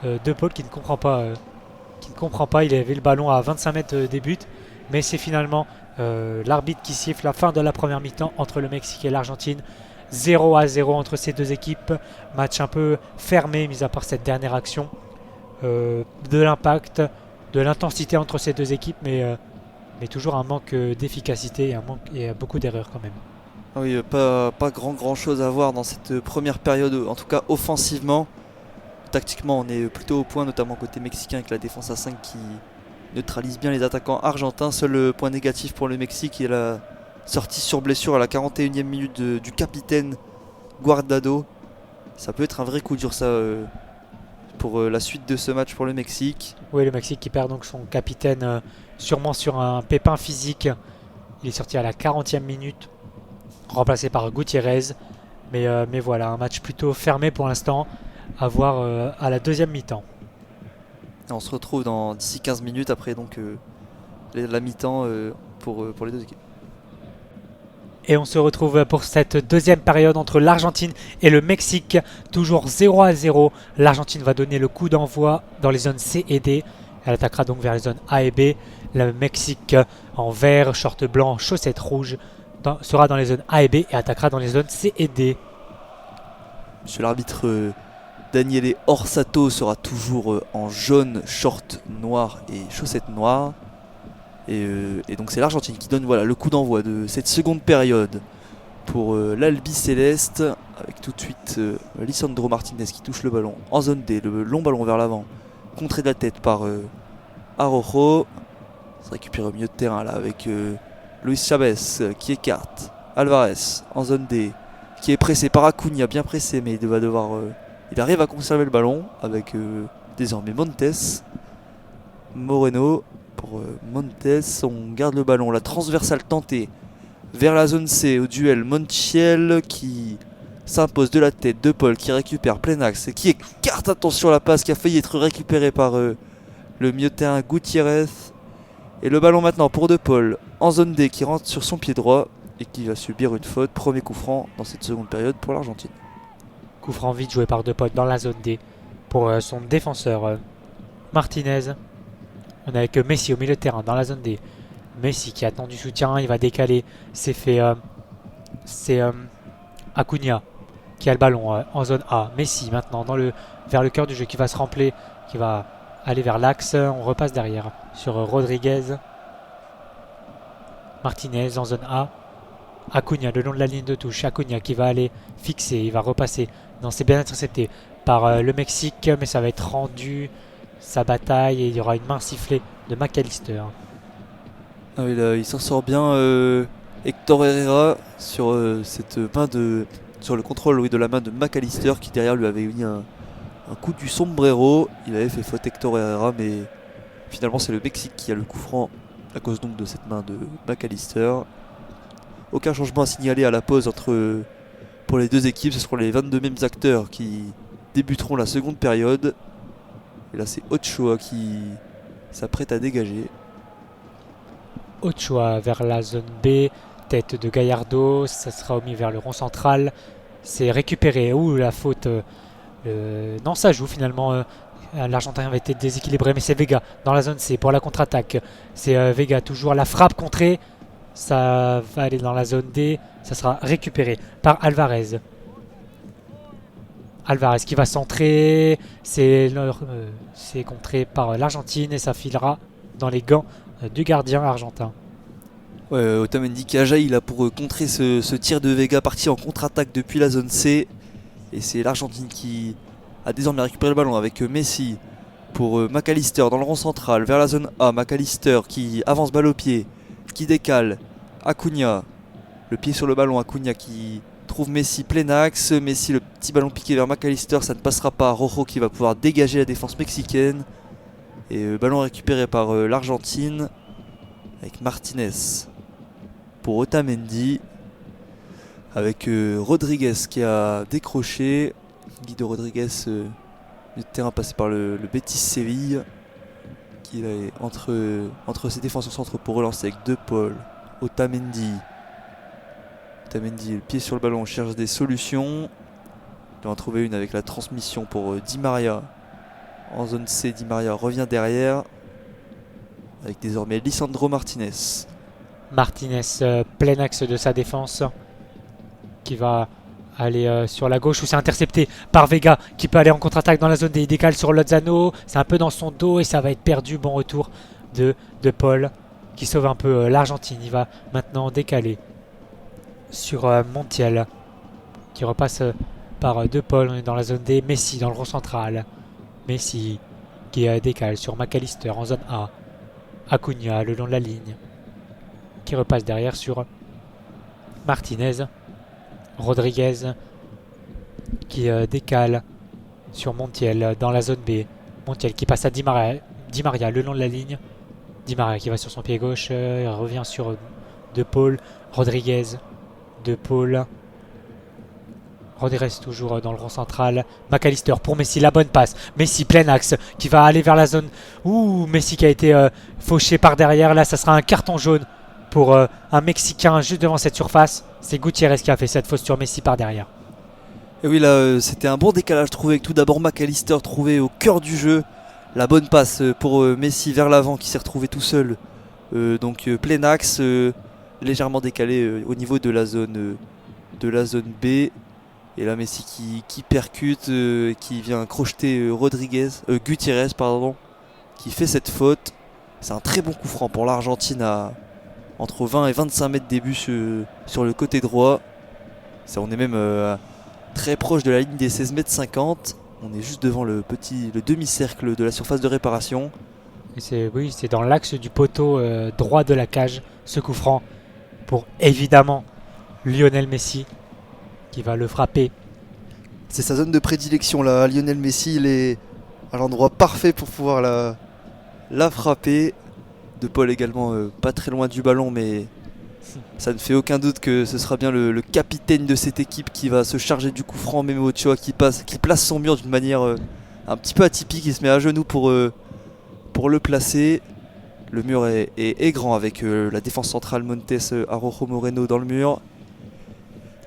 De Paul qui ne comprend pas. Il avait le ballon à 25 mètres des buts. Mais c'est finalement l'arbitre qui siffle la fin de la première mi-temps entre le Mexique et l'Argentine. 0-0 entre ces deux équipes. Match un peu fermé, mis à part cette dernière action. De l'impact, de l'intensité entre ces deux équipes, mais toujours un manque d'efficacité et beaucoup d'erreurs quand même.
Oui, pas grand chose à voir dans cette première période, en tout cas offensivement. Tactiquement, on est plutôt au point, notamment côté mexicain avec la défense à 5 qui neutralise bien les attaquants argentins. Seul point négatif pour le Mexique est la sortie sur blessure à la 41e minute du capitaine Guardado. Ça peut être un vrai coup dur ça pour la suite de ce match pour le Mexique.
Oui, le Mexique qui perd donc son capitaine sûrement sur un pépin physique. Il est sorti à la 40e minute, remplacé par Gutiérrez. Mais voilà, un match plutôt fermé pour l'instant, à voir à la deuxième mi-temps.
On se retrouve d'ici 15 minutes après donc la mi-temps pour les deux équipes.
Et on se retrouve pour cette deuxième période entre l'Argentine et le Mexique. Toujours 0-0. L'Argentine va donner le coup d'envoi dans les zones C et D. Elle attaquera donc vers les zones A et B. Le Mexique en vert, short blanc, chaussettes rouges sera dans les zones A et B et attaquera dans les zones C et D.
Monsieur l'arbitre Daniele Orsato sera toujours en jaune, short noir et chaussettes noires. Et donc c'est l'Argentine qui donne le coup d'envoi de cette seconde période pour l'Albi Céleste, avec tout de suite Lisandro Martinez qui touche le ballon en zone D, le long ballon vers l'avant, contré de la tête par Araujo. Ça récupère au milieu de terrain là avec Luis Chavez qui écarte Alvarez en zone D, qui est pressé par Acuna, bien pressé, mais il va devoir il arrive à conserver le ballon avec désormais Montes. Moreno pour Montes, on garde le ballon, la transversale tentée vers la zone C au duel. Montiel qui s'impose de la tête, De Paul qui récupère plein axe et qui écarte, attention, la passe qui a failli être récupérée par le milieu de terrain Gutiérrez. Et le ballon maintenant pour De Paul en zone D qui rentre sur son pied droit et qui va subir une faute. Premier coup franc dans cette seconde période pour l'Argentine.
Coup franc vite joué par De Paul dans la zone D pour son défenseur Martinez. On est avec Messi au milieu de terrain dans la zone D. Messi qui attend du soutien, il va décaler. C'est Acuna qui a le ballon en zone A. Messi maintenant vers le cœur du jeu qui va se remplir, qui va aller vers l'axe. On repasse derrière sur Rodriguez. Martinez en zone A. Acuna le long de la ligne de touche. Acuna qui va aller fixer, il va repasser. Non, c'est bien intercepté par le Mexique, mais ça va être rendu. Sa bataille et il y aura une main sifflée de McAllister.
Ah oui, là, il s'en sort bien Héctor Herrera sur sur le contrôle de la main de McAllister qui derrière lui avait mis un coup du sombrero. Il avait fait faute Héctor Herrera, mais finalement c'est le Mexique qui a le coup franc à cause donc de cette main de McAllister. Aucun changement à signaler à la pause pour les deux équipes. Ce seront les 22 mêmes acteurs qui débuteront la seconde période. Et là c'est Ochoa qui s'apprête à dégager.
Ochoa vers la zone B, tête de Gallardo, ça sera omis vers le rond central. C'est récupéré. Ouh, la faute. Non, ça joue finalement. L'Argentin avait été déséquilibré, mais c'est Vega dans la zone C pour la contre-attaque. C'est Vega toujours la frappe contrée. Ça va aller dans la zone D. Ça sera récupéré par Alvarez. Alvarez qui va centrer, c'est contré par l'Argentine et ça filera dans les gants du gardien argentin.
Ouais, Otamendi qui a jailli là pour contrer ce tir de Vega parti en contre-attaque depuis la zone C Et c'est l'Argentine qui a désormais récupéré le ballon avec Messi pour McAllister dans le rond central vers la zone A. McAllister qui avance balle au pied, qui décale. Acuna, le pied sur le ballon. Acuna qui trouve Messi plein axe. Messi, le petit ballon piqué vers McAllister, ça ne passera pas. Rojo qui va pouvoir dégager la défense mexicaine. Et ballon récupéré par l'Argentine avec Martinez pour Otamendi. Avec Rodriguez qui a décroché. Guido Rodriguez du terrain passé par le Betis Séville. Qui est entre ses défenseurs centraux pour relancer avec De Paul. Otamendi. Otamendi, le pied sur le ballon, cherche des solutions. Il doit en trouver une avec la transmission pour Di Maria. En zone C, Di Maria revient derrière. Avec désormais Lisandro Martinez.
Martinez, plein axe de sa défense, qui va aller sur la gauche où c'est intercepté par Vega qui peut aller en contre-attaque dans la zone des décales sur Lozano. C'est un peu dans son dos et ça va être perdu. Bon retour de Paul qui sauve un peu l'Argentine. Il va maintenant décaler sur Montiel qui repasse par De Paul. On est dans la zone D. Messi dans le rond central. Messi qui décale sur McAllister en zone A. Acuna le long de la ligne qui repasse derrière sur Martinez. Rodriguez qui décale sur Montiel dans la zone B. Montiel qui passe à Di Maria le long de la ligne. Di Maria qui va sur son pied gauche, il revient sur De Paul. Rodriguez, De Paul. Rodriguez toujours dans le rond central. McAllister pour Messi, la bonne passe. Messi plein axe qui va aller vers la zone. Ouh, Messi qui a été fauché par derrière. Là, ça sera un carton jaune pour un Mexicain juste devant cette surface. C'est Gutiérrez qui a fait cette faute sur Messi par derrière.
Et oui, là, c'était un bon décalage trouvé avec tout d'abord McAllister trouvé au cœur du jeu. La bonne passe pour Messi vers l'avant qui s'est retrouvé tout seul. Donc plein axe, légèrement décalé au niveau de la zone B. Et là Messi qui percute, qui vient crocheter Gutiérrez, qui fait cette faute. C'est un très bon coup franc pour l'Argentine à entre 20 et 25 mètres début sur le côté droit. On est même très proche de la ligne des 16 mètres 50. On est juste devant le demi-cercle de la surface de réparation.
Et c'est dans l'axe du poteau droit de la cage, ce coup franc pour évidemment Lionel Messi qui va le frapper.
C'est sa zone de prédilection là. Lionel Messi, il est à l'endroit parfait pour pouvoir la frapper. De Paul également pas très loin du ballon, mais ça ne fait aucun doute que ce sera bien le capitaine de cette équipe qui va se charger du coup franc. Memo Ochoa qui place son mur d'une manière un petit peu atypique. Il se met à genoux pour le placer. Le mur est grand avec la défense centrale Montes, Araujo, Moreno dans le mur.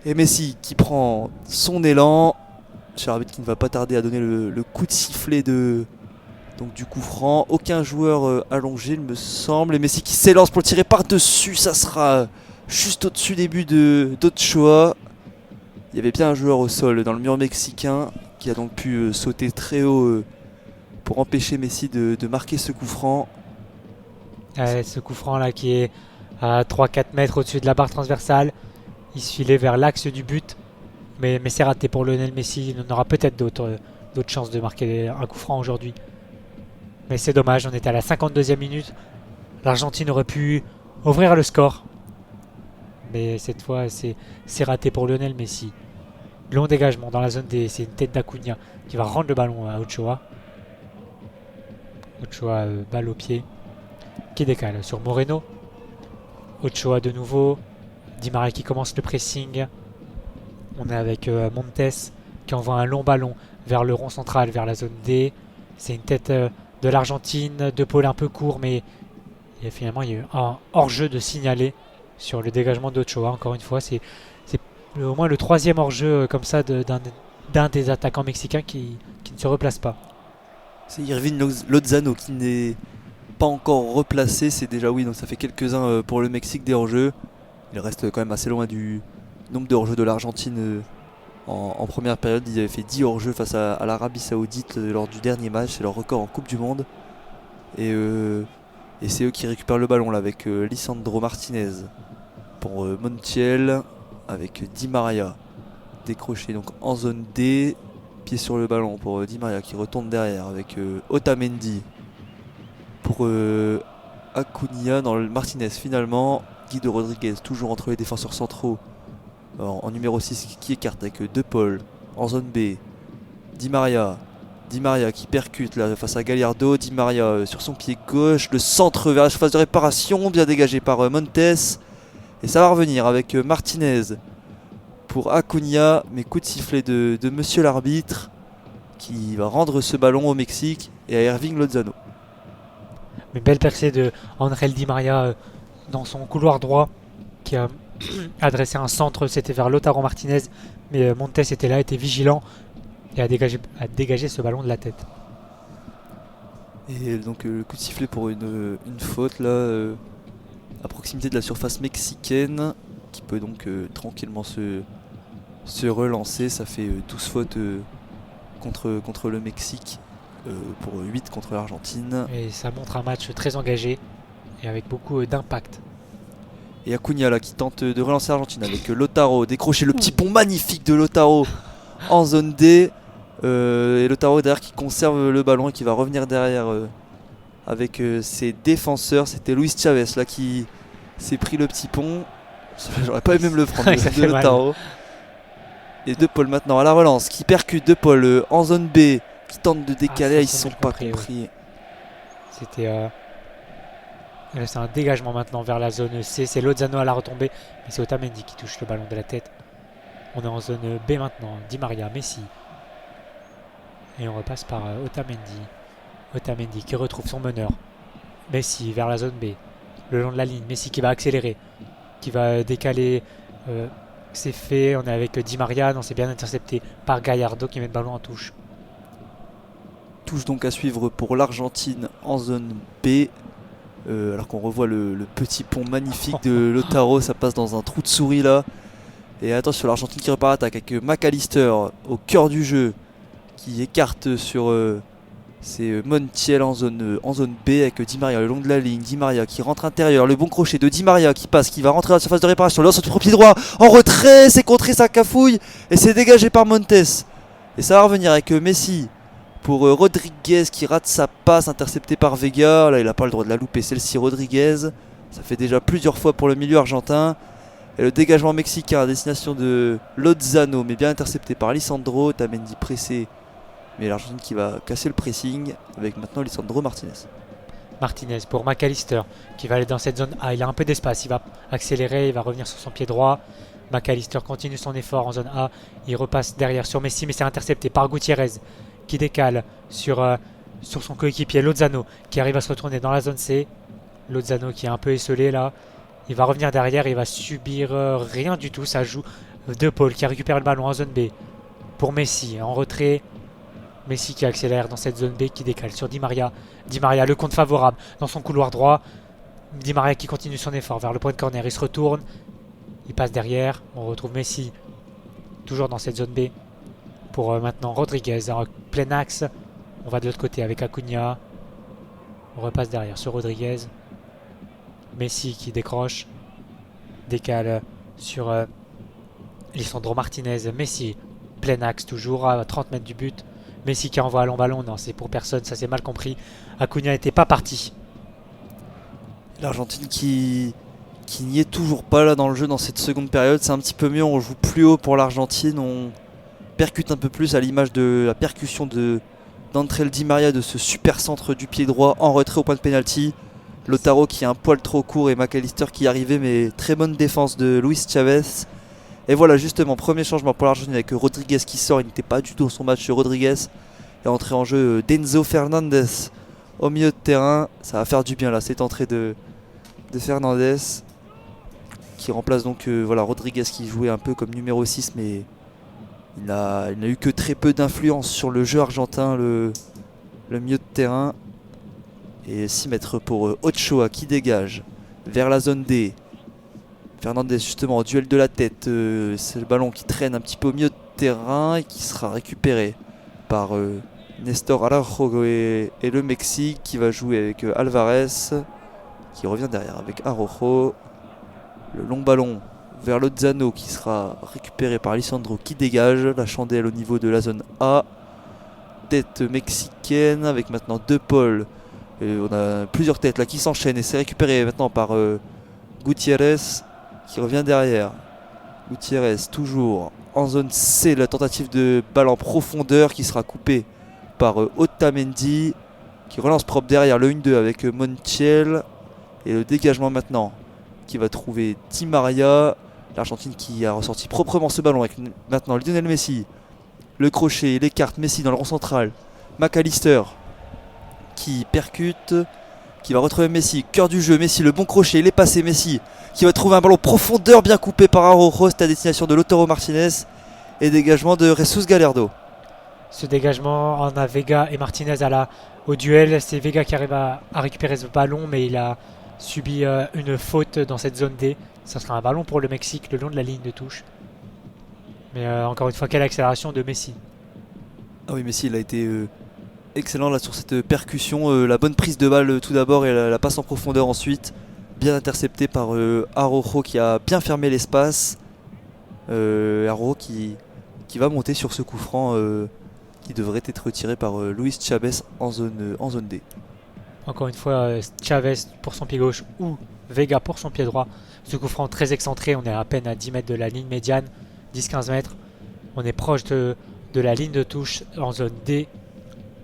Et Messi qui prend son élan. Cher arbitre qui ne va pas tarder à donner le coup de sifflet donc du coup franc. Aucun joueur allongé il me semble. Et Messi qui s'élance pour le tirer par-dessus. Ça sera juste au-dessus des buts d'Ochoa. Il y avait bien un joueur au sol dans le mur mexicain qui a donc pu sauter très haut pour empêcher Messi de marquer ce coup franc.
Ce coup franc là qui est à 3-4 mètres au-dessus de la barre transversale. Il se filait vers l'axe du but. Mais c'est raté pour Lionel Messi. Il en aura peut-être d'autres chances de marquer un coup franc aujourd'hui. Mais c'est dommage, on est à la 52e minute. L'Argentine aurait pu ouvrir le score. Mais cette fois, c'est raté pour Lionel Messi. Long dégagement dans la zone D. C'est une tête d'Acuna qui va rendre le ballon à Ochoa. Ochoa, balle au pied. Qui décale sur Moreno. Ochoa de nouveau. Di Maria qui commence le pressing. On est avec Montes qui envoie un long ballon vers le rond central, vers la zone D. C'est une tête de l'Argentine, De Paul un peu court, mais finalement il y a eu un hors-jeu de signalé sur le dégagement d'Ochoa. Encore une fois, c'est au moins le troisième hors-jeu comme ça d'un des attaquants mexicains qui ne se replace pas.
C'est Irving Lozano qui n'est pas encore replacé. C'est déjà donc ça fait quelques-uns pour le Mexique des hors-jeux. Il reste quand même assez loin du nombre de hors-jeux de l'Argentine. En première période, ils avaient fait 10 hors-jeu face à l'Arabie Saoudite lors du dernier match. C'est leur record en Coupe du Monde. Et c'est eux qui récupèrent le ballon là avec Lisandro Martinez pour Montiel avec Di Maria. décroché donc en zone D. Pied sur le ballon pour Di Maria qui retourne derrière avec Otamendi pour Acuna dans le Martinez finalement. Guido Rodriguez toujours entre les défenseurs centraux en numéro 6 qui écarte avec De Paul en zone B. Di Maria qui percute là face à Gallardo. Di Maria sur son pied gauche, le centre vers la surface de réparation, bien dégagé par Montes. Et ça va revenir avec Martinez pour Acuna, mais coup de sifflet de monsieur l'arbitre qui va rendre ce ballon au Mexique et à Irving Lozano.
Une belle percée de Angel Di Maria dans son couloir droit qui a adressé un centre, c'était vers Lautaro Martinez, mais Montes était là, était vigilant et a dégagé ce ballon de la tête.
Et donc le coup de sifflet pour une faute là à proximité de la surface mexicaine qui peut donc tranquillement se relancer. Ça fait 12 fautes contre le Mexique pour 8 contre l'Argentine.
Et ça montre un match très engagé et avec beaucoup d'impact.
Et Acuna là qui tente de relancer l'Argentine avec Lautaro, décrocher le petit pont magnifique de Lautaro en zone D. Et Lautaro derrière qui conserve le ballon et qui va revenir derrière avec ses défenseurs. C'était Luis Chavez là qui s'est pris le petit pont. J'aurais pas aimé me le prendre de Lautaro. Et De Paul maintenant à la relance qui percute De Paul en zone B qui tente de décaler, ils se sont pas compris.
Ouais. C'est un dégagement maintenant vers la zone C, c'est Lozano à la retombée, mais c'est Otamendi qui touche le ballon de la tête. On est en zone B maintenant, Di Maria, Messi. Et on repasse par Otamendi qui retrouve son meneur. Messi vers la zone B, le long de la ligne, Messi qui va accélérer, qui va décaler. C'est fait, on est avec Di Maria, non, c'est bien intercepté par Gallardo qui met le ballon en touche.
Touche donc à suivre pour l'Argentine en zone B. Alors qu'on revoit le petit pont magnifique de Lautaro, ça passe dans un trou de souris là. Et attention, l'Argentine qui repart attaque avec McAllister au cœur du jeu qui écarte sur c'est Montiel en zone B avec Di Maria le long de la ligne. Di Maria qui rentre intérieur, le bon crochet de Di Maria qui passe, qui va rentrer à la surface de réparation, lance sur pied droit en retrait, c'est contré, ça cafouille et c'est dégagé par Montes. Et ça va revenir avec Messi pour Rodriguez qui rate sa passe interceptée par Vega. Là il n'a pas le droit de la louper celle-ci, Rodriguez. Ça fait déjà plusieurs fois pour le milieu argentin. Et le dégagement mexicain à destination de Lozano, mais bien intercepté par Lisandro. Otamendi pressé, mais l'Argentine qui va casser le pressing avec maintenant Lisandro Martinez.
Martinez pour McAllister qui va aller dans cette zone A. Il a un peu d'espace, il va accélérer, il va revenir sur son pied droit. McAllister continue son effort en zone A. Il repasse derrière sur Messi, mais c'est intercepté par Gutiérrez qui décale sur son coéquipier Lozano qui arrive à se retourner dans la zone C. Lozano qui est un peu esselé là. Il va revenir derrière, il va subir rien du tout. Ça joue De Paul qui récupère le ballon en zone B pour Messi en retrait. Messi qui accélère dans cette zone B qui décale sur Di Maria. Di Maria le compte favorable dans son couloir droit. Di Maria qui continue son effort vers le point de corner. Il se retourne, il passe derrière. On retrouve Messi toujours dans cette zone B pour maintenant Rodriguez en plein axe. On va de l'autre côté avec Acuna. On repasse derrière sur Rodriguez. Messi qui décroche, décale sur Lisandro Martinez. Messi, plein axe toujours à 30 mètres du but. Messi qui envoie un long ballon, non c'est pour personne, ça c'est mal compris. Acuna n'était pas parti.
L'Argentine qui n'y est toujours pas là dans le jeu dans cette seconde période. C'est un petit peu mieux, on joue plus haut pour l'Argentine, on percute un peu plus à l'image de la percussion d'André Di Maria de ce super centre du pied droit en retrait au point de pénalty. Lautaro qui est un poil trop court et McAllister qui arrivait, mais très bonne défense de Luis Chavez. Et voilà justement, premier changement pour l'Argentine avec Rodriguez qui sort, il n'était pas du tout dans son match Rodriguez. Et entrée en jeu d'Enzo Fernandez au milieu de terrain. Ça va faire du bien là, cette entrée de Fernandez qui remplace donc Rodriguez qui jouait un peu comme numéro 6, mais il n'a eu que très peu d'influence sur le jeu argentin, le milieu de terrain. Et 6 mètres pour Ochoa qui dégage vers la zone D. Fernandez justement au duel de la tête. C'est le ballon qui traîne un petit peu au milieu de terrain et qui sera récupéré par Nestor Araujo et le Mexique qui va jouer avec Alvarez qui revient derrière avec Araujo. Le long ballon vers Lozano qui sera récupéré par Lisandro qui dégage. La chandelle au niveau de la zone A. Tête mexicaine avec maintenant De Paul. Et on a plusieurs têtes là qui s'enchaînent et c'est récupéré maintenant par Gutiérrez qui revient derrière. Gutiérrez toujours en zone C, la tentative de balle en profondeur qui sera coupée par Otamendi qui relance propre derrière le 1-2 avec Montiel. Et le dégagement maintenant qui va trouver Di Maria. L'Argentine qui a ressorti proprement ce ballon avec maintenant Lionel Messi. Le crochet, les cartes, Messi dans le rond central. McAllister qui percute, qui va retrouver Messi. Cœur du jeu, Messi, le bon crochet, il est passé, Messi qui va trouver un ballon profondeur bien coupé par Araujo. C'est à destination de Lautaro Martinez. Et dégagement de Jesus Gallardo.
Ce dégagement, on a Vega et Martinez au duel. C'est Vega qui arrive à récupérer ce ballon, mais il a subi une faute dans cette zone D. Ça sera un ballon pour le Mexique le long de la ligne de touche. Mais encore une fois, quelle accélération de Messi.
Ah oui, Messi il a été excellent là sur cette percussion. La bonne prise de balle tout d'abord et la passe en profondeur ensuite. Bien intercepté par Araujo qui a bien fermé l'espace. Araujo qui va monter sur ce coup franc qui devrait être retiré par Luis Chavez en zone D.
Encore une fois, Chavez pour son pied gauche ou Vega pour son pied droit. Ce coup franc très excentré, on est à peine à 10 mètres de la ligne médiane, 10-15 mètres. On est proche de la ligne de touche en zone D.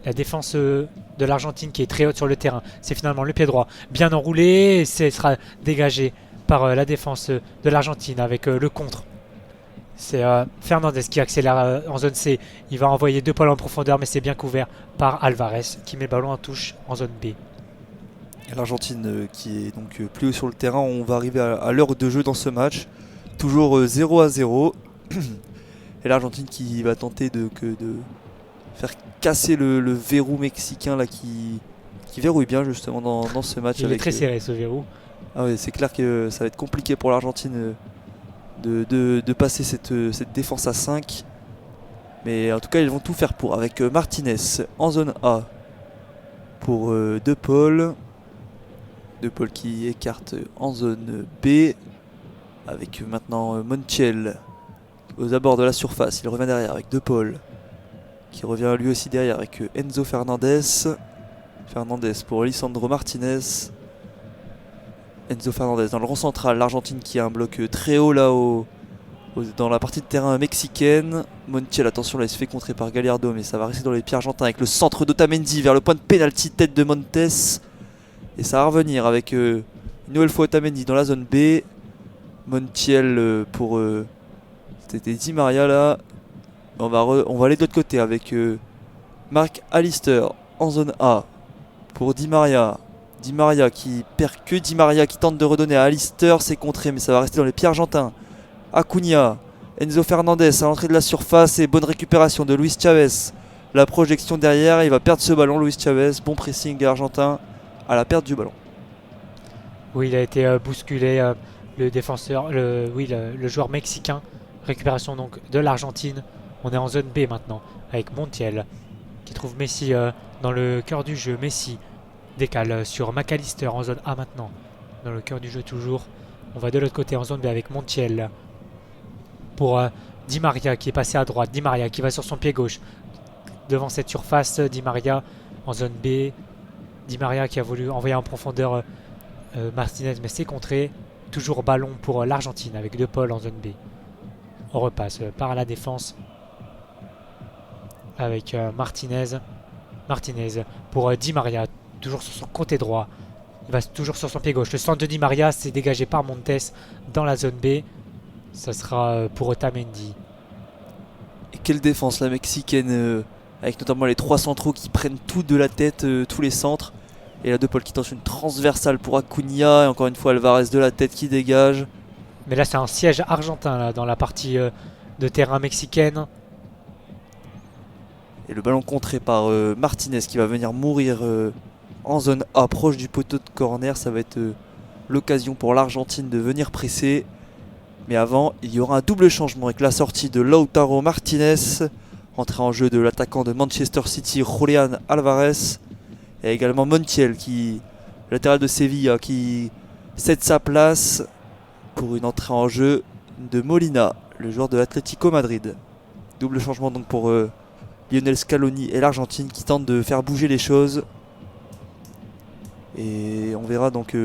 La défense de l'Argentine qui est très haute sur le terrain, c'est finalement le pied droit bien enroulé et ce sera dégagé par la défense de l'Argentine avec le contre. C'est Fernandez qui accélère en zone C. Il va envoyer 2 balles en profondeur, mais c'est bien couvert par Alvarez qui met le ballon en touche en zone B.
L'Argentine qui est donc plus haut sur le terrain. On va arriver à l'heure de jeu dans ce match. Toujours 0-0. Et l'Argentine qui va tenter de faire casser le verrou mexicain là, qui verrouille bien justement dans ce match.
Il est très serré ce verrou.
Ah ouais, c'est clair que ça va être compliqué pour l'Argentine de passer cette défense à 5. Mais en tout cas ils vont tout faire pour. Avec Martinez en zone A pour De Paul. De Paul qui écarte en zone B. Avec maintenant Montiel aux abords de la surface. Il revient derrière avec De Paul qui revient lui aussi derrière avec Enzo Fernandez. Fernandez pour Lisandro Martinez. Enzo Fernandez dans le rond central. L'Argentine qui a un bloc très haut là dans la partie de terrain mexicaine. Montiel, attention là, il se fait contrer par Gallardo, mais ça va rester dans les pieds argentins avec le centre d'Otamendi vers le point de pénalty, tête de Montes. Et ça va revenir avec une nouvelle fois Otamendi dans la zone B. Montiel pour c'était Di Maria là. On va aller de l'autre côté avec Marc Allister en zone A pour Di Maria. Di Maria qui perd que Di Maria qui tente de redonner à Allister. C'est contré, mais ça va rester dans les pieds argentins. Acuna, Enzo Fernandez à l'entrée de la surface et bonne récupération de Luis Chavez. La projection derrière, il va perdre ce ballon Luis Chavez. Bon pressing argentin à la perte du ballon.
Oui, il a été bousculé. Le défenseur, le joueur mexicain. Récupération donc de l'Argentine. On est en zone B maintenant avec Montiel qui trouve Messi dans le cœur du jeu. Messi décale sur McAllister en zone A maintenant. Dans le cœur du jeu toujours. On va de l'autre côté en zone B avec Montiel. Pour Di Maria qui est passé à droite. Di Maria qui va sur son pied gauche. Devant cette surface, Di Maria en zone B. Di Maria qui a voulu envoyer en profondeur Martinez, mais c'est contré. Toujours ballon pour l'Argentine avec De Paul en zone B. On repasse par la défense avec Martinez. Martinez pour Di Maria, toujours sur son côté droit. Il va toujours sur son pied gauche. Le centre de Di Maria, c'est dégagé par Montes dans la zone B. Ça sera pour Otamendi.
Et quelle défense la mexicaine, avec notamment les 3 centraux qui prennent tout de la tête, tous les centres. Et là De Paul qui tente une transversale pour Acuna. Et encore une fois Alvarez de la tête qui dégage.
Mais là c'est un siège argentin là, dans la partie de terrain mexicaine.
Et le ballon contré par Martinez qui va venir mourir en zone A, proche du poteau de corner. Ça va être l'occasion pour l'Argentine de venir presser. Mais avant, il y aura un double changement avec la sortie de Lautaro Martinez. Entrée en jeu de l'attaquant de Manchester City, Julián Alvarez. Et également Montiel, latéral de Séville, qui cède sa place pour une entrée en jeu de Molina, le joueur de l'Atlético Madrid. Double changement donc pour Lionel Scaloni et l'Argentine qui tentent de faire bouger les choses. Et on verra donc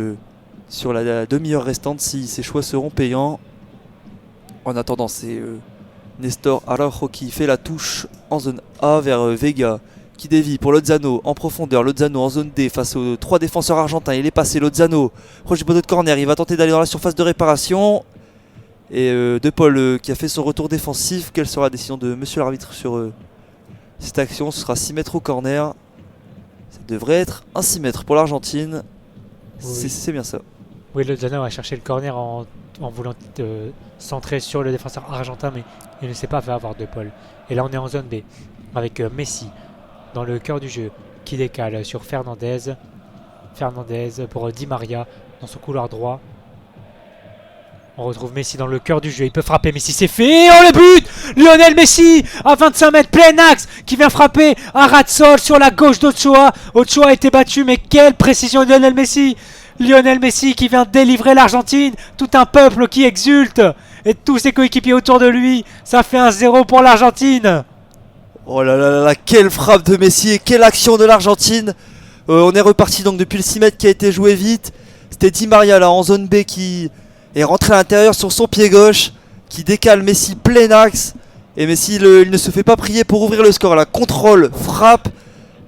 sur la demi-heure restante si ces choix seront payants. En attendant, c'est Nestor Araujo qui fait la touche en zone A vers Vega qui dévie pour Lozano en profondeur. Lozano en zone D face aux 3 défenseurs argentins. Il est passé, Lozano, proche du poteau de corner. Il va tenter d'aller dans la surface de réparation. Et De Paul qui a fait son retour défensif. Quelle sera la décision de monsieur l'arbitre sur cette action? Ce sera 6 mètres au corner. Ça devrait être un 6 mètres pour l'Argentine.
Oui.
C'est bien ça.
Oui, Lozano a cherché le corner en voulant centrer sur le défenseur argentin, mais il ne s'est pas fait avoir De Paul. Et là, on est en zone B avec Messi dans le cœur du jeu qui décale sur Fernandez. Fernandez pour Di Maria dans son couloir droit. On retrouve Messi dans le cœur du jeu. Il peut frapper. Messi, c'est fait. Oh, le but! Lionel Messi à 25 mètres, plein axe, qui vient frapper un ras de sol sur la gauche d'Ochoa. Ochoa a été battu, mais quelle précision de Lionel Messi! Lionel Messi qui vient délivrer l'Argentine. Tout un peuple qui exulte. Et tous ses coéquipiers autour de lui. Ça fait 1-0 pour l'Argentine.
Oh là là là, quelle frappe de Messi et quelle action de l'Argentine. On est reparti donc depuis le 6 mètres qui a été joué vite. C'était Di Maria là en zone B qui est rentré à l'intérieur sur son pied gauche, qui décale Messi plein axe. Et Messi il ne se fait pas prier pour ouvrir le score. La contrôle, frappe.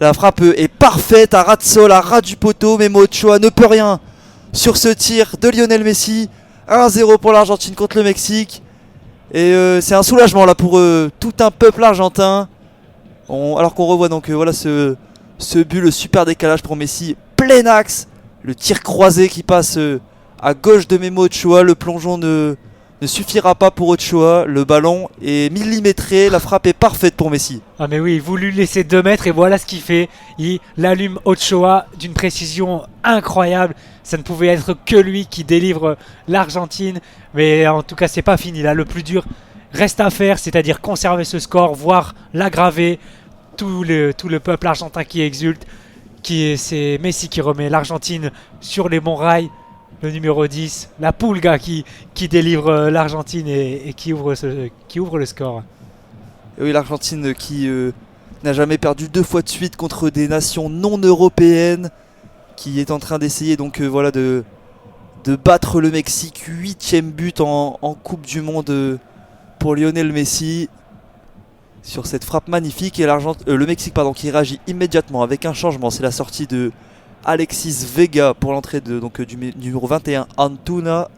La frappe est parfaite, à ras de sol, à ras du poteau. Memo Ochoa ne peut rien sur ce tir de Lionel Messi. 1-0 pour l'Argentine contre le Mexique. Et c'est un soulagement là pour tout un peuple argentin. Alors qu'on revoit donc voilà ce but, le super décalage pour Messi, plein axe. Le tir croisé qui passe à gauche de Memo Ochoa. Le plongeon ne suffira pas pour Ochoa. Le ballon est millimétré, la frappe est parfaite pour Messi.
Ah mais oui, il voulut laisser 2 mètres et voilà ce qu'il fait. Il allume Ochoa d'une précision incroyable. Ça ne pouvait être que lui qui délivre l'Argentine. Mais en tout cas, c'est pas fini là. Le plus dur reste à faire, c'est-à-dire conserver ce score, voire l'aggraver. Tout le peuple argentin qui exulte. C'est Messi qui remet l'Argentine sur les bons rails. Le numéro 10, la Pulga qui délivre l'Argentine et qui ouvre le score.
Et oui, l'Argentine qui n'a jamais perdu 2 fois de suite contre des nations non européennes, qui est en train d'essayer donc voilà de battre le Mexique. 8e but en Coupe du Monde pour Lionel Messi sur cette frappe magnifique. Et le Mexique qui réagit immédiatement avec un changement. C'est la sortie de Alexis Vega pour l'entrée du numéro 21 Antuna.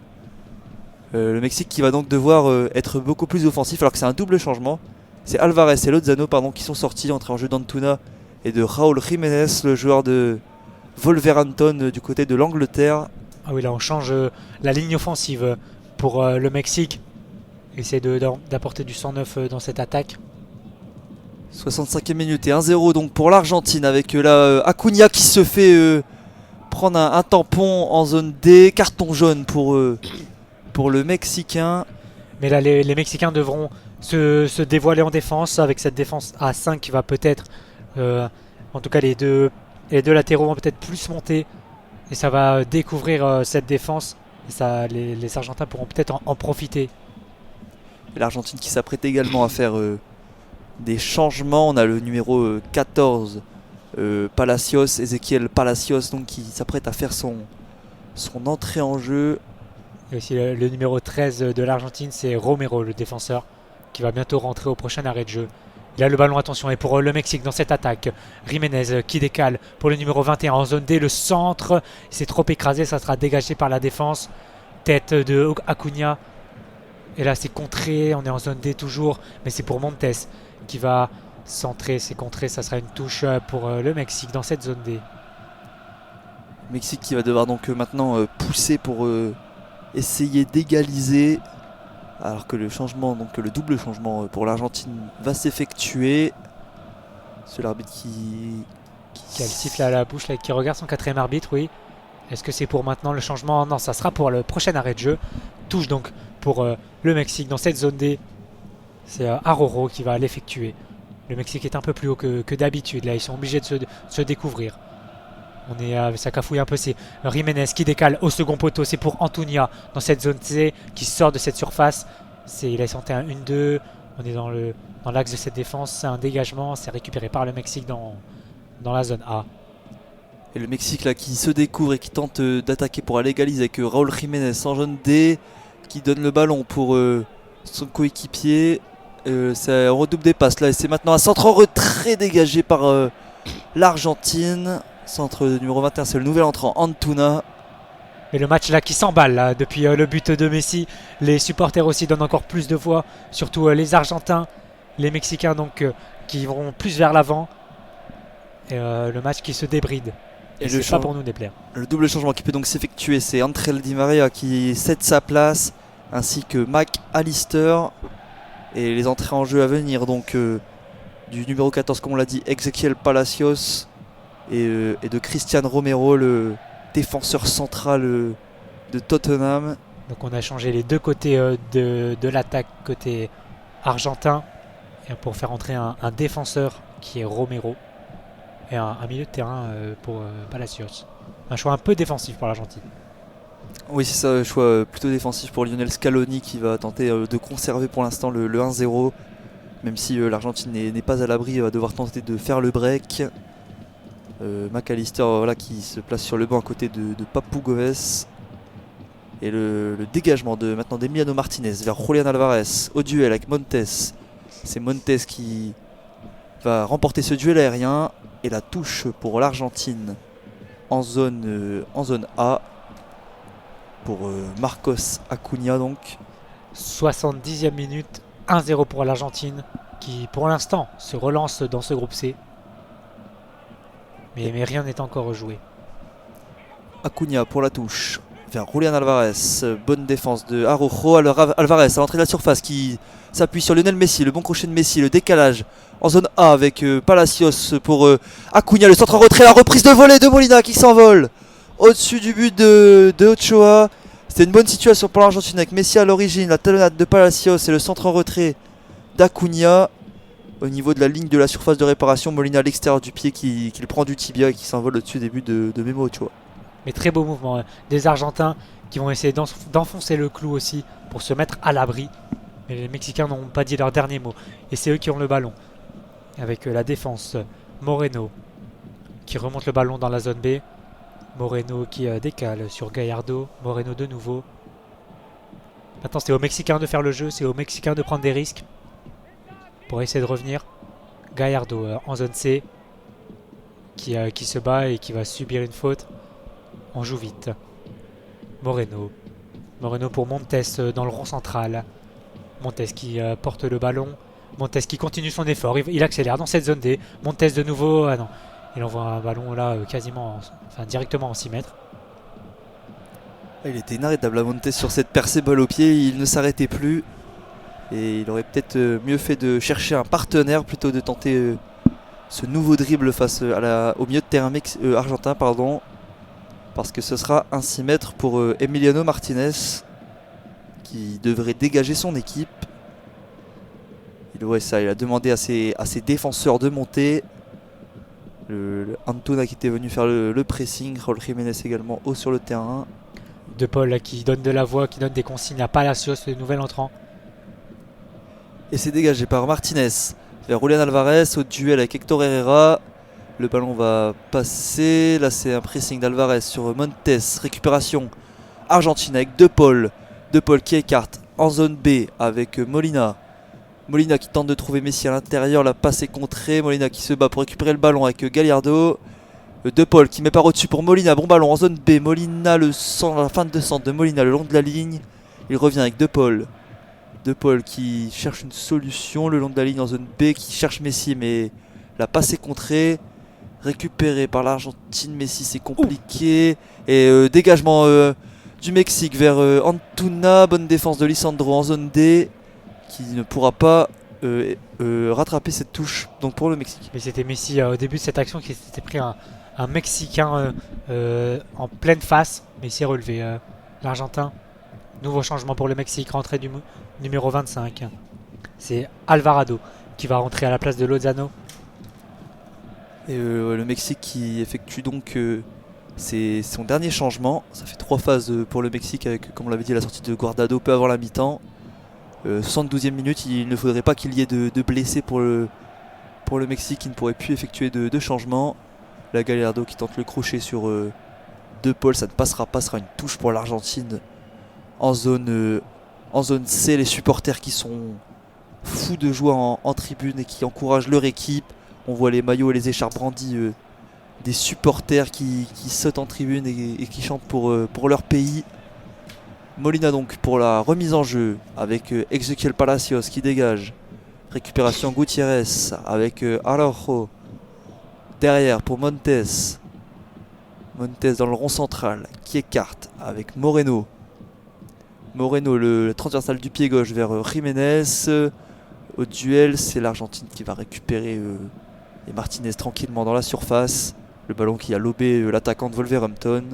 Le Mexique qui va donc devoir être beaucoup plus offensif alors que c'est un double changement. C'est Alvarez et Lozano qui sont sortis, entrés en jeu d'Antuna et de Raúl Jiménez, le joueur de Wolverhampton du côté de l'Angleterre.
Ah oui, là on change la ligne offensive pour le Mexique. Essaie d'apporter du 109 dans cette attaque.
65e minute et 1-0 donc pour l'Argentine avec là Acuna qui se fait prendre un tampon en zone D. Carton jaune pour le Mexicain.
Mais là les Mexicains devront se dévoiler en défense avec cette défense à 5 qui va peut-être, en tout cas les deux latéraux vont peut-être plus monter et ça va découvrir cette défense et les Argentins pourront peut-être en profiter.
Et l'Argentine qui s'apprête également à faire des changements. On a le numéro 14 Palacios, Ezequiel Palacios donc, qui s'apprête à faire son entrée en jeu.
Et aussi le numéro 13 de l'Argentine, c'est Romero, le défenseur, qui va bientôt rentrer au prochain arrêt de jeu. Il a le ballon, attention, et pour le Mexique dans cette attaque, Jiménez qui décale pour le numéro 21 en zone D, le centre, il s'est trop écrasé, ça sera dégagé par la défense. Tête de Acuna, et là c'est contré, on est en zone D toujours, mais c'est pour Montes qui va centrer, c'est contré, ça sera une touche pour le Mexique dans cette zone D.
Mexique qui va devoir donc maintenant pousser pour essayer d'égaliser, alors que le double changement pour l'Argentine va s'effectuer. C'est l'arbitre qui
a le sifflet à la bouche, là, qui regarde son 4e arbitre, oui. Est-ce que c'est pour maintenant le changement? Non, ça sera pour le prochain arrêt de jeu. Touche donc pour le Mexique dans cette zone D. C'est Aroro qui va l'effectuer. Le Mexique est un peu plus haut que d'habitude. Là, ils sont obligés de se découvrir. Ça cafouille un peu. C'est Jiménez qui décale au second poteau. C'est pour Antuña dans cette zone C qui sort de cette surface. Il a tenté un 1-2. On est dans l'axe de cette défense. C'est un dégagement. C'est récupéré par le Mexique dans la zone A.
Et le Mexique là qui se découvre et qui tente d'attaquer pour aller égaliser avec Raúl Jiménez en jaune D qui donne le ballon pour son coéquipier. C'est un redouble des passes là et c'est maintenant un centre en retrait dégagé par l'Argentine. Centre numéro 21, c'est le nouvel entrant Antuna.
Et le match là qui s'emballe là, depuis le but de Messi. Les supporters aussi donnent encore plus de voix, surtout les Argentins, les Mexicains donc qui vont plus vers l'avant. Et le match qui se débride. Et c'est pas pour nous déplaire.
Le double changement qui peut donc s'effectuer, c'est André Di Maria qui cède sa place, ainsi que Mac Allister. Et les entrées en jeu à venir donc du numéro 14, comme on l'a dit, Ezequiel Palacios et de Cristian Romero, le défenseur central de Tottenham.
Donc on a changé les deux côtés de l'attaque côté argentin pour faire entrer un défenseur qui est Romero et un milieu de terrain pour Palacios. Un choix un peu défensif pour l'Argentine.
Oui, c'est ça, un choix plutôt défensif pour Lionel Scaloni qui va tenter de conserver pour l'instant le 1-0, même si l'Argentine n'est pas à l'abri, va devoir tenter de faire le break. McAllister voilà, qui se place sur le banc à côté de Papu Goes. Et le dégagement maintenant d'Emiliano Martinez vers Julián Álvarez au duel avec Montes. C'est Montes qui va remporter ce duel aérien. Et la touche pour l'Argentine en zone A pour Marcos Acuna donc.
70e minute, 1-0 pour l'Argentine qui pour l'instant se relance dans ce groupe C. Mais rien n'est encore joué.
Acuna pour la touche vers Julián Álvarez. Bonne défense de Araujo. Álvarez à l'entrée de la surface qui s'appuie sur Lionel Messi. Le bon crochet de Messi, le décalage en zone A avec Palacios pour Acuna. Le centre en retrait, la reprise de volée de Molina qui s'envole au-dessus du but de Ochoa. C'était une bonne situation pour l'Argentine avec Messi à l'origine. La talonnade de Palacios et le centre en retrait d'Acuna. Au niveau de la ligne de la surface de réparation, Molina à l'extérieur du pied qui prend du tibia et qui s'envole au-dessus des buts de Memo Ochoa.
Mais très beau mouvement des Argentins qui vont essayer d'enfoncer le clou aussi pour se mettre à l'abri. Mais les Mexicains n'ont pas dit leur dernier mot. Et c'est eux qui ont le ballon. Avec la défense, Moreno qui remonte le ballon dans la zone B. Moreno qui décale sur Gallardo. Moreno de nouveau. Maintenant c'est aux Mexicains de faire le jeu. C'est aux Mexicains de prendre des risques pour essayer de revenir. Gallardo en zone C qui se bat et qui va subir une faute. On joue vite. Moreno pour Montes dans le rond central. Montes qui porte le ballon. Montes qui continue son effort. Il accélère dans cette zone D. Montes de nouveau. Ah non. Il envoie un ballon là quasiment, directement en 6 mètres.
Il était inarrêtable à Montes sur cette percée balle au pied. Il ne s'arrêtait plus. Et il aurait peut-être mieux fait de chercher un partenaire plutôt de tenter ce nouveau dribble face au milieu de terrain argentin. Parce que ce sera un 6 mètres pour Emiliano Martinez qui devrait dégager son équipe. Il a demandé à ses défenseurs de monter. Antuna qui était venu faire le pressing, Raúl Jiménez également haut sur le terrain.
De Paul qui donne de la voix, qui donne des consignes à Palacios, le nouvel entrant.
Et c'est dégagé par Martinez vers Julián Álvarez au duel avec Héctor Herrera. Le ballon va passer. Là, c'est un pressing d'Alvarez sur Montes. Récupération argentine avec De Paul. De Paul qui écarte en zone B avec Molina. Molina qui tente de trouver Messi à l'intérieur. La passe est contrée. Molina qui se bat pour récupérer le ballon avec Gallardo. De Paul qui met par au-dessus pour Molina. Bon ballon en zone B. Molina, la fin de centre de Molina le long de la ligne. Il revient avec De Paul. De Paul qui cherche une solution le long de la ligne en zone B. Qui cherche Messi mais la passe est contrée. Récupéré par l'Argentine, Messi c'est compliqué. Et dégagement du Mexique vers Antuna. Bonne défense de Lisandro en zone D qui ne pourra pas rattraper cette touche donc pour le Mexique.
Mais c'était Messi au début de cette action qui s'était pris un Mexicain en pleine face. Mais il s'est relevé l'Argentin. Nouveau changement pour le Mexique, rentrée du numéro 25. C'est Alvarado qui va rentrer à la place de Lozano.
Et le Mexique qui effectue donc c'est son dernier changement. Ça fait 3 phases pour le Mexique avec, comme on l'avait dit, la sortie de Guardado peu avant la mi-temps. 72e minute, il ne faudrait pas qu'il y ait de blessés pour le Mexique qui ne pourrait plus effectuer de changements. La Gallardo qui tente le crochet sur De Paul, ça ne passera pas, sera une touche pour l'Argentine en zone C. Les supporters qui sont fous de joie en tribune et qui encouragent leur équipe. On voit les maillots et les écharpes brandis des supporters qui sautent en tribune et qui chantent pour leur pays. Molina donc pour la remise en jeu avec Ezequiel Palacios qui dégage. Récupération Gutiérrez avec Araujo. Derrière pour Montes. Montes dans le rond central qui écarte avec Moreno. Moreno, le transversal du pied gauche vers Jiménez. Au duel, c'est l'Argentine qui va récupérer et Martinez tranquillement dans la surface. Le ballon qui a lobé l'attaquant de Wolverhampton.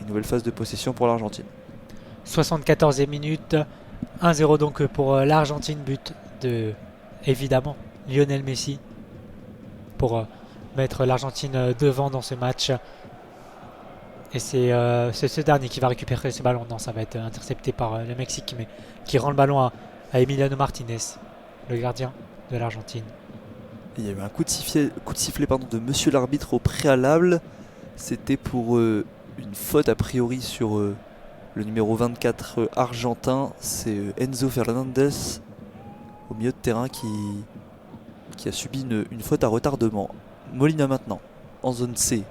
Une nouvelle phase de possession pour l'Argentine.
74e minute, 1-0 donc pour l'Argentine, but de, évidemment, Lionel Messi pour mettre l'Argentine devant dans ce match. Et c'est ce dernier qui va récupérer ce ballon. Non, ça va être intercepté par le Mexique, mais qui rend le ballon à Emiliano Martinez, le gardien de l'Argentine.
Il y a eu un coup de sifflet de monsieur l'arbitre au préalable. C'était pour une faute a priori sur le numéro 24 argentin. C'est Enzo Fernandez au milieu de terrain qui a subi une faute à retardement. Molina maintenant en zone C.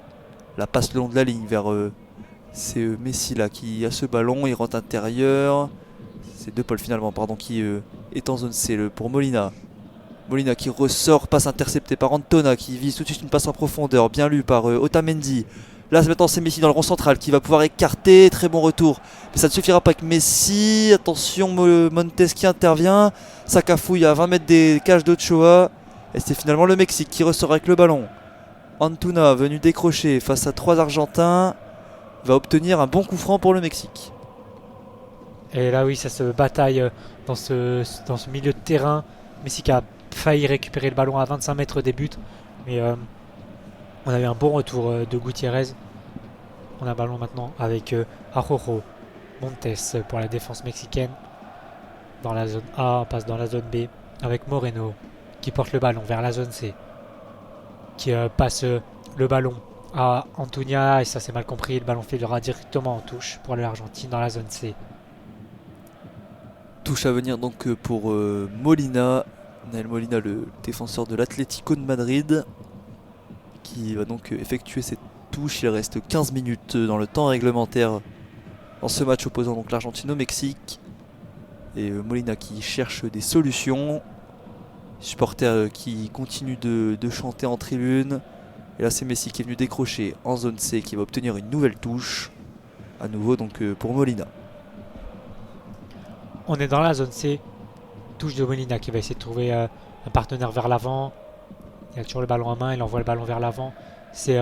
La passe le long de la ligne vers c'est Messi là qui a ce ballon. Il rentre intérieur. C'est De Paul finalement qui est en zone C pour Molina. Molina qui ressort, passe interceptée par Antona qui vise tout de suite une passe en profondeur, bien lu par Otamendi. Là maintenant c'est Messi dans le rond central qui va pouvoir écarter, très bon retour. Mais ça ne suffira pas avec Messi, attention Montes qui intervient. Ça cafouille à 20 mètres des cages d'Ochoa. Et c'est finalement le Mexique qui ressort avec le ballon. Antuna venu décrocher face à 3 Argentins va obtenir un bon coup franc pour le Mexique.
Et là oui, ça se bataille dans ce milieu de terrain. Messi qui a failli récupérer le ballon à 25 mètres des buts, mais on a eu un bon retour de Gutiérrez. On a un ballon maintenant avec Araujo, Montes pour la défense mexicaine. Dans la zone A, on passe dans la zone B avec Moreno qui porte le ballon vers la zone C, qui passe le ballon à Antuna, et ça c'est mal compris, le ballon filera directement en touche pour l'Argentine dans la zone C.
Touche à venir donc pour Molina. Nael Molina, le défenseur de l'Atlético de Madrid, qui va donc effectuer cette touche. Il reste 15 minutes dans le temps réglementaire dans ce match opposant donc l'Argentine au Mexique. Et Molina qui cherche des solutions. Supporters qui continuent de chanter en tribune. Et là c'est Messi qui est venu décrocher en zone C, qui va obtenir une nouvelle touche. À nouveau donc pour Molina.
On est dans la zone C. Touche de Molina qui va essayer de trouver un partenaire vers l'avant. Il a toujours le ballon en main, il envoie le ballon vers l'avant. C'est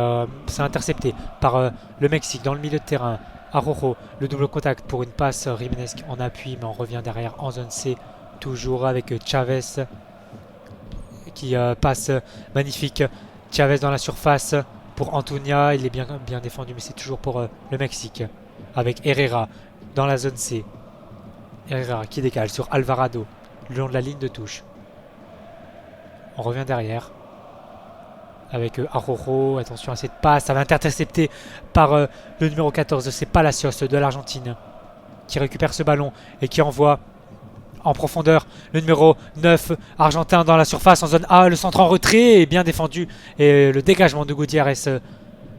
intercepté par le Mexique dans le milieu de terrain. Araujo, le double contact pour une passe. Jiménez en appui, mais on revient derrière en zone C. Toujours avec Chavez qui passe magnifique. Chavez dans la surface pour Antuna. Il est bien défendu, mais c'est toujours pour le Mexique. Avec Herrera dans la zone C. Herrera qui décale sur Alvarado le long de la ligne de touche. On revient derrière avec Araujo. Attention à cette passe, ça va être intercepté par le numéro 14, c'est Palacios de l'Argentine qui récupère ce ballon et qui envoie en profondeur le numéro 9 argentin dans la surface en zone A. Le centre en retrait est bien défendu et le dégagement de Gutiérrez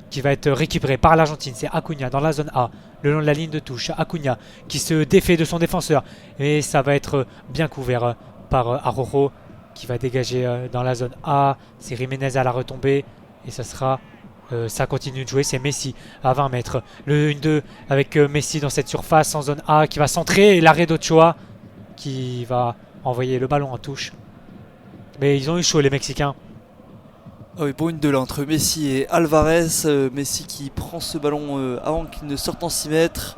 qui va être récupéré par l'Argentine. C'est Acuna dans la zone A, le long de la ligne de touche. Acuna qui se défait de son défenseur. Et ça va être bien couvert par Araujo qui va dégager dans la zone A. C'est Jiménez à la retombée. Et ça sera... ça continue de jouer. C'est Messi à 20 mètres. Le 1-2 avec Messi dans cette surface en zone A qui va centrer. Et l'arrêt d'Ochoa qui va envoyer le ballon en touche. Mais ils ont eu chaud les Mexicains.
Ah oui, pour une de là entre Messi et Alvarez. Messi qui prend ce ballon avant qu'il ne sorte en 6 mètres.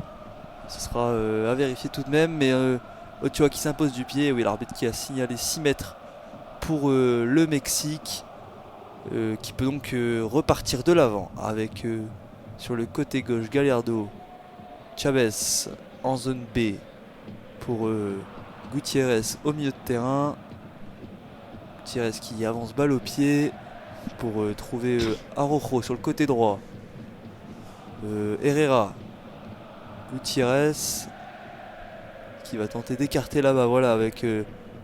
Ce sera à vérifier tout de même. Mais Ochoa qui s'impose du pied. Oui, l'arbitre qui a signalé 6 mètres pour le Mexique. qui peut donc repartir de l'avant avec sur le côté gauche Gallardo, Chavez en zone B pour Gutiérrez au milieu de terrain. Gutiérrez qui avance balle au pied pour trouver Araujo sur le côté droit. Herrera, Gutiérrez qui va tenter d'écarter là-bas, voilà, avec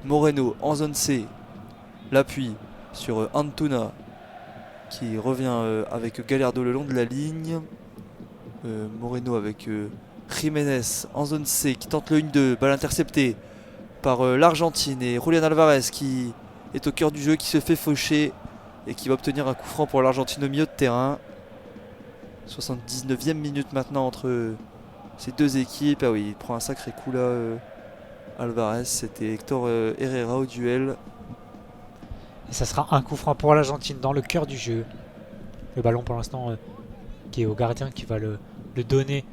Moreno en zone C. L'appui sur Antuna qui revient avec Gallardo le long de la ligne. Moreno avec Jiménez en zone C qui tente le 1-2, balle interceptée par l'Argentine et Julián Alvarez qui est au cœur du jeu, qui se fait faucher et qui va obtenir un coup franc pour l'Argentine au milieu de terrain. 79e minute maintenant entre ces deux équipes. Ah oui, il prend un sacré coup là, Alvarez. C'était Héctor Herrera au duel.
Et ça sera un coup franc pour l'Argentine dans le cœur du jeu. Le ballon pour l'instant qui est au gardien qui va le donner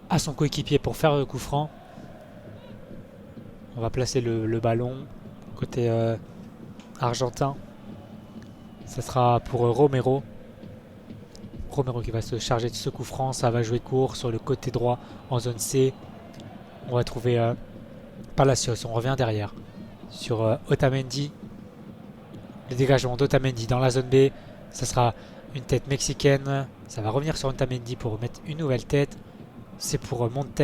à son coéquipier pour faire le coup franc. On va placer le ballon côté argentin. Ça sera pour Romero. Romero qui va se charger de ce coup franc. Ça va jouer court sur le côté droit en zone C. On va trouver Palacios. On revient derrière sur Otamendi. Le dégagement d'Otamendi dans la zone B. Ça sera une tête mexicaine. Ça va revenir sur Otamendi pour mettre une nouvelle tête. C'est pour Montes.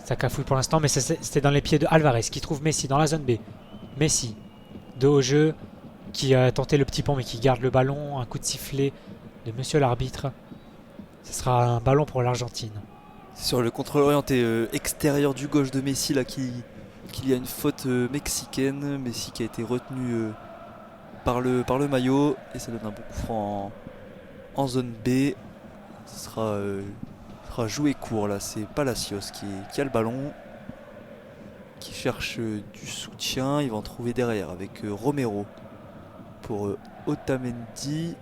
Ça cafouille pour l'instant, mais c'était dans les pieds de Alvarez qui trouve Messi dans la zone B. Messi, dos au jeu, qui a tenté le petit pont mais qui garde le ballon. Un coup de sifflet de monsieur l'arbitre. Ce sera un ballon pour l'Argentine.
Sur le contrôle orienté extérieur du gauche de Messi là qu'il y a une faute mexicaine. Messi qui a été retenu par le maillot et ça donne un bon coup franc en zone B. Ce sera joué court là, c'est Palacios qui a le ballon, qui cherche du soutien. Il va en trouver derrière avec Romero pour Otamendi.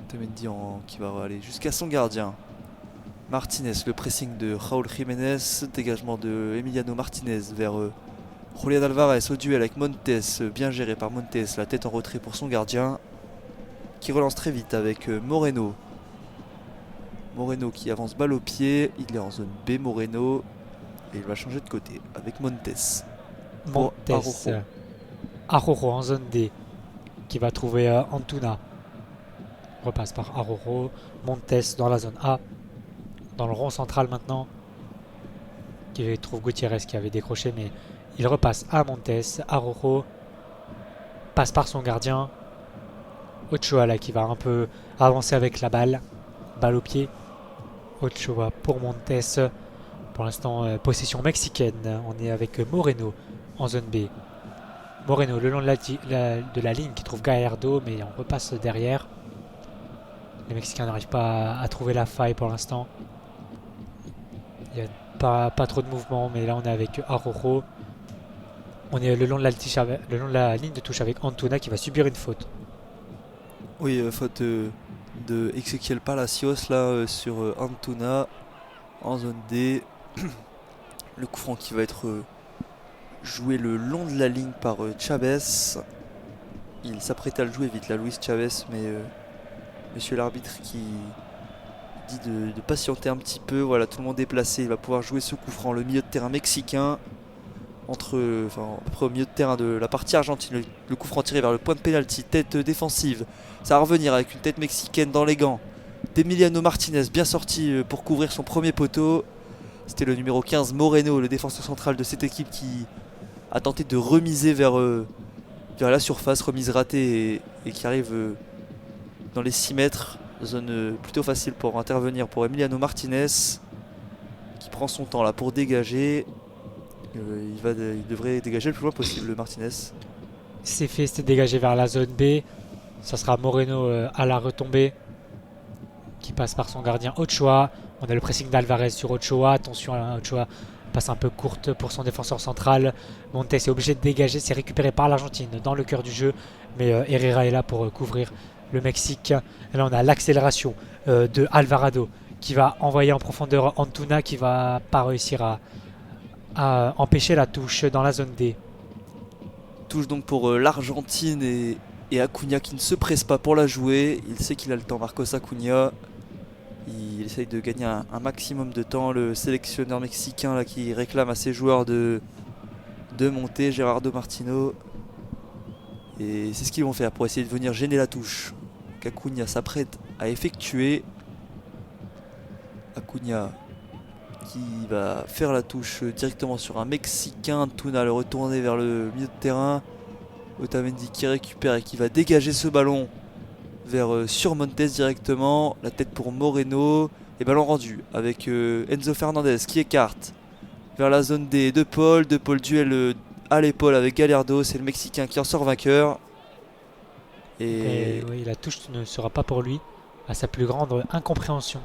Otamendi qui va aller jusqu'à son gardien. Martinez, le pressing de Raúl Jiménez, dégagement de Emiliano Martinez vers Julián Alvarez au duel avec Montes, bien géré par Montes, la tête en retrait pour son gardien, qui relance très vite avec Moreno. Moreno qui avance balle au pied, il est en zone B Moreno, et il va changer de côté avec Montes.
Montes, Araujo en zone D, qui va trouver Antuna. Repasse par Araujo, Montes dans la zone A, dans le rond central maintenant, qui trouve Gutiérrez qui avait décroché, mais il repasse à Montes. Araujo passe par son gardien. Ochoa là qui va un peu avancer avec la balle au pied. Ochoa pour Montes. Pour l'instant, possession mexicaine. On est avec Moreno en zone B. Moreno le long de la ligne qui trouve Gallardo, mais on repasse derrière. Les Mexicains n'arrivent pas à trouver la faille pour l'instant. Il n'y a pas trop de mouvement, mais là on est avec Araujo. On est le long de la ligne de touche avec Antuna qui va subir une faute.
Oui, faute de Ezequiel Palacios là sur Antuna en zone D. Le coup franc qui va être joué le long de la ligne par Chavez. Il s'apprête à le jouer vite là, Luis Chavez, mais monsieur l'arbitre qui dit de patienter un petit peu. Voilà, tout le monde est placé, il va pouvoir jouer ce coup franc. Le milieu de terrain mexicain après au milieu de terrain de la partie argentine. Le coup franc tiré vers le point de pénalty, tête défensive. Ça va revenir avec une tête mexicaine dans les gants d'Emiliano Martinez, bien sorti pour couvrir son premier poteau. C'était le numéro 15 Moreno, le défenseur central de cette équipe, qui a tenté de remiser vers la surface, remise ratée et qui arrive dans les 6 mètres. Zone plutôt facile pour intervenir pour Emiliano Martinez, qui prend son temps là pour dégager. Il devrait dégager le plus loin possible, le Martinez.
C'est fait, c'est dégagé vers la zone B. Ça sera Moreno à la retombée, qui passe par son gardien Ochoa. On a le pressing d'Alvarez sur Ochoa. Attention, Ochoa passe un peu courte pour son défenseur central. Montes est obligé de dégager, c'est récupéré par l'Argentine dans le cœur du jeu. Mais Herrera est là pour couvrir le Mexique. Et là on a l'accélération de Alvarado qui va envoyer en profondeur Antuna, qui va pas réussir à empêcher la touche dans la zone D.
Touche donc pour l'Argentine et Et Acuna qui ne se presse pas pour la jouer. Il sait qu'il a le temps, Marcos Acuna. Il essaye de gagner un maximum de temps. Le sélectionneur mexicain là, qui réclame à ses joueurs de monter, Gerardo Martino. Et c'est ce qu'ils vont faire pour essayer de venir gêner la touche qu'Acuna s'apprête à effectuer. Acuna qui va faire la touche directement sur un Mexicain. Tuna le retourner vers le milieu de terrain. Otamendi qui récupère et qui va dégager ce ballon vers sur Montes directement. La tête pour Moreno. Et ballon rendu avec Enzo Fernandez qui écarte vers la zone D. De Paul duel à l'épaule avec Gallardo. C'est le Mexicain qui en sort vainqueur.
Et oui, la touche ne sera pas pour lui, à sa plus grande incompréhension.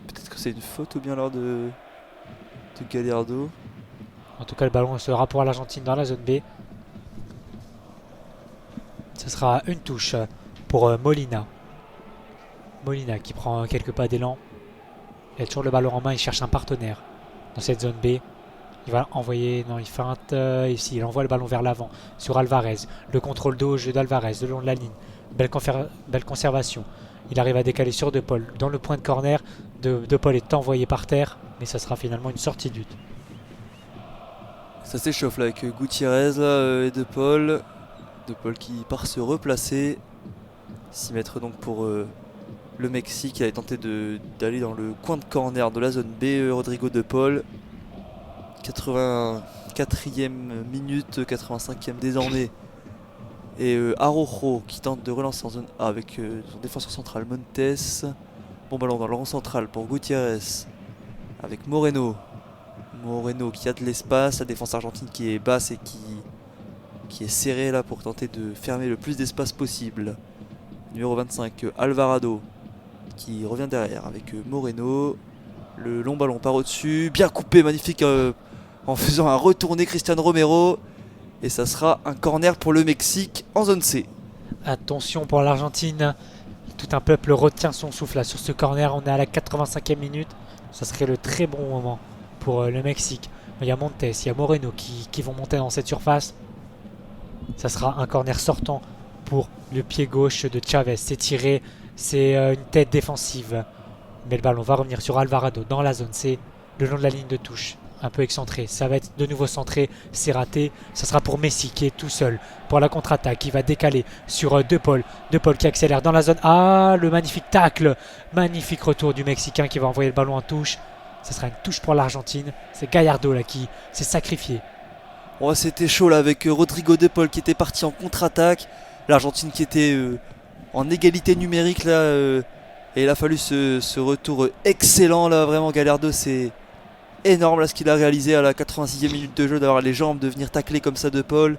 Peut-être que c'est une faute ou bien l'heure de Gallardo.
En tout cas, le ballon sera pour l'Argentine dans la zone B. Ce sera une touche pour Molina. Molina qui prend quelques pas d'élan. Il a toujours le ballon en main, il cherche un partenaire dans cette zone B. Il va envoyer, non il feinte ici, il envoie le ballon vers l'avant sur Alvarez. Le contrôle de haut jeu d'Alvarez le long de la ligne. Belle conservation. Il arrive à décaler sur De Paul dans le point de corner. De Paul est envoyé par terre, mais ça sera finalement une sortie de but.
Ça s'échauffe là avec Gutiérrez là, et De Paul. De Paul qui part se replacer. 6 mètres donc pour le Mexique qui avait tenté d'aller dans le coin de corner de la zone B. Rodrigo De Paul. 84e minute, 85e désormais. Et Araujo qui tente de relancer en zone A avec son défenseur central Montes. Bon ballon dans le rond central pour Gutiérrez avec Moreno. Moreno qui a de l'espace, la défense argentine qui est basse et qui est serrée là pour tenter de fermer le plus d'espace possible. Numéro 25 Alvarado qui revient derrière avec Moreno. Le long ballon part au-dessus, bien coupé, magnifique en faisant un retourné Cristian Romero. Et ça sera un corner pour le Mexique en zone C. Attention
pour l'Argentine. Tout un peuple retient son souffle là sur ce corner. On est à la 85e minute. Ça serait le très bon moment pour le Mexique. Il y a Montes, il y a Moreno qui vont monter dans cette surface. Ça sera un corner sortant pour le pied gauche de Chavez. C'est tiré, c'est une tête défensive. Mais le ballon va revenir sur Alvarado dans la zone C, le long de la ligne de touche. Un peu excentré, ça va être de nouveau centré, c'est raté. Ça sera pour Messi qui est tout seul pour la contre-attaque. Il va décaler sur De Paul. De Paul qui accélère dans la zone A. Le magnifique tacle, magnifique retour du Mexicain qui va envoyer le ballon en touche. Ça sera une touche pour l'Argentine. C'est Gallardo là qui s'est sacrifié.
Oh, c'était chaud là avec Rodrigo De Paul qui était parti en contre-attaque. L'Argentine qui était en égalité numérique là. Et il a fallu ce retour excellent là. Vraiment Gallardo, c'est énorme là ce qu'il a réalisé à la 86e minute de jeu, d'avoir les jambes, de venir tacler comme ça De Paul.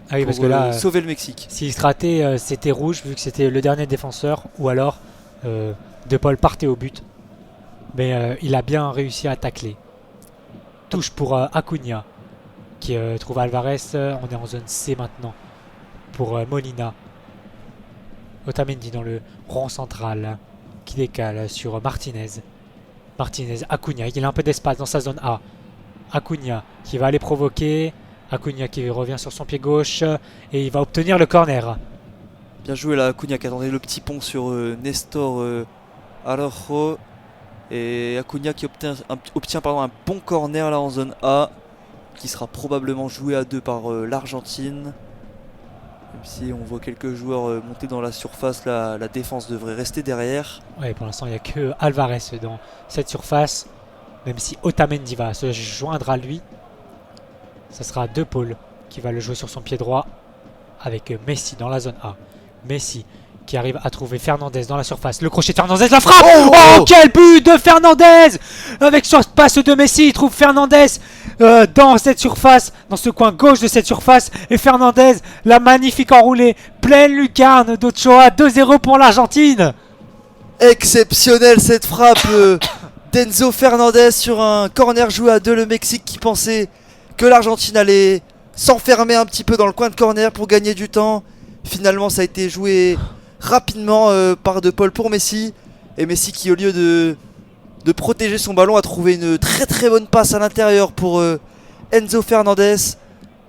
Ah oui, parce que là,
sauver le Mexique.
S'il se ratait, c'était rouge vu que c'était le dernier défenseur, ou alors De Paul partait au but. Mais il a bien réussi à tacler. Touche pour Acuna qui trouve Alvarez. On est en zone C maintenant pour Molina. Otamendi dans le rond central qui décale sur Martinez. Acuna, il a un peu d'espace dans sa zone A. Acuna qui va aller provoquer. Acuna qui revient sur son pied gauche et il va obtenir le corner.
Bien joué là, Acuna qui attendait le petit pont sur Nestor Araujo. Et Acuna qui obtient un bon corner là en zone A, qui sera probablement joué à 2 par l'Argentine. Même si on voit quelques joueurs monter dans la surface, la défense devrait rester derrière.
Ouais, pour l'instant il n'y a que Alvarez dans cette surface. Même si Otamendi va se joindre à lui. Ça sera De Paul qui va le jouer sur son pied droit avec Messi dans la zone A. Messi qui arrive à trouver Fernandez dans la surface. Le crochet de Fernandez, la frappe. Oh, quel but de Fernandez! Avec ce passe de Messi, il trouve Fernandez dans cette surface, dans ce coin gauche de cette surface. Et Fernandez, la magnifique enroulée, pleine lucarne d'Ochoa. 2-0 pour l'Argentine.
Exceptionnelle cette frappe d'Enzo Fernandez sur un corner joué à 2. Le Mexique qui pensait que l'Argentine allait s'enfermer un petit peu dans le coin de corner pour gagner du temps. Finalement, ça a été joué rapidement par De Paul pour Messi. Et Messi qui, au lieu de protéger son ballon, a trouvé une très très bonne passe à l'intérieur pour Enzo Fernandez.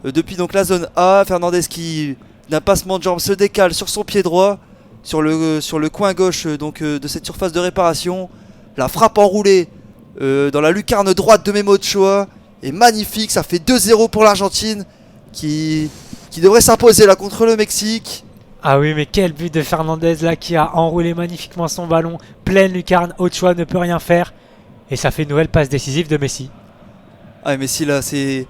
Depuis donc la zone A, Fernandez qui d'un passement de jambe se décale sur son pied droit, sur le coin gauche de cette surface de réparation. La frappe enroulée dans la lucarne droite de Memo Ochoa est magnifique, ça fait 2-0 pour l'Argentine qui devrait s'imposer là contre le Mexique.
Ah oui, mais quel but de Fernandez là qui a enroulé magnifiquement son ballon. Pleine lucarne, Ochoa ne peut rien faire. Et ça fait une nouvelle passe décisive de Messi.
Ah Messi là c'est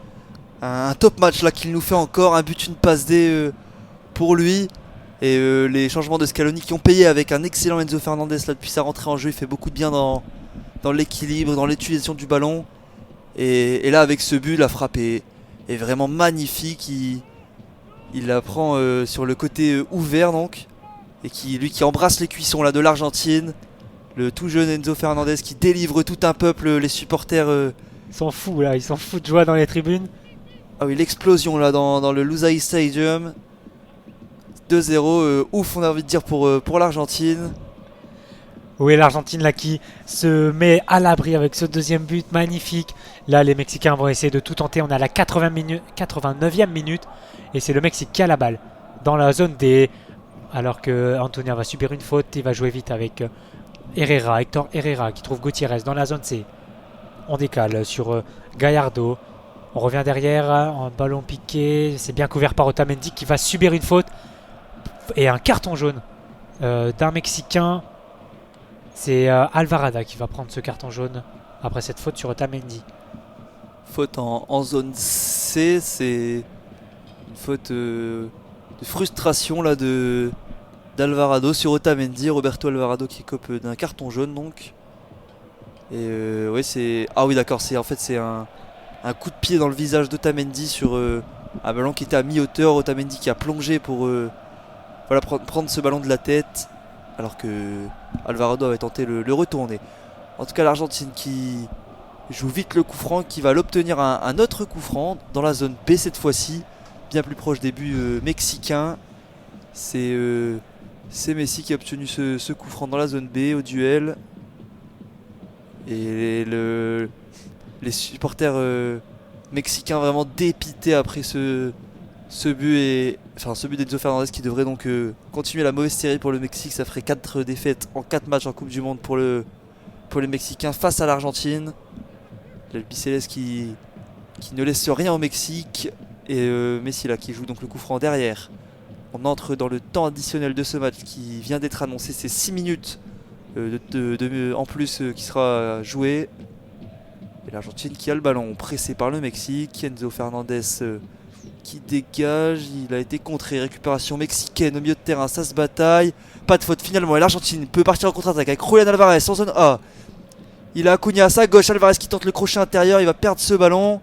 un top match là qu'il nous fait encore, un but, une passe D pour lui. Et les changements de Scaloni qui ont payé avec un excellent Enzo Fernandez là depuis sa rentrée en jeu, il fait beaucoup de bien dans l'équilibre, dans l'utilisation du ballon. Et là avec ce but, la frappe est vraiment magnifique. Il la prend sur le côté ouvert donc. Et lui qui embrasse les cuissons là de l'Argentine. Le tout jeune Enzo Fernandez qui délivre tout un peuple, les supporters.
Ils s'en foutent là, ils s'en foutent de joie dans les tribunes.
Ah oui, l'explosion là dans le Lusail Stadium. 2-0, ouf on a envie de dire pour l'Argentine.
Oui, l'Argentine là qui se met à l'abri avec ce deuxième but magnifique. Là, les Mexicains vont essayer de tout tenter. On est à la 89e minute. Et c'est le Mexique qui a la balle dans la zone D. Alors que Antonia va subir une faute. Il va jouer vite avec Hector Herrera qui trouve Gutiérrez dans la zone C. On décale sur Gallardo. On revient derrière. Un ballon piqué. C'est bien couvert par Otamendi qui va subir une faute. Et un carton jaune d'un Mexicain. C'est Alvarado qui va prendre ce carton jaune après cette faute sur Otamendi.
Faute en zone C, c'est une faute de frustration là d'Alvarado sur Otamendi, Roberto Alvarado qui cope d'un carton jaune donc. Et ouais c'est oui d'accord, c'est un coup de pied dans le visage d'Otamendi sur un ballon qui était à mi-hauteur. Otamendi qui a plongé pour prendre ce ballon de la tête. Alors que Alvarado avait tenté le retourner. En tout cas l'Argentine qui joue vite le coup franc, qui va l'obtenir un autre coup franc dans la zone B cette fois-ci, bien plus proche des buts mexicains. C'est Messi qui a obtenu ce coup franc dans la zone B au duel. Et les supporters mexicains vraiment dépités après ce but ce but d'Enzo Fernandez qui devrait donc continuer la mauvaise série pour le Mexique. Ça ferait 4 défaites en 4 matchs en Coupe du Monde pour les Mexicains face à l'Argentine. Le Bicéleste qui ne laisse rien au Mexique. Et Messi là qui joue donc le coup franc derrière. On entre dans le temps additionnel de ce match qui vient d'être annoncé. C'est 6 minutes en plus qui sera joué. Et l'Argentine qui a le ballon pressé par le Mexique. Enzo Fernandez qui dégage, il a été contré, récupération mexicaine au milieu de terrain, ça se bataille, pas de faute finalement et l'Argentine peut partir en contre-attaque avec Julián Alvarez en zone A. Il a Acuna à sa gauche, Alvarez qui tente le crochet intérieur, il va perdre ce ballon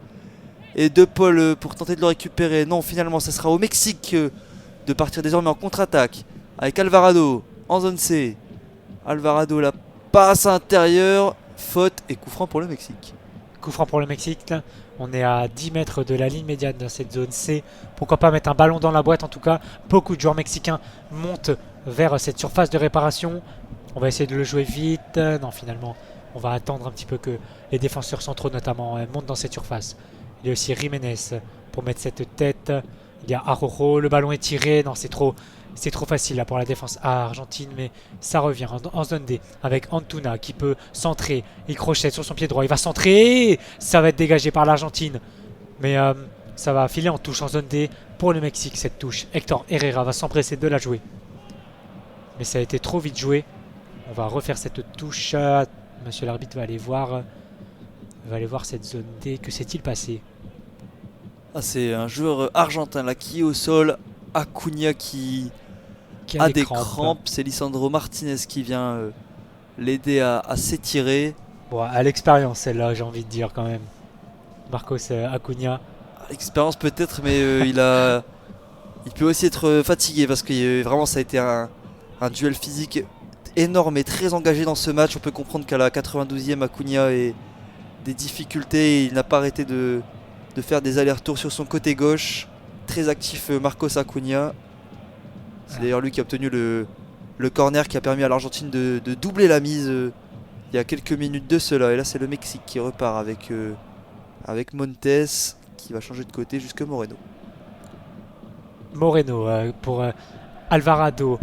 et De Paul pour tenter de le récupérer. Non, finalement ça sera au Mexique de partir désormais en contre-attaque avec Alvarado en zone C. Alvarado la passe intérieure, faute et coup franc pour le Mexique.
Coup franc pour le Mexique là. On est à 10 mètres de la ligne médiane dans cette zone C. Pourquoi pas mettre un ballon dans la boîte en tout cas. Beaucoup de joueurs mexicains montent vers cette surface de réparation. On va essayer de le jouer vite. Non, finalement, on va attendre un petit peu que les défenseurs centraux notamment montent dans cette surface. Il y a aussi Jiménez pour mettre cette tête. Il y a Araujo, le ballon est tiré. Non, c'est trop facile là pour la défense argentine, mais ça revient en zone D avec Antuna qui peut centrer. Il crochette sur son pied droit, il va centrer. Ça va être dégagé par l'Argentine, mais ça va filer en touche en zone D pour le Mexique cette touche. Hector Herrera va s'empresser de la jouer, mais ça a été trop vite joué. On va refaire cette touche. Monsieur l'arbitre va aller voir cette zone D. Que s'est-il passé?
C'est un joueur argentin là qui est au sol. Acuna qui a des crampes. C'est Lisandro Martinez qui vient l'aider à s'étirer.
Bon, à l'expérience celle-là, j'ai envie de dire quand même. Marcos Acuna.
À l'expérience peut-être, mais il peut aussi être fatigué parce que vraiment ça a été un duel physique énorme et très engagé dans ce match. On peut comprendre qu'à la 92e, Acuna ait des difficultés. Il n'a pas arrêté de faire des allers-retours sur son côté gauche. Très actif Marcos Acuna. C'est d'ailleurs lui qui a obtenu le corner qui a permis à l'Argentine de doubler la mise il y a quelques minutes de cela. Et là c'est le Mexique qui repart avec Montes qui va changer de côté jusque Moreno.
Moreno pour Alvarado.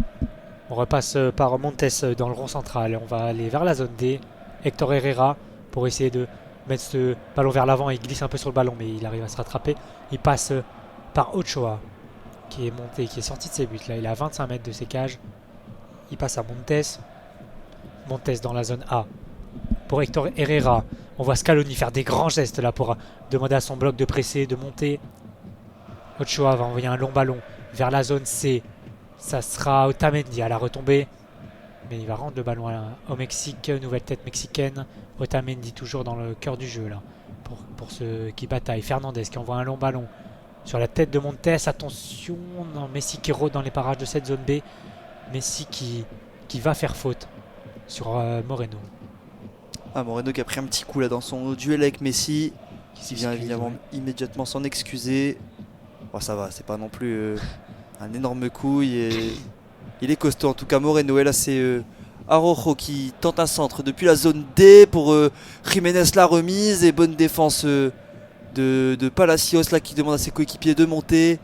On repasse par Montes dans le rond central. On va aller vers la zone D. Hector Herrera pour essayer de mettre ce ballon vers l'avant. Il glisse un peu sur le ballon, mais il arrive à se rattraper. Il passe par Ochoa, qui est monté, qui est sorti de ses buts. Là, il est à 25 mètres de ses cages. Il passe à Montes. Montes dans la zone A. Pour Hector Herrera, on voit Scaloni faire des grands gestes là pour demander à son bloc de presser, de monter. Ochoa va envoyer un long ballon vers la zone C. Ça sera Otamendi à la retombée. Mais il va rendre le ballon au Mexique. Nouvelle tête mexicaine. Otamendi toujours dans le cœur du jeu là. Pour ceux qui bataillent. Fernandez qui envoie un long ballon sur la tête de Montes. Attention, non, Messi qui rôde dans les parages de cette zone B. Messi qui va faire faute sur Moreno.
Ah, Moreno qui a pris un petit coup là dans son duel avec Messi. Qui vient évidemment immédiatement s'en excuser. Bon, ça va, c'est pas non plus un énorme coup. Il est costaud en tout cas, Moreno. Et là, c'est Araujo qui tente un centre depuis la zone D pour Jiménez, la remise. Et bonne défense de Palacios là, qui demande à ses coéquipiers de monter.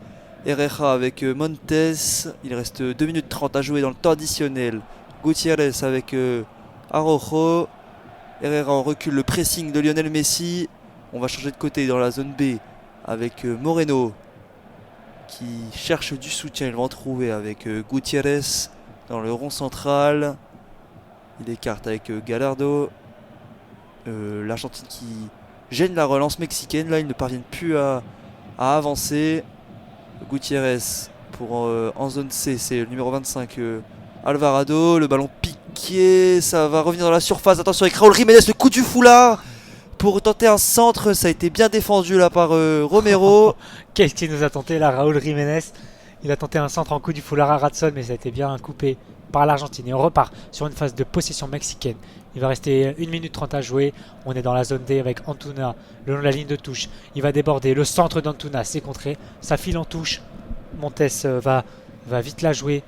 Herrera avec Montes. Il reste 2 minutes 30 à jouer dans le temps additionnel. Gutiérrez avec Araujo. Herrera en recule le pressing de Lionel Messi. On va changer de côté dans la zone B avec Moreno qui cherche du soutien. Il va en trouver avec Gutiérrez dans le rond central. Il écarte avec Gallardo. L'Argentine qui gêne la relance mexicaine. Là, ils ne parviennent plus à avancer. Gutiérrez pour en zone C, c'est le numéro 25 Alvarado. Le ballon piqué, ça va revenir dans la surface. Attention avec Raúl Jiménez, le coup du foulard pour tenter un centre. Ça a été bien défendu là par Romero.
Qu'est-ce qu'il nous a tenté là, Raúl Jiménez? Il a tenté un centre en coup du foulard à Ratson, mais ça a été bien coupé par l'Argentine. Et on repart sur une phase de possession mexicaine. Il va rester 1 minute 30 à jouer. On est dans la zone D avec Antuna le long de la ligne de touche. Il va déborder. Le centre d'Antuna, c'est contré. Ça file en touche. Montes va vite la jouer.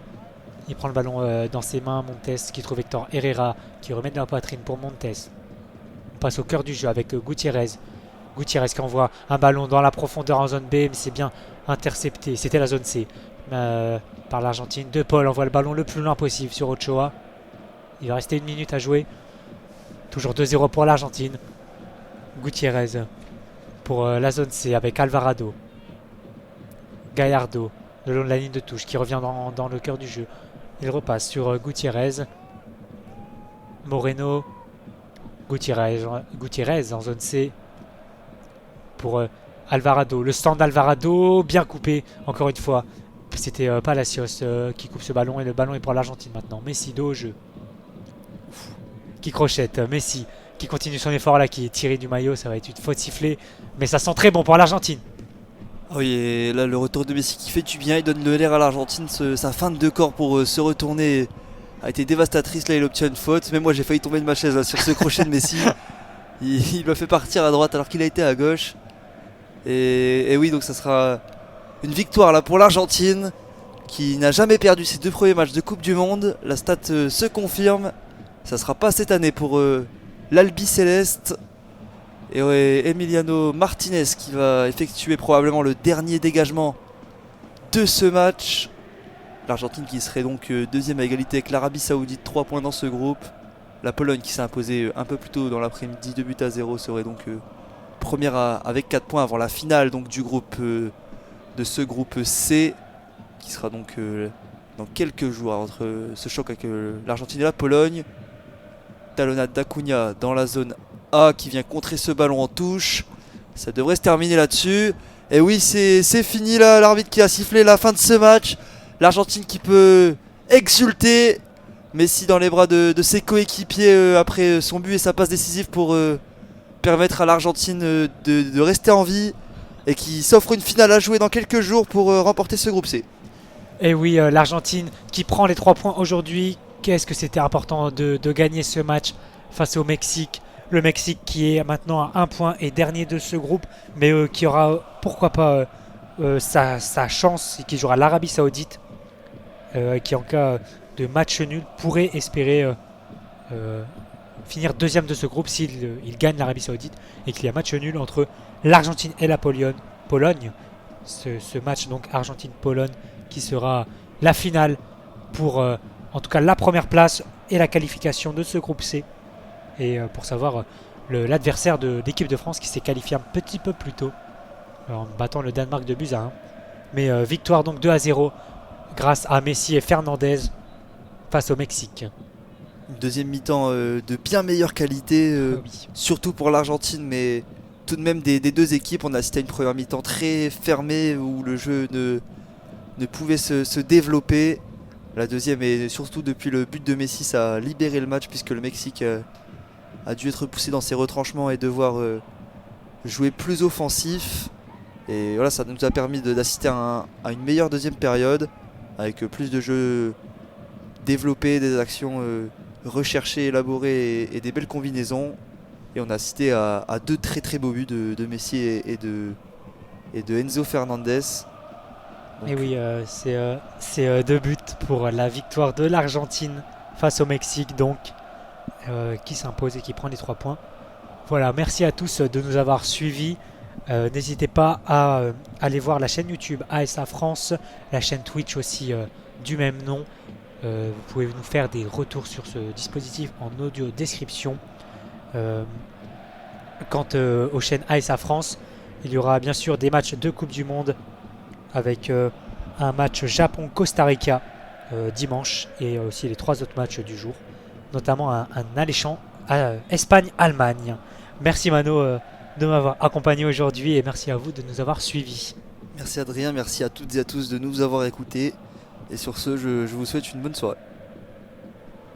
Il prend le ballon dans ses mains. Montes qui trouve Hector Herrera qui remet de la poitrine pour Montes. On passe au cœur du jeu avec Gutiérrez. Gutiérrez qui envoie un ballon dans la profondeur en zone B, mais c'est bien intercepté. C'était la zone C par l'Argentine. De Paul envoie le ballon le plus loin possible sur Ochoa. Il va rester 1 minute à jouer. Toujours 2-0 pour l'Argentine. Gutiérrez pour la zone C avec Alvarado. Gallardo le long de la ligne de touche qui revient dans le cœur du jeu. Il repasse sur Gutiérrez. Moreno. Gutiérrez en zone C pour Alvarado. Le stand d'Alvarado, bien coupé encore une fois. C'était Palacios qui coupe ce ballon et le ballon est pour l'Argentine maintenant. Messi dos au jeu. Qui crochette, Messi qui continue son effort là, qui est tiré du maillot. Ça va être une faute sifflée, mais ça sent très bon pour l'Argentine.
Oui, et là le retour de Messi qui fait du bien, il donne le l'air à l'Argentine. Sa feinte de corps pour se retourner a été dévastatrice. Là il obtient une faute. Même moi j'ai failli tomber de ma chaise là, sur ce crochet de Messi. Il le fait partir à droite alors qu'il a été à gauche. Et oui, donc ça sera une victoire là pour l'Argentine qui n'a jamais perdu ses 2 premiers matchs de Coupe du Monde. La stat se confirme. Ça sera pas cette année pour l'Albi Céleste. Et ouais, Emiliano Martinez qui va effectuer probablement le dernier dégagement de ce match. L'Argentine qui serait donc deuxième à égalité avec l'Arabie Saoudite, 3 points dans ce groupe. La Pologne qui s'est imposée un peu plus tôt dans l'après-midi, 2-0, serait donc première avec 4 points avant la finale donc, du groupe de ce groupe C qui sera donc dans quelques jours entre ce choc avec l'Argentine et la Pologne. Talonnade d'Acuna dans la zone A qui vient contrer ce ballon en touche. Ça devrait se terminer là-dessus. Et oui, c'est fini là, l'arbitre qui a sifflé la fin de ce match. L'Argentine qui peut exulter. Messi dans les bras de ses coéquipiers après son but et sa passe décisive pour permettre à l'Argentine de rester en vie. Et qui s'offre une finale à jouer dans quelques jours pour remporter ce groupe C.
Et oui, l'Argentine qui prend les 3 points aujourd'hui. Qu'est-ce que c'était important de gagner ce match face au Mexique. Le Mexique qui est maintenant à 1 point et dernier de ce groupe, mais qui aura pourquoi pas sa chance et qui jouera l'Arabie Saoudite, qui en cas de match nul pourrait espérer finir deuxième de ce groupe s'il gagne l'Arabie Saoudite et qu'il y a match nul entre l'Argentine et la Pologne. Ce match donc Argentine-Pologne qui sera la finale pour en tout cas la première place et la qualification de ce groupe C. Et pour savoir l'adversaire de l'équipe de France qui s'est qualifié un petit peu plus tôt en battant le Danemark de buts à 1. Mais victoire donc 2-0 grâce à Messi et Fernandez face au Mexique.
Une deuxième mi-temps de bien meilleure qualité,
Oui.
surtout pour l'Argentine, mais tout de même des deux équipes. On a assisté à une première mi-temps très fermée où le jeu ne pouvait se développer. La deuxième, et surtout depuis le but de Messi, ça a libéré le match puisque le Mexique a dû être poussé dans ses retranchements et devoir jouer plus offensif. Et voilà, ça nous a permis d'assister à une meilleure deuxième période avec plus de jeux développés, des actions recherchées, élaborées et des belles combinaisons. Et on a assisté à deux très très beaux buts de Messi et de Enzo Fernandez. Donc,
Et oui, c'est 2 buts pour la victoire de l'Argentine face au Mexique, donc qui s'impose et qui prend les 3 points. Voilà, merci à tous de nous avoir suivis. N'hésitez pas à aller voir la chaîne YouTube ASA France, la chaîne Twitch aussi du même nom. Vous pouvez nous faire des retours sur ce dispositif en audio description. Quant aux chaînes ASA France, il y aura bien sûr des matchs de Coupe du Monde avec un match Japon-Costa Rica dimanche et aussi les 3 autres matchs du jour, notamment un alléchant Espagne-Allemagne. Merci Mano de m'avoir accompagné aujourd'hui et merci à vous de nous avoir suivis.
merci Adrien, merci à toutes et à tous de nous avoir écoutés. Et sur ce, je vous souhaite une bonne soirée.